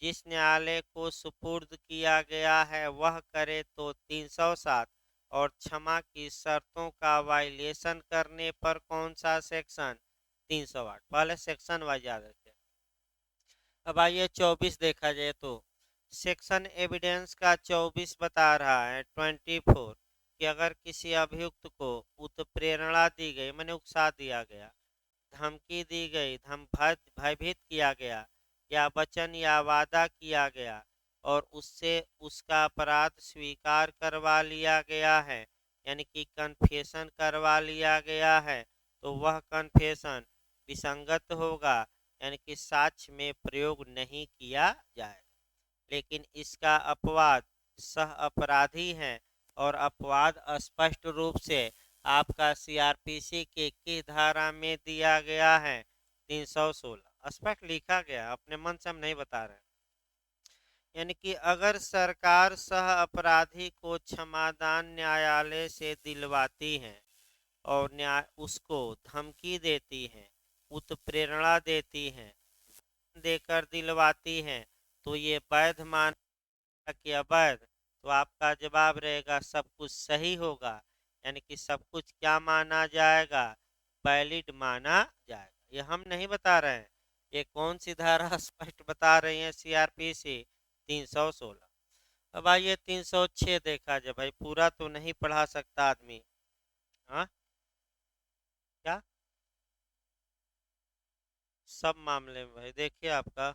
जिस न्यायालय को सुपुर्द किया गया है वह करे तो 307, और क्षमा की शर्तों का वायलेशन करने पर कौन सा सेक्शन? 308। पहले सेक्शन वाइज याद रखें। अब आइए 24 देखा जाए तो सेक्शन एविडेंस का 24 बता रहा है 24 कि अगर किसी अभियुक्त को उत्प्रेरणा दी गई, मैंने उकसा दिया गया, धमकी दी गई, भयभीत किया गया, या वचन या वादा किया गया और उससे उसका अपराध स्वीकार करवा लिया गया है, यानी कि कन्फेशन करवा लिया गया है, तो वह कन्फेशन विसंगत होगा, यानी कि साक्ष्य में प्रयोग नहीं किया जाएगा। लेकिन इसका अपवाद सह अपराधी है और अपवाद स्पष्ट रूप से आपका सीआरपीसी के किस धारा में दिया गया है? 316 स्पष्ट लिखा गया, अपने मन से हम नहीं बता रहे। यानी कि अगर सरकार सह अपराधी को क्षमादान न्यायालय से दिलवाती है और न्याय उसको धमकी देती है, उत्प्रेरणा देती है, देकर दिलवाती है, तो ये वैध मान कि अवैध? तो आपका जवाब रहेगा सब कुछ सही होगा, यानी कि सब कुछ क्या माना जाएगा? वैलिड माना जाएगा। ये हम नहीं बता रहे हैं, ये कौन सी धारा स्पष्ट बता रही है? सीआरपीसी 316। अब आइए 306 देखा जाए। भाई पूरा तो नहीं पढ़ा सकता आदमी, हाँ क्या सब मामले में? भाई देखिए आपका,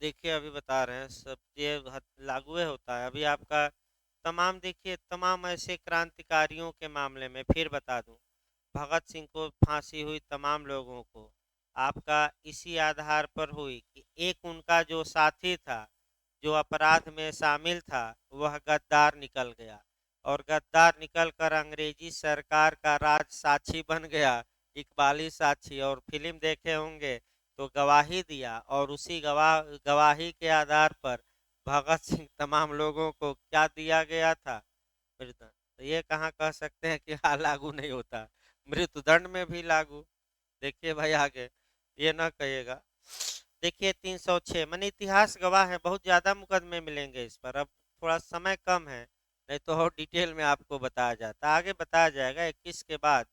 देखिए अभी बता रहे हैं सब ये लागू होता है अभी आपका तमाम। देखिए तमाम ऐसे क्रांतिकारियों के मामले में फिर बता दूं, भगत सिंह को फांसी हुई, तमाम लोगों को आपका इसी आधार पर हुई कि एक उनका जो साथी था जो अपराध में शामिल था वह गद्दार निकल गया, और गद्दार निकलकर अंग्रेजी सरकार का राज साक्षी बन गया, इकबाली साक्षी। और फिल्म देखे होंगे तो गवाही दिया, और उसी गवाही के आधार पर भगत सिंह तमाम लोगों को क्या दिया गया था? मृत्यु। तो ये कहाँ कह सकते हैं कि हाँ लागू नहीं होता? मृत्युदंड में भी लागू। देखिए भाई आगे, ये ना कहिएगा। देखिए 306 मैंने इतिहास गवाह है, बहुत ज़्यादा मुकदमे मिलेंगे इस पर, अब थोड़ा समय कम है, नहीं तो और डिटेल में आपको बताया जाता, आगे बताया जाएगा 21 के बाद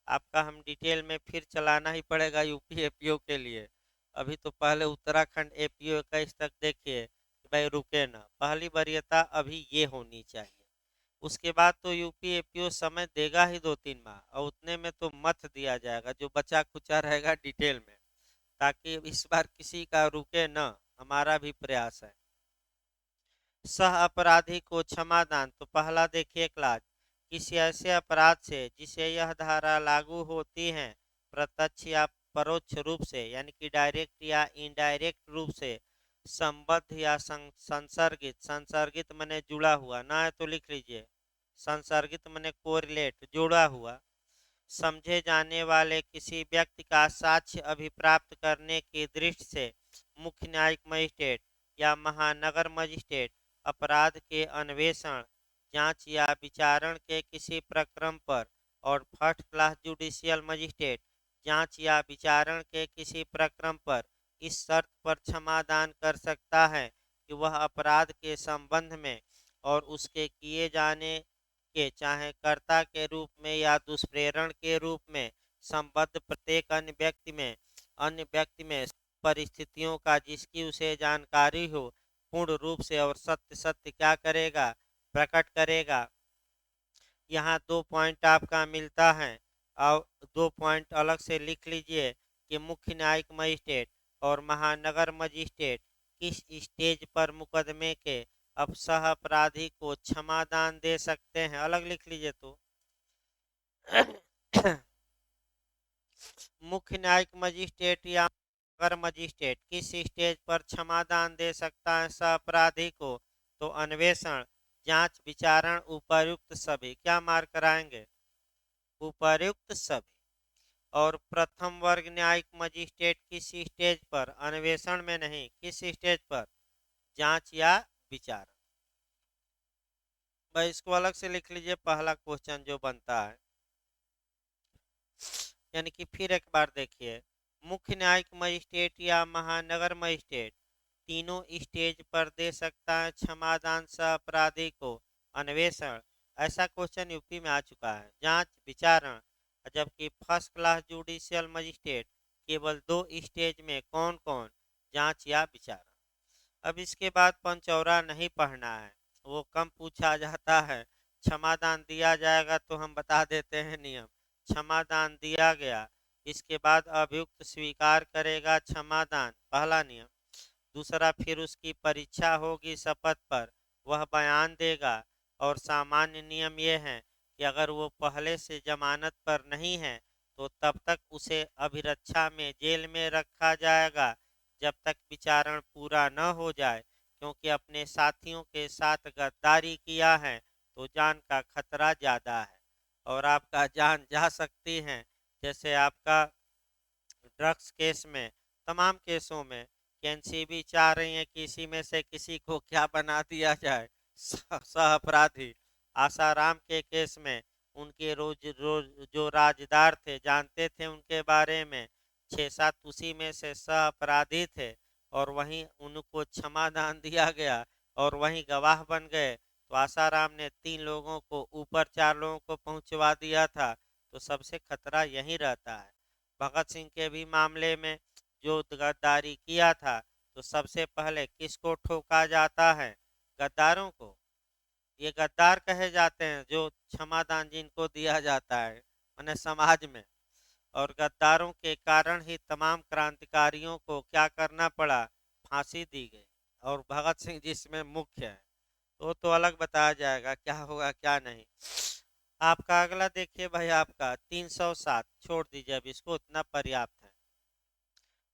आपका। हम डिटेल में फिर चलाना ही पड़ेगा यूपी एपीओ के लिए। अभी तो पहले उत्तराखंड एपीओ 21 तक देखिए भाई, रुके ना, पहली वरीयता अभी ये होनी चाहिए। उसके बाद तो यूपी एपीओ समय देगा ही 2-3 माह, और उतने में तो मत दिया जाएगा जो बचा खुचा रहेगा डिटेल में, ताकि इस बार किसी का रुके न, हमारा भी प्रयास है। सह अपराधी को क्षमादान, तो पहला देखिए क्लास, किसी ऐसे अपराध से जिसे यह धारा लागू होती है प्रत्यक्ष या परोक्ष रूप से, यानी कि डायरेक्ट या इनडायरेक्ट रूप से संबद्ध या संसर्गित, संसर्गित मने जुड़ा हुआ, ना है तो लिख लीजिए, संसर्गित मने कोरिलेट, जुड़ा हुआ, समझे जाने वाले किसी व्यक्ति का साक्ष्य अभिप्राप्त करने की दृष्टि से मुख्य न्यायिक मजिस्ट्रेट या महानगर मजिस्ट्रेट अपराध के अन्वेषण, जांच या विचारण के किसी प्रक्रम पर, और फर्स्ट क्लास जुडिशियल मजिस्ट्रेट जांच या विचारण के किसी प्रक्रम पर इस शर्त पर क्षमादान कर सकता है कि वह अपराध के संबंध में और उसके किए जाने के चाहे कर्ता के रूप में या दुष्प्रेरण के रूप में संबद्ध प्रत्येक अन्य व्यक्ति में परिस्थितियों का जिसकी उसे जानकारी हो पूर्ण रूप से और सत्य सत्य क्या करेगा? प्रकट करेगा। यहाँ 2 पॉइंट आपका मिलता है, और 2 पॉइंट अलग से लिख लीजिए कि मुख्य न्यायिक मजिस्ट्रेट और महानगर मजिस्ट्रेट किस स्टेज पर मुकदमे के अब सह अपराधी को क्षमादान दे सकते हैं, अलग लिख लीजिए तो। मुख्य न्यायिक मजिस्ट्रेट या नगर मजिस्ट्रेट किस स्टेज पर क्षमादान दे सकता है सह अपराधी को? तो अन्वेषण, जांच, विचारण, उपर्युक्त सभी, क्या मार्क कराएंगे? उपर्युक्त सभी। और प्रथम वर्ग न्यायिक मजिस्ट्रेट किस स्टेज पर? अन्वेषण में नहीं, किस स्टेज पर? जांच या विचारण। भाई इसको अलग से लिख लीजिए, पहला क्वेश्चन जो बनता है। यानी कि फिर एक बार देखिए, मुख्य न्यायिक मजिस्ट्रेट या महानगर मजिस्ट्रेट तीनों स्टेज पर दे सकता है क्षमादान सह अपराधी को। अन्वेषण, ऐसा क्वेश्चन यूपी में आ चुका है। जांच, विचारण, जबकि फर्स्ट क्लास जुडिशियल मजिस्ट्रेट केवल 2 स्टेज में कौन कौन जांच या विचार। अब इसके बाद पंचौरा नहीं पढ़ना है, वो कम पूछा जाता है। क्षमादान दिया जाएगा तो हम बता देते हैं नियम। क्षमादान दिया गया, इसके बाद अभियुक्त स्वीकार करेगा क्षमादान, पहला नियम। दूसरा, फिर उसकी परीक्षा होगी शपथ पर, वह बयान देगा। और सामान्य नियम ये है कि अगर वो पहले से जमानत पर नहीं है तो तब तक उसे अभिरक्षा में जेल में रखा जाएगा जब तक विचारण पूरा न हो जाए, क्योंकि अपने साथियों के साथ गद्दारी किया है तो जान का खतरा ज़्यादा है और आपका जान जा सकती है। जैसे आपका ड्रग्स केस में, तमाम केसों में एनसीबी चाह रही है कि इसी में से किसी को क्या बना दिया जाए, सह अपराधी। आसाराम के केस में उनके रोज रोज जो राजदार थे, जानते थे उनके बारे में, 6-7 उसी में से सह अपराधी थे और वहीं उनको क्षमादान दिया गया और वहीं गवाह बन गए। तो आसाराम ने 3 लोगों को ऊपर 4 लोगों को पहुंचवा दिया था। तो सबसे खतरा यही रहता है। भगत सिंह के भी मामले में जो गद्दारी किया था, तो सबसे पहले किसको ठोका जाता है? गद्दारों को। ये गद्दार कहे जाते हैं जो क्षमादान जिनको दिया जाता है माने समाज में। और गद्दारों के कारण ही तमाम क्रांतिकारियों को क्या करना पड़ा? फांसी दी गई। और भगत सिंह जिसमें मुख्य है, तो अलग बताया जाएगा क्या होगा क्या नहीं। आपका अगला देखिए भाई, आपका 307, छोड़ दीजिए अब इसको, उतना पर्याप्त है।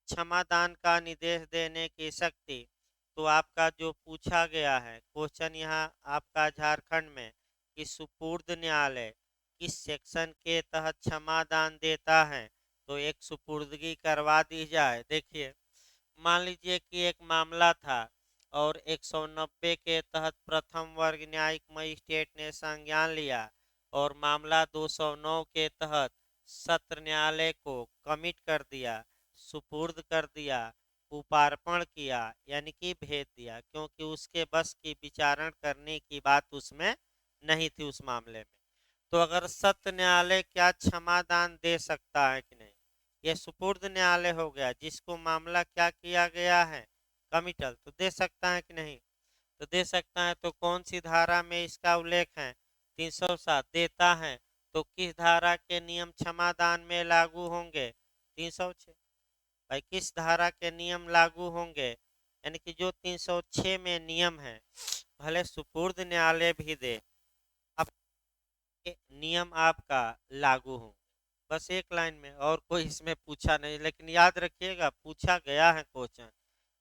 क्षमादान का निर्देश देने की शक्ति। तो आपका जो पूछा गया है क्वेश्चन यहाँ आपका झारखंड में कि सुपुर्द न्यायालय किस सेक्शन के तहत क्षमादान देता है, तो एक सुपुर्दगी करवा दी जाए। देखिए, मान लीजिए कि एक मामला था और 190 के तहत प्रथम वर्ग न्यायिक मजिस्ट्रेट ने संज्ञान लिया और मामला 209 के तहत सत्र न्यायालय को कमिट कर दिया, सुपुर्द कर दिया, उपार्पण किया, यानी कि भेज दिया, क्योंकि उसके बस की विचारण करने की बात उसमें नहीं थी उस मामले में। तो अगर सत्र न्यायालय क्या क्षमादान दे सकता है कि नहीं? यह सुपुर्द न्यायालय हो गया जिसको मामला क्या किया गया है, कमिटल, तो दे सकता है कि नहीं? तो दे सकता है। तो कौन सी धारा में इसका उल्लेख है? 307 देता है। तो किस धारा के नियम क्षमादान में लागू होंगे? 306। भाई किस धारा के नियम लागू होंगे? यानी कि जो 306 में नियम है, भले सुपुर्द न्यायालय भी दे, अब नियम आपका लागू हो। बस एक लाइन में, और कोई इसमें पूछा नहीं, लेकिन याद रखिएगा पूछा गया है क्वेश्चन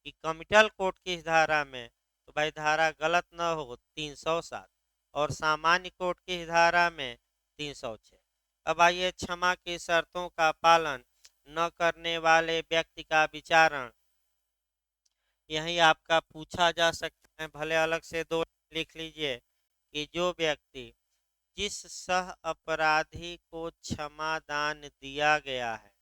कि कमिटल कोर्ट की धारा में, तो भाई धारा गलत न हो, 307। और सामान्य कोर्ट की धारा में 306। अब आइए, क्षमा की शर्तों का पालन न करने वाले व्यक्ति का विचारण। यही आपका पूछा जा सकता है, भले अलग से 2 लिख लीजिए कि जो व्यक्ति, जिस सह अपराधी को क्षमादान दिया गया है,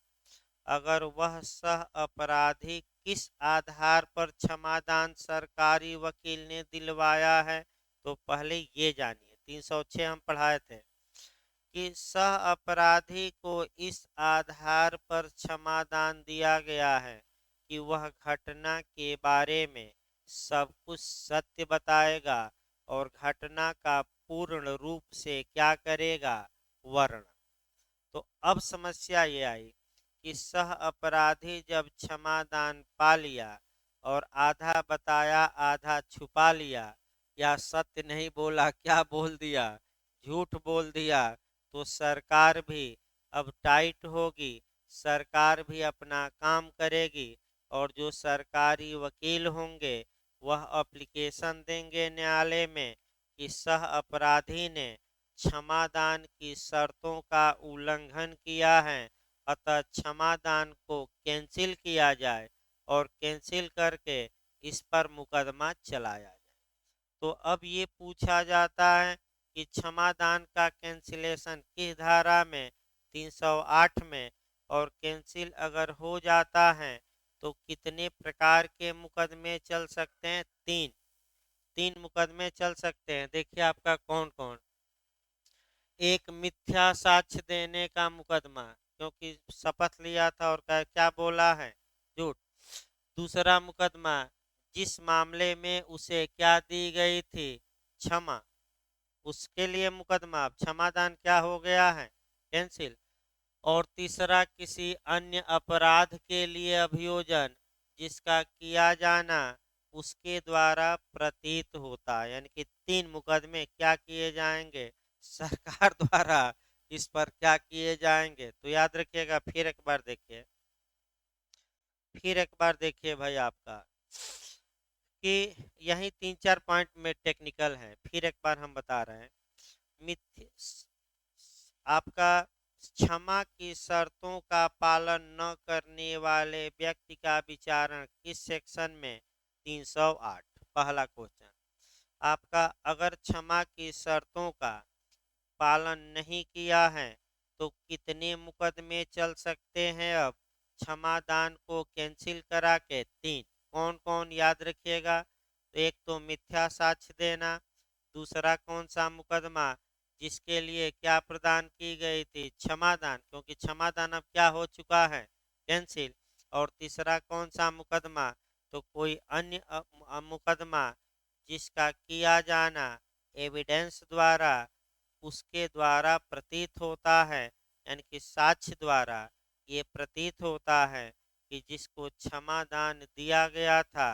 अगर वह सह अपराधी किस आधार पर क्षमादान सरकारी वकील ने दिलवाया है, तो पहले ये जानिए। 306 हम पढ़ाए थे कि सह अपराधी को इस आधार पर क्षमादान दिया गया है कि वह घटना के बारे में सब कुछ सत्य बताएगा और घटना का पूर्ण रूप से क्या करेगा? वर्णन। तो अब समस्या ये आई कि सह अपराधी जब क्षमादान पा लिया और आधा बताया आधा छुपा लिया, या सत्य नहीं बोला, क्या बोल दिया, झूठ बोल दिया, तो सरकार भी अब टाइट होगी, सरकार भी अपना काम करेगी और जो सरकारी वकील होंगे वह एप्लीकेशन देंगे न्यायालय में कि सह अपराधी ने क्षमादान की शर्तों का उल्लंघन किया है, अतः क्षमादान को कैंसिल किया जाए और कैंसिल करके इस पर मुकदमा चलाया जाए। तो अब ये पूछा जाता है कि क्षमादान का कैंसिलेशन किस धारा में? 308 में। और कैंसिल अगर हो जाता है तो कितने प्रकार के मुकदमे चल सकते हैं? 3 मुकदमे चल सकते हैं। देखिए आपका कौन कौन। एक मिथ्या साक्ष्य देने का मुकदमा, क्योंकि शपथ लिया था और क्या बोला है, झूठ। दूसरा मुकदमा, जिस मामले में उसे क्या दी गई थी, क्षमा, उसके लिए मुकदमा। अब क्षमादान क्या हो गया है, कैंसिल। और तीसरा, किसी अन्य अपराध के लिए अभियोजन जिसका किया जाना उसके द्वारा प्रतीत होता है, यानी कि 3 मुकदमे क्या किए जाएंगे, सरकार द्वारा इस पर क्या किए जाएंगे। तो याद रखिएगा, फिर एक बार देखिए भाई आपका, कि यही 3-4 पॉइंट में टेक्निकल है, फिर एक बार हम बता रहे हैं। मिथ्य आपका क्षमा की शर्तों का पालन न करने वाले व्यक्ति का विचारण किस सेक्शन में, 308। पहला क्वेश्चन आपका, अगर क्षमा की शर्तों का पालन नहीं किया है तो कितने मुकदमे चल सकते हैं। अब क्षमादान को कैंसिल करा के 3, कौन कौन, याद रखिएगा। तो एक तो मिथ्या साक्ष्य देना, दूसरा कौन सा मुकदमा, जिसके लिए क्या प्रदान की गई थी, क्षमादान, क्योंकि क्षमादान अब क्या हो चुका है, कैंसिल। और तीसरा कौन सा मुकदमा, तो कोई अन्य मुकदमा जिसका किया जाना एविडेंस द्वारा, उसके द्वारा प्रतीत होता है, यानी कि साक्ष्य द्वारा ये प्रतीत होता है कि जिसको क्षमादान दिया गया था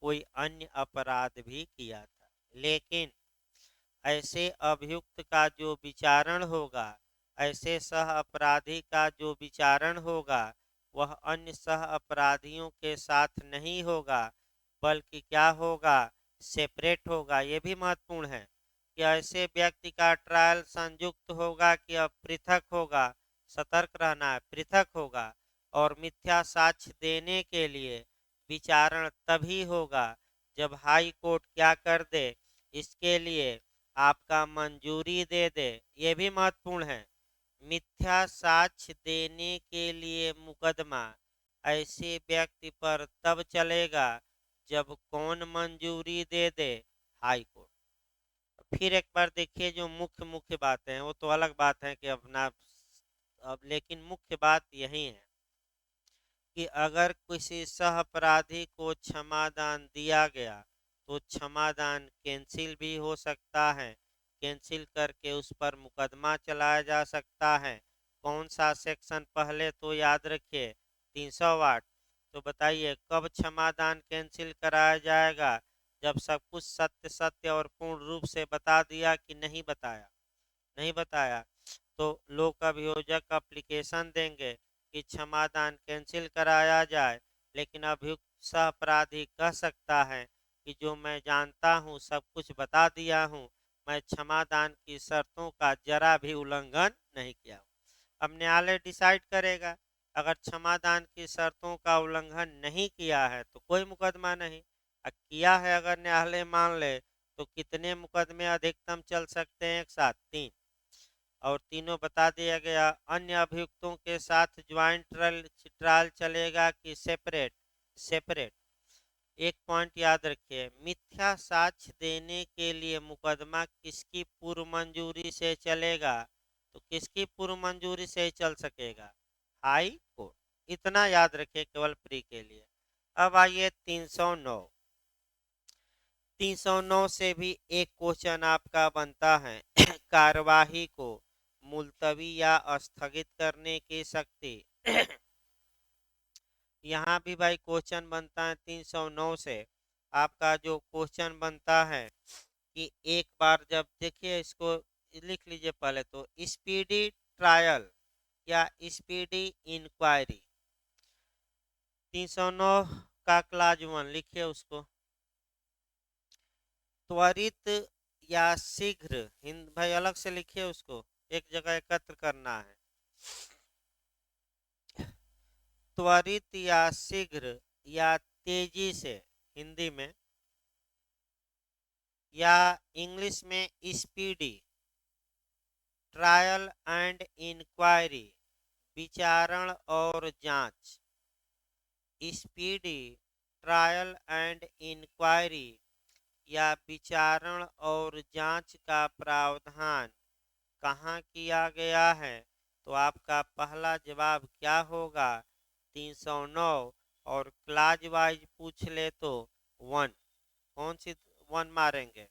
कोई अन्य अपराध भी किया था। लेकिन ऐसे अभियुक्त का जो विचारण होगा, ऐसे सह अपराधी का जो विचारण होगा, वह अन्य सह अपराधियों के साथ नहीं होगा, बल्कि क्या होगा, सेपरेट होगा। ये भी महत्वपूर्ण है कि ऐसे व्यक्ति का ट्रायल संयुक्त होगा कि अब पृथक होगा। सतर्क रहना है, पृथक होगा। और मिथ्या साक्ष्य देने के लिए विचारण तभी होगा जब हाई कोर्ट क्या कर दे, इसके लिए आपका मंजूरी दे दे। ये भी महत्वपूर्ण है। मिथ्या साक्ष्य देने के लिए मुकदमा ऐसे व्यक्ति पर तब चलेगा जब कौन मंजूरी दे दे, हाई कोर्ट। फिर एक बार देखिए, जो मुख्य मुख्य बातें हैं वो तो अलग बात है कि अपना, अब लेकिन मुख्य बात यही है कि अगर किसी सह अपराधी को क्षमादान दिया गया तो क्षमादान कैंसिल भी हो सकता है। कैंसिल करके उस पर मुकदमा चलाया जा सकता है। कौन सा सेक्शन, पहले तो याद रखिए 308। तो बताइए कब क्षमादान कैंसिल कराया जाएगा, जब सब कुछ सत्य सत्य और पूर्ण रूप से बता दिया कि नहीं बताया, नहीं बताया, तो लोक अभियोजक एप्लीकेशन देंगे कि क्षमादान कैंसिल कराया जाए। लेकिन अभियुक्त सह अपराधी कह सकता है कि जो मैं जानता हूँ सब कुछ बता दिया हूँ, मैं क्षमादान की शर्तों का जरा भी उल्लंघन नहीं किया हूँ। अब न्यायालय डिसाइड करेगा। अगर क्षमादान की शर्तों का उल्लंघन नहीं किया है तो कोई मुकदमा नहीं, और किया है अगर न्यायालय मान ले तो कितने मुकदमे अधिकतम चल सकते हैं, एक साथ 3। और तीनों बता दिया गया। अन्य अभियुक्तों के साथ ज्वाइंट ट्रायल चलेगा कि सेपरेट, सेपरेट। एक पॉइंट याद रखिए, मिथ्या साक्ष्य देने के लिए मुकदमा किसकी पूर्व मंजूरी से चलेगा, तो किसकी पूर्व मंजूरी से ही चल सकेगा, हाई कोर्ट। इतना याद रखिए केवल प्री के लिए। अब आइए 309। 309 से भी एक क्वेश्चन आपका बनता है कार्यवाही को मुलतवी या स्थगित करने की शक्ति। यहाँ भी भाई क्वेश्चन बनता है 309 से। आपका जो क्वेश्चन बनता है कि एक बार जब देखिए, इसको लिख लीजिए पहले तो, स्पीडी ट्रायल या स्पीडी इंक्वायरी, 309 का क्लाज 1 लिखिए उसको। त्वरित या शीघ्र, हिंद भाई अलग से लिखिए उसको, एक जगह एकत्र करना है। त्वरित या शीघ्र या तेजी से, हिंदी में, या इंग्लिश में स्पीडी ट्रायल एंड इंक्वायरी, विचारण और जांच। स्पीडी ट्रायल एंड इंक्वायरी या विचारण और जांच का प्रावधान कहाँ किया गया है, तो आपका पहला जवाब क्या होगा 309। और क्लाज वाइज पूछ ले तो 1। कौन सी 1 मारेंगे?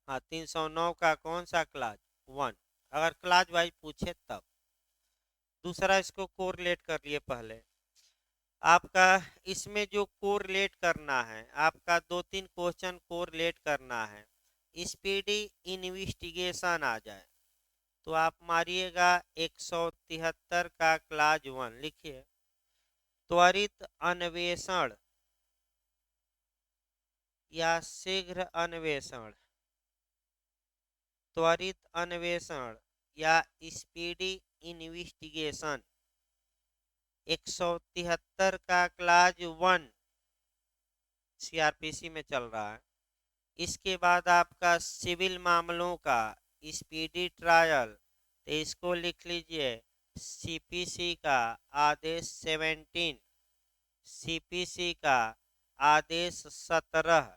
हाँ, 309 का कौन सा क्लाज? 1। अगर क्लाज वाइज पूछे तब। दूसरा इसको कोरिलेट कर लिए पहले। आपका इसमें जो कोरिलेट करना है, आपका 2-3 क्वेश्चन कोरिलेट करना है। स्पीडी इन्वेस्टिगेशन आ जाए तो आप मारिएगा 173 का क्लाज 1 लिखिए। त्वरित अन्वेषण या शीघ्र अन्वेषण, त्वरित अन्वेषण या स्पीडी इन्वेस्टिगेशन 173 का क्लाज 1 सीआरपीसी में चल रहा है। इसके बाद आपका सिविल मामलों का स्पीडी ट्रायल, तो इसको लिख लीजिए सीपीसी का आदेश 17, सीपीसी का आदेश 17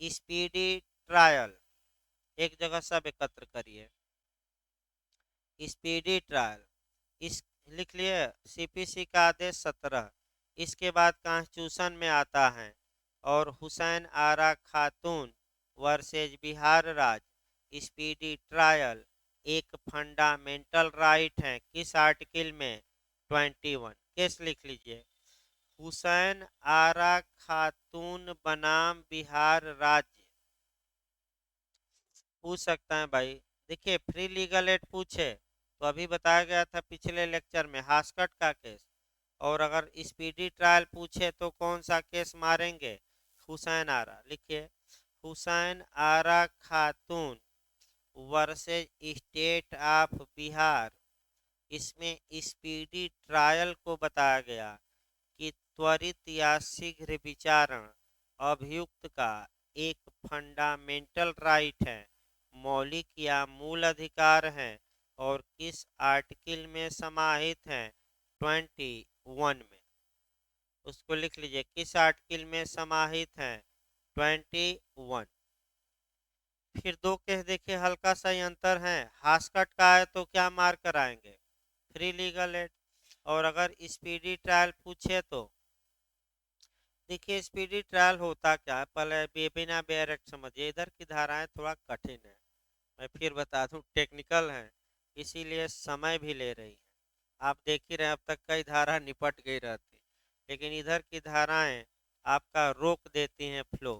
स्पीडी ट्रायल। एक जगह सब एकत्र करिए, स्पीडी ट्रायल इस लिख लिए सीपीसी का आदेश 17। इसके बाद कॉन्स्टिट्यूशन में आता है और हुसैन आरा खातून वर्सेज बिहार राज्य स्पीडी ट्रायल एक फंडामेंटल राइट है। किस आर्टिकल में? 21। केस लिख लीजिए हुसैन आरा खातून बनाम बिहार राज्य। पूछ सकता है भाई। देखिए फ्री लीगल एड पूछे तो अभी बताया गया था पिछले लेक्चर में हास्कट का केस, और अगर स्पीडी ट्रायल पूछे तो कौन सा केस मारेंगे? हुसैन आरा। लिखिए हुसैन आरा खातून वर्सेज स्टेट ऑफ बिहार। इसमें स्पीडी ट्रायल को बताया गया कि त्वरित या शीघ्र विचारण अभियुक्त का एक फंडामेंटल राइट है, मौलिक या मूल अधिकार है, और किस आर्टिकल में समाहित है? 21 में। उसको लिख लीजिए किस आर्टिकल में समाहित है? 21। फिर दो केस देखिए हल्का सा ही अंतर है। हास्कट का है तो क्या मार कर आएंगे? Free legal aid. और अगर स्पीडी ट्रायल पूछे तो देखिए स्पीडी ट्रायल होता क्या है, पहले बिना बेरेक्ट समझिए। इधर की धाराएं थोड़ा कठिन है, मैं फिर बता दूं टेक्निकल है, इसीलिए समय भी ले रही है। आप देख ही रहे हैं अब तक कई धारा निपट गई रहती, लेकिन इधर की धाराएं आपका रोक देती हैं फ्लो।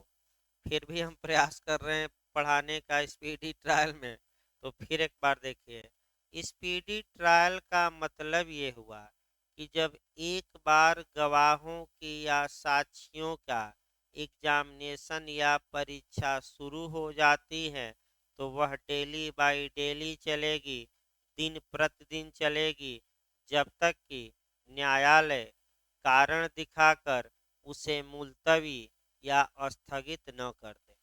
फिर भी हम प्रयास कर रहे हैं पढ़ाने का स्पीडी ट्रायल में। तो फिर एक बार देखिए स्पीडी ट्रायल का मतलब ये हुआ कि जब एक बार गवाहों की या साक्षियों का एग्जामिनेशन या परीक्षा शुरू हो जाती है तो वह डेली बाय डेली चलेगी, दिन प्रतिदिन चलेगी, जब तक कि न्यायालय कारण दिखाकर उसे मुलतवी या स्थगित न कर दे।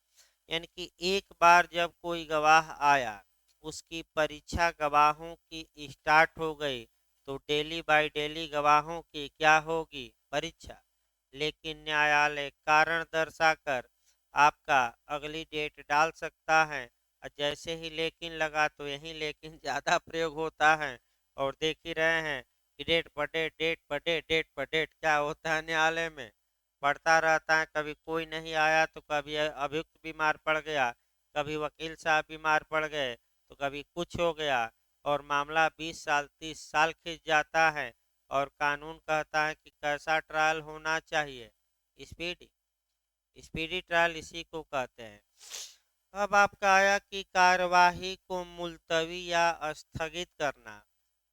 यानी कि एक बार जब कोई गवाह आया, उसकी परीक्षा गवाहों की स्टार्ट हो गई, तो डेली बाय डेली गवाहों की क्या होगी? परीक्षा। लेकिन न्यायालय कारण दर्शाकर आपका अगली डेट डाल सकता है, और जैसे ही लेकिन लगा तो यही लेकिन ज़्यादा प्रयोग होता है। और देख ही रहे हैं कि डेट पर डेट, डेट पर डेट, डेट पर डेट क्या होता है न्यायालय में, पढ़ता रहता है। कभी कोई नहीं आया तो कभी अभियुक्त बीमार पड़ गया, कभी वकील साहब बीमार पड़ गए, तो कभी कुछ हो गया, और मामला 20 साल 30 साल खिंच जाता है। और कानून कहता है कि कैसा ट्रायल होना चाहिए? स्पीडी। स्पीडी ट्रायल इसी को कहते हैं। अब आपका आया कि कार्यवाही को मुलतवी या स्थगित करना।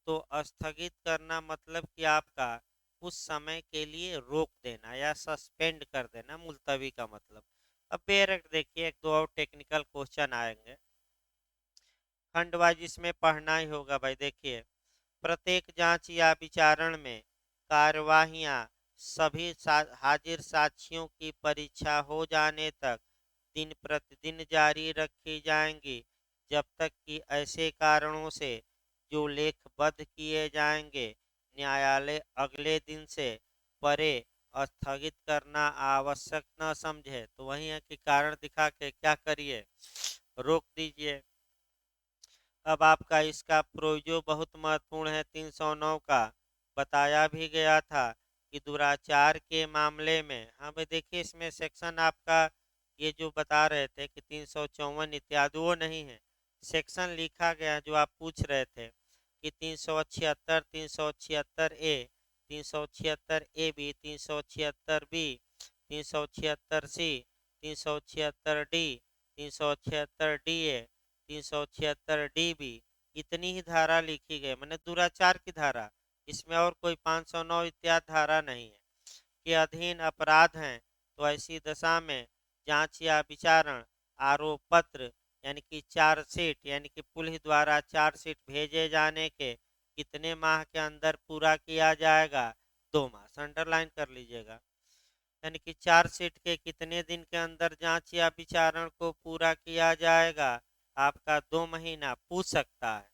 तो स्थगित करना मतलब कि आपका कुछ समय के लिए रोक देना या सस्पेंड कर देना, मुलतवी का मतलब। अब बेरेक्ट देखिए एक दो और टेक्निकल क्वेश्चन आएंगे खंड वाइज, इसमें पढ़ना ही होगा भाई। देखिए प्रत्येक जांच या विचारण में कार्यवाहियां सभी हाजिर साक्षियों की परीक्षा हो जाने तक दिन प्रतिदिन जारी रखी जाएंगी, जब तक कि ऐसे कारणों से जो लेखबद्ध किए जाएंगे न्यायालय अगले दिन से परे स्थगित करना आवश्यक न समझे। तो वही है कि कारण दिखा के क्या करिए? रोक दीजिए। अब आपका इसका प्रोविजो बहुत महत्वपूर्ण है 309 का। बताया भी गया था कि दुराचार के मामले में, हाँ भाई देखिए इसमें सेक्शन आपका ये जो बता रहे थे कि 354 इत्यादि वो नहीं है, सेक्शन लिखा गया जो आप पूछ रहे थे कि 376, 376 A, 376 A B, 376 B, 376 C, 376 D, 376 D A, 376 D B, इतनी ही धारा लिखी गई, मैंने दुराचार की धारा, इसमें और कोई 509 इत्यादि धारा नहीं है के अधीन अपराध हैं। तो ऐसी दशा में जांच या विचारण आरोप पत्र यानी कि चार्जशीट यानी कि पुलिस द्वारा चार्जशीट भेजे जाने के कितने माह के अंदर पूरा किया जाएगा? 2 माह, अंडरलाइन कर लीजिएगा। यानी कि चार्जशीट के कितने दिन के अंदर जांच या विचारण को पूरा किया जाएगा? आपका 2 महीना पूछ सकता है।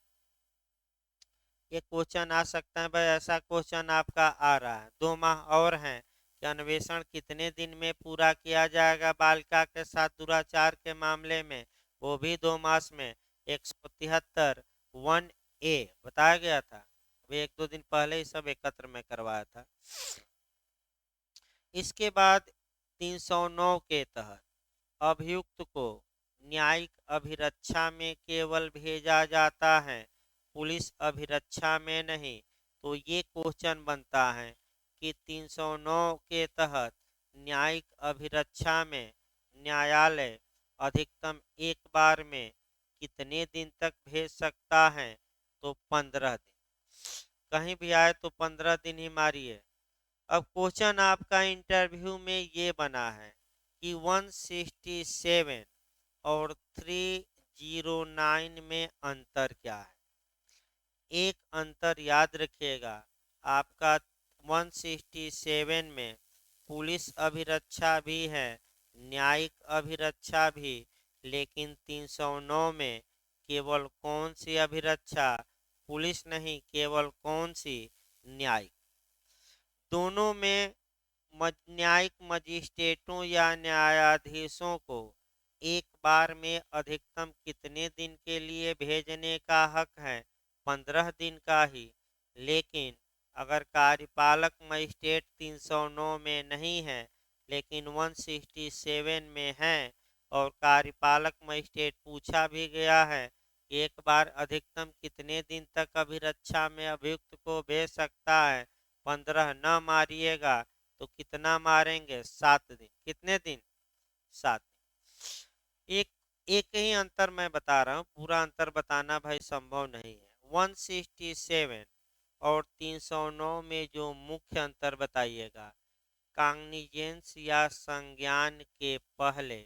ये क्वेश्चन आ सकता है भाई, ऐसा क्वेश्चन आपका आ रहा है। 2 माह और हैं कि अन्वेषण कितने दिन में पूरा किया जाएगा बालिका के साथ दुराचार के मामले में, वो भी 2 मास में। 173 1A बताया गया था, अभी 1-2 दिन पहले ही सब एकत्र में करवाया था। इसके बाद 309 के तहत अभियुक्त को न्यायिक अभिरक्षा में केवल भेजा जाता है, पुलिस अभिरक्षा में नहीं। तो ये क्वेश्चन बनता है कि 309 के तहत न्यायिक अभिरक्षा में न्यायालय अधिकतम एक बार में कितने दिन तक भेज सकता है? तो 15 दिन। कहीं भी आए तो 15 दिन ही मारिए। अब क्वेश्चन आपका इंटरव्यू में ये बना है कि 167 और 309 में अंतर क्या है? एक अंतर याद रखिएगा आपका, 167 में पुलिस अभिरक्षा भी है, न्यायिक अभिरक्षा भी, लेकिन 309 में केवल कौन सी अभिरक्षा? पुलिस नहीं, केवल कौन सी? न्यायिक। दोनों में न्यायिक मजिस्ट्रेटों या न्यायाधीशों को एक बार में अधिकतम कितने दिन के लिए भेजने का हक है? 15 दिन का ही। लेकिन अगर कार्यपालक मजिस्ट्रेट 309 में नहीं है लेकिन 167 में है और कार्यपालक मजिस्ट्रेट पूछा भी गया है कि एक बार अधिकतम कितने दिन तक अभिरक्षा में अभियुक्त को भेज सकता है, 15 न मारिएगा तो कितना मारेंगे? 7 दिन। कितने दिन? 7 दिन। एक ही अंतर मैं बता रहा हूँ, पूरा अंतर बताना भाई संभव नहीं है। 167 और 309 में जो मुख्य अंतर बताइएगा, काग्निजेंस या संज्ञान के पहले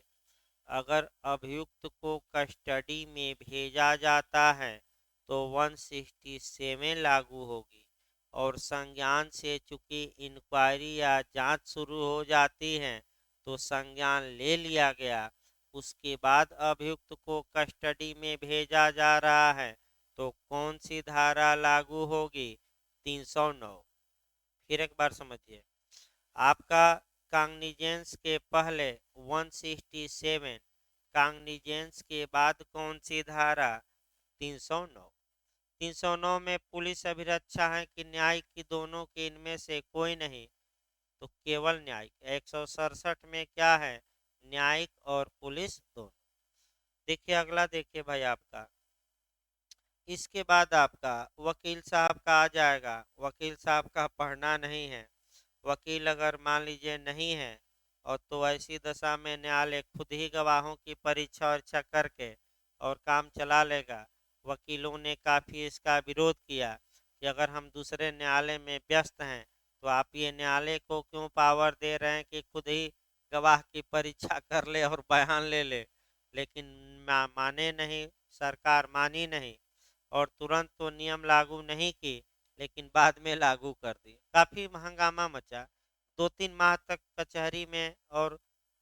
अगर अभियुक्त को कस्टडी में भेजा जाता है तो 167 लागू होगी, और संज्ञान से चूंकि इंक्वायरी या जांच शुरू हो जाती है तो संज्ञान ले लिया गया, उसके बाद अभियुक्त को कस्टडी में भेजा जा रहा है तो कौन सी धारा लागू होगी? 309। फिर एक बार समझिए, आपका काग्निजेंस के पहले 167, काग्निजेंस के बाद कौन सी धारा? 309। 309 में पुलिस अभिरक्षा है कि न्यायिक की, दोनों के इनमें से कोई नहीं, तो केवल न्यायिक। 167 में क्या है? न्यायिक और पुलिस दोनों। देखिए अगला, देखिए भाई आपका, इसके बाद आपका वकील साहब का आ जाएगा। वकील साहब का पढ़ना नहीं है। वकील अगर मान लीजिए नहीं है और तो ऐसी दशा में न्यायालय खुद ही गवाहों की परीक्षा उरीक्षा करके और काम चला लेगा। वकीलों ने काफ़ी इसका विरोध किया कि अगर हम दूसरे न्यायालय में व्यस्त हैं तो आप ये न्यायालय को क्यों पावर दे रहे हैं कि खुद ही गवाह की परीक्षा कर ले और बयान ले ले। लेकिन माने नहीं, सरकार मानी नहीं और तुरंत तो नियम लागू नहीं की, लेकिन बाद में लागू कर दी। काफ़ी हंगामा मचा, 2-3 माह तक कचहरी में, और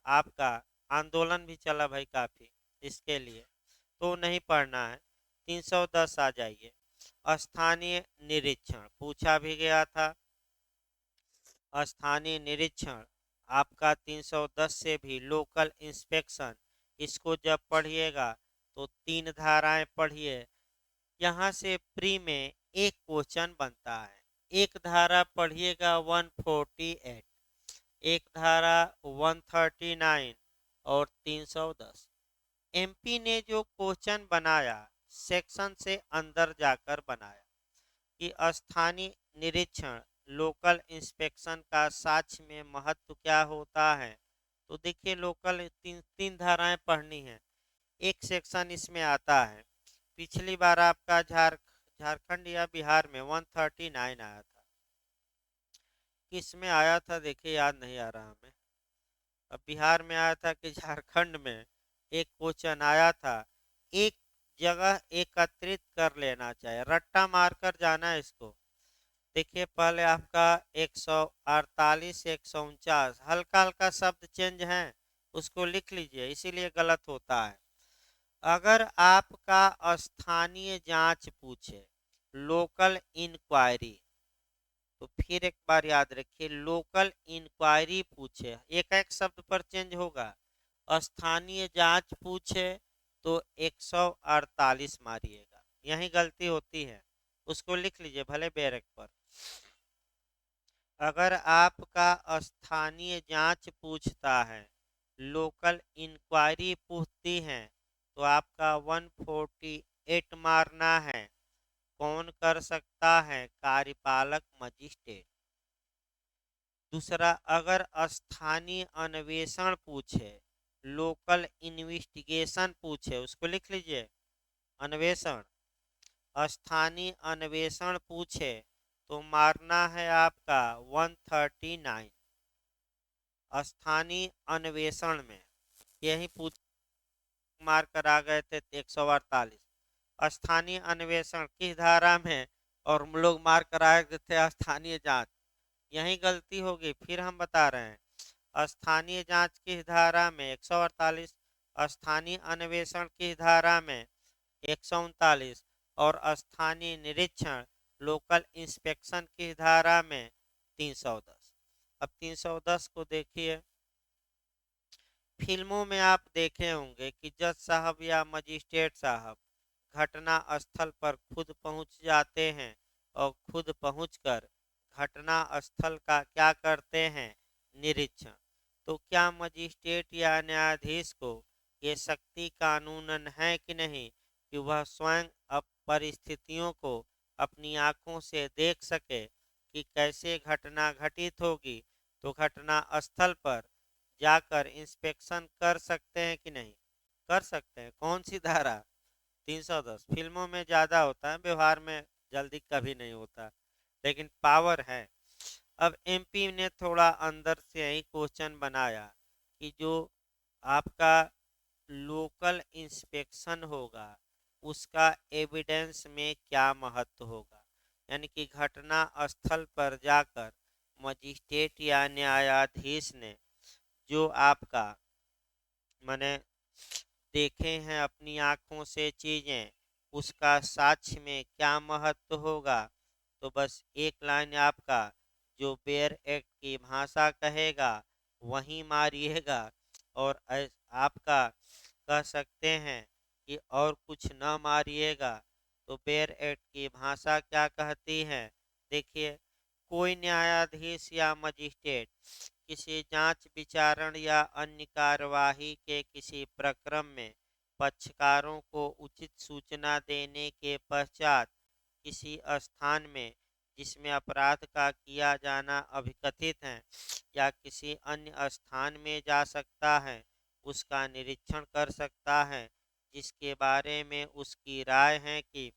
आपका आंदोलन भी चला भाई काफ़ी इसके लिए। तो नहीं पढ़ना है। 310 आ जाइए, स्थानीय निरीक्षण पूछा भी गया था। स्थानीय निरीक्षण आपका 310 से भी, लोकल इंस्पेक्शन, इसको जब पढ़िएगा तो 3 धाराएं पढ़िए। यहाँ से प्री में एक क्वेश्चन बनता है। एक धारा पढ़िएगा 148, एक धारा 139 और 310। एमपी ने जो क्वेश्चन बनाया सेक्शन से अंदर जाकर बनाया कि स्थानीय निरीक्षण लोकल इंस्पेक्शन का साक्ष्य में महत्व क्या होता है। तो देखिए लोकल तीन तीन धाराएं पढ़नी है, एक सेक्शन इसमें आता है। पिछली बार आपका झारखंड या बिहार में 139 आया था, किस में आया था देखिए, याद नहीं आ रहा हमें। अब बिहार में आया था कि झारखंड में एक क्वेश्चन आया था। एक जगह एकत्रित कर लेना चाहिए, रट्टा मारकर जाना है इसको। देखिए पहले आपका 148 149 हल्का हल्का शब्द चेंज है, उसको लिख लीजिए, इसीलिए गलत होता है। अगर आपका स्थानीय जांच पूछे, लोकल इंक्वायरी, तो फिर एक बार याद रखिए, लोकल इंक्वायरी पूछे एक एक शब्द पर चेंज होगा। स्थानीय जांच पूछे तो 148 मारिएगा, यही गलती होती है, उसको लिख लीजिए भले बैरक पर। अगर आपका स्थानीय जांच पूछता है, लोकल इंक्वायरी पूछती है, तो आपका 148 मारना है। कौन कर सकता है? कार्यपालक मजिस्ट्रेट। दूसरा, अगर स्थानीय अन्वेषण पूछे, लोकल इन्वेस्टिगेशन पूछे, उसको लिख लीजिए अन्वेषण। स्थानीय अन्वेषण पूछे तो मारना है आपका 139। स्थानीय अन्वेषण में यही पूछ मार कर आ गए थे 148। स्थानीय अन्वेषण किस धारा में, और हम लोग मार कर आए थे स्थानीय जांच, यही गलती होगी। फिर हम बता रहे हैं स्थानीय जांच किस धारा में 148, स्थानीय अन्वेषण किस धारा में 139, और स्थानीय निरीक्षण लोकल इंस्पेक्शन किस धारा में 310। अब 310 को देखिए, फिल्मों में आप देखे होंगे कि जज साहब या मजिस्ट्रेट साहब घटना स्थल पर खुद पहुंच जाते हैं और खुद पहुंचकर घटना स्थल का क्या करते हैं? निरीक्षण। तो क्या मजिस्ट्रेट या न्यायाधीश को ये शक्ति कानूनन है कि नहीं कि वह स्वयं अब परिस्थितियों को अपनी आंखों से देख सके कि कैसे घटना घटित होगी, तो घटना स्थल पर जाकर इंस्पेक्शन कर सकते हैं कि नहीं? कर सकते हैं। कौन सी धारा? 310। फिल्मों में ज़्यादा होता है, व्यवहार में जल्दी कभी नहीं होता, लेकिन पावर है। अब एमपी ने थोड़ा अंदर से ही क्वेश्चन बनाया कि जो आपका लोकल इंस्पेक्शन होगा उसका एविडेंस में क्या महत्व होगा, यानी कि घटना स्थल पर जाकर मजिस्ट्रेट या न्यायाधीश ने जो आपका मैंने देखे हैं अपनी आंखों से चीजें, उसका साक्ष्य में क्या महत्व होगा। तो बस एक लाइन आपका जो बेयर एक्ट की भाषा कहेगा वही मारिएगा, और आपका कह सकते हैं कि और कुछ न मारिएगा। तो बेयर एक्ट की भाषा क्या कहती है? देखिए, कोई न्यायाधीश या मजिस्ट्रेट किसी जांच विचारण या अन्य कार्यवाही के किसी प्रक्रम में पक्षकारों को उचित सूचना देने के पश्चात किसी स्थान में जिसमें अपराध का किया जाना अभिकथित है या किसी अन्य स्थान में जा सकता है, उसका निरीक्षण कर सकता है, जिसके बारे में उसकी राय है कि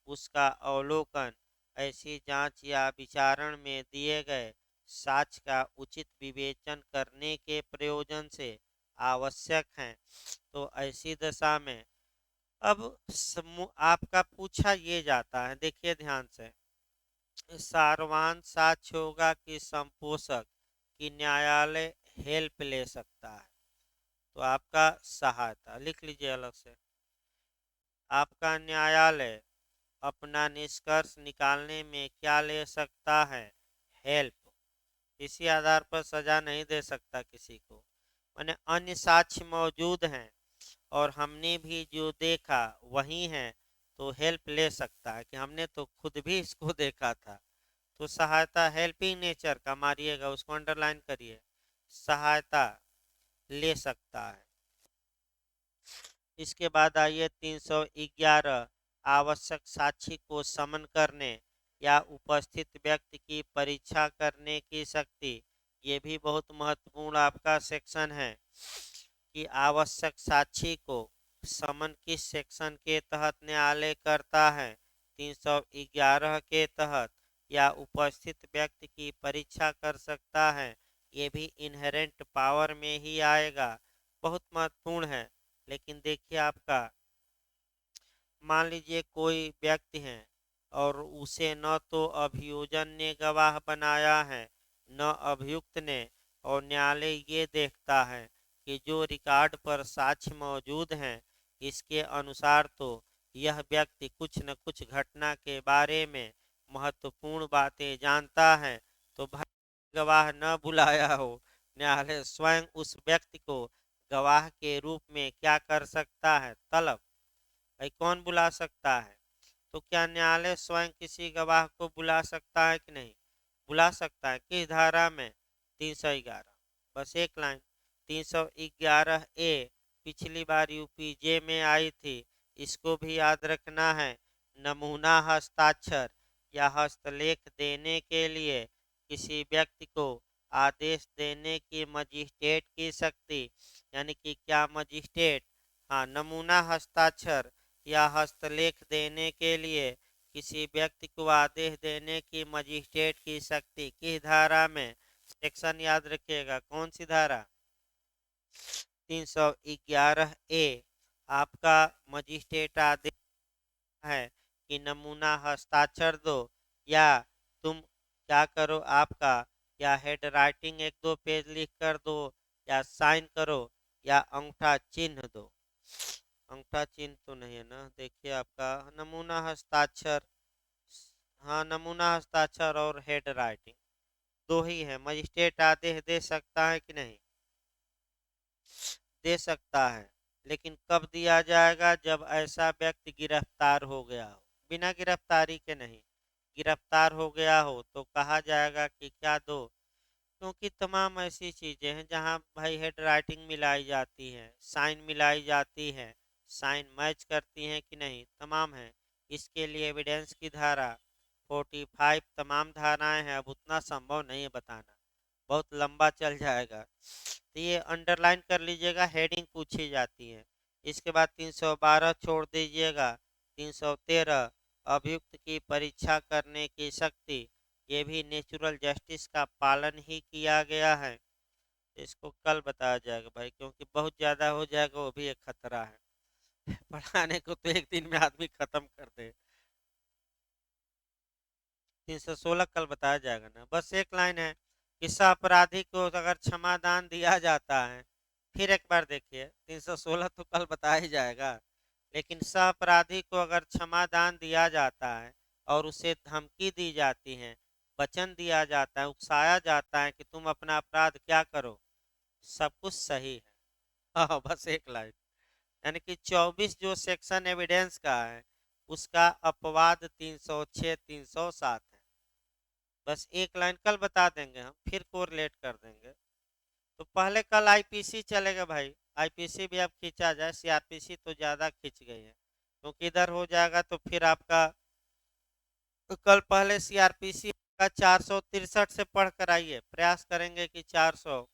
उसका अवलोकन ऐसी जांच या विचारण में दिए गए साक्ष्य का उचित विवेचन करने के प्रयोजन से आवश्यक है। तो ऐसी दशा में अब आपका पूछा ये जाता है, देखिए ध्यान से, सारवान साक्ष्य होगा कि संपोषक कि न्यायालय हेल्प ले सकता है। तो आपका सहायता लिख लीजिए अलग से। आपका न्यायालय अपना निष्कर्ष निकालने में क्या ले सकता है? हेल्प। इसी आधार पर सजा नहीं दे सकता किसी को, माने अन्य साक्ष्य मौजूद हैं और हमने भी जो देखा वही है, तो हेल्प ले सकता है कि हमने तो खुद भी इसको देखा था। तो सहायता हेल्पिंग नेचर का मारिएगा, उसको अंडरलाइन करिए, सहायता ले सकता है। इसके बाद आइए 311, आवश्यक साक्षी को समन करने या उपस्थित व्यक्ति की परीक्षा करने की शक्ति। ये भी बहुत महत्वपूर्ण आपका सेक्शन है कि आवश्यक साक्षी को समन किस सेक्शन के तहत न्यायालय करता है। 311 के तहत, या उपस्थित व्यक्ति की परीक्षा कर सकता है। ये भी इनहेरेंट पावर में ही आएगा, बहुत महत्वपूर्ण है। लेकिन देखिए आपका, मान लीजिए कोई व्यक्ति है और उसे न तो अभियोजन ने गवाह बनाया है न अभियुक्त ने, और न्यायालय ये देखता है कि जो रिकॉर्ड पर साक्ष्य मौजूद हैं इसके अनुसार तो यह व्यक्ति कुछ न कुछ घटना के बारे में महत्वपूर्ण बातें जानता है, तो भाई गवाह न बुलाया हो, न्यायालय स्वयं उस व्यक्ति को गवाह के रूप में क्या कर सकता है, तलब। भाई कौन बुला सकता है? तो क्या न्यायालय स्वयं किसी गवाह को बुला सकता है कि नहीं? बुला सकता है। किस धारा में? 311। बस एक लाइन, 311A पिछली बार यूपीजे में आई थी, इसको भी याद रखना है। नमूना हस्ताक्षर या हस्तलेख देने के लिए किसी व्यक्ति को आदेश देने की मजिस्ट्रेट की शक्ति, यानी कि क्या मजिस्ट्रेट, हाँ, नमूना हस्ताक्षर या हस्तलेख देने के लिए किसी व्यक्ति को आदेश देने की मजिस्ट्रेट की शक्ति किस धारा में? सेक्शन याद रखिएगा, कौन सी धारा? 311A। आपका मजिस्ट्रेट आदेश है कि नमूना हस्ताक्षर दो, या तुम क्या करो आपका, या हेड राइटिंग 1-2 पेज लिख कर दो, या साइन करो, या अंगूठा चिन्ह दो। अंगूठा चिन्ह तो नहीं है ना, देखिए आपका नमूना हस्ताक्षर, हाँ, नमूना हस्ताक्षर और हेड राइटिंग दो ही है। मजिस्ट्रेट आदेश दे सकता है कि नहीं? दे सकता है, लेकिन कब दिया जाएगा? जब ऐसा व्यक्ति गिरफ्तार हो गया हो। बिना गिरफ्तारी के नहीं, गिरफ्तार हो गया हो तो कहा जाएगा कि क्या दो, क्योंकि तमाम ऐसी चीजें हैं जहां भाई हेड राइटिंग मिलाई जाती है, साइन मिलाई जाती है, साइन मैच करती हैं कि नहीं, तमाम है। इसके लिए एविडेंस की धारा 45, तमाम धाराएं हैं, अब उतना संभव नहीं है बताना, बहुत लंबा चल जाएगा, तो ये अंडरलाइन कर लीजिएगा, हेडिंग पूछी जाती है। इसके बाद 312 छोड़ दीजिएगा। 313, अभियुक्त की परीक्षा करने की शक्ति, ये भी नेचुरल जस्टिस का पालन ही किया गया है। इसको कल बताया जाएगा भाई, क्योंकि बहुत ज़्यादा हो जाएगा, वो भी एक खतरा है। पढ़ाने को तो एक दिन में आदमी खत्म कर दे। 316 कल बताया जाएगा ना, बस एक लाइन है कि सह अपराधी को अगर क्षमादान दिया जाता है, फिर एक बार देखिए, 316 तो कल बताया ही जाएगा, लेकिन सह अपराधी को अगर क्षमादान दिया जाता है और उसे धमकी दी जाती है, वचन दिया जाता है, उकसाया जाता है कि तुम अपना अपराध क्या करो, सब कुछ सही है। हाँ, बस एक लाइन, यानी कि 24 जो सेक्शन एविडेंस का है उसका अपवाद 306, 307 है। बस एक लाइन कल बता देंगे, हम फिर कोरिलेट कर देंगे। तो पहले कल आईपीसी चलेगा भाई, आईपीसी भी अब खींचा जाए, सीआरपीसी तो ज़्यादा खींच गई है, क्योंकि इधर हो जाएगा तो फिर आपका, तो कल पहले सीआरपीसी का 463 से पढ़ कर आइए, प्रयास करेंगे कि 400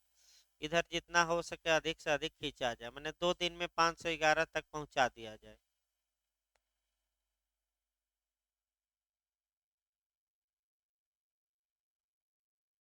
इधर जितना हो सके अधिक से अधिक खींचा जाए, मैंने 2 दिन में 511 तक पहुंचा दिया जाए।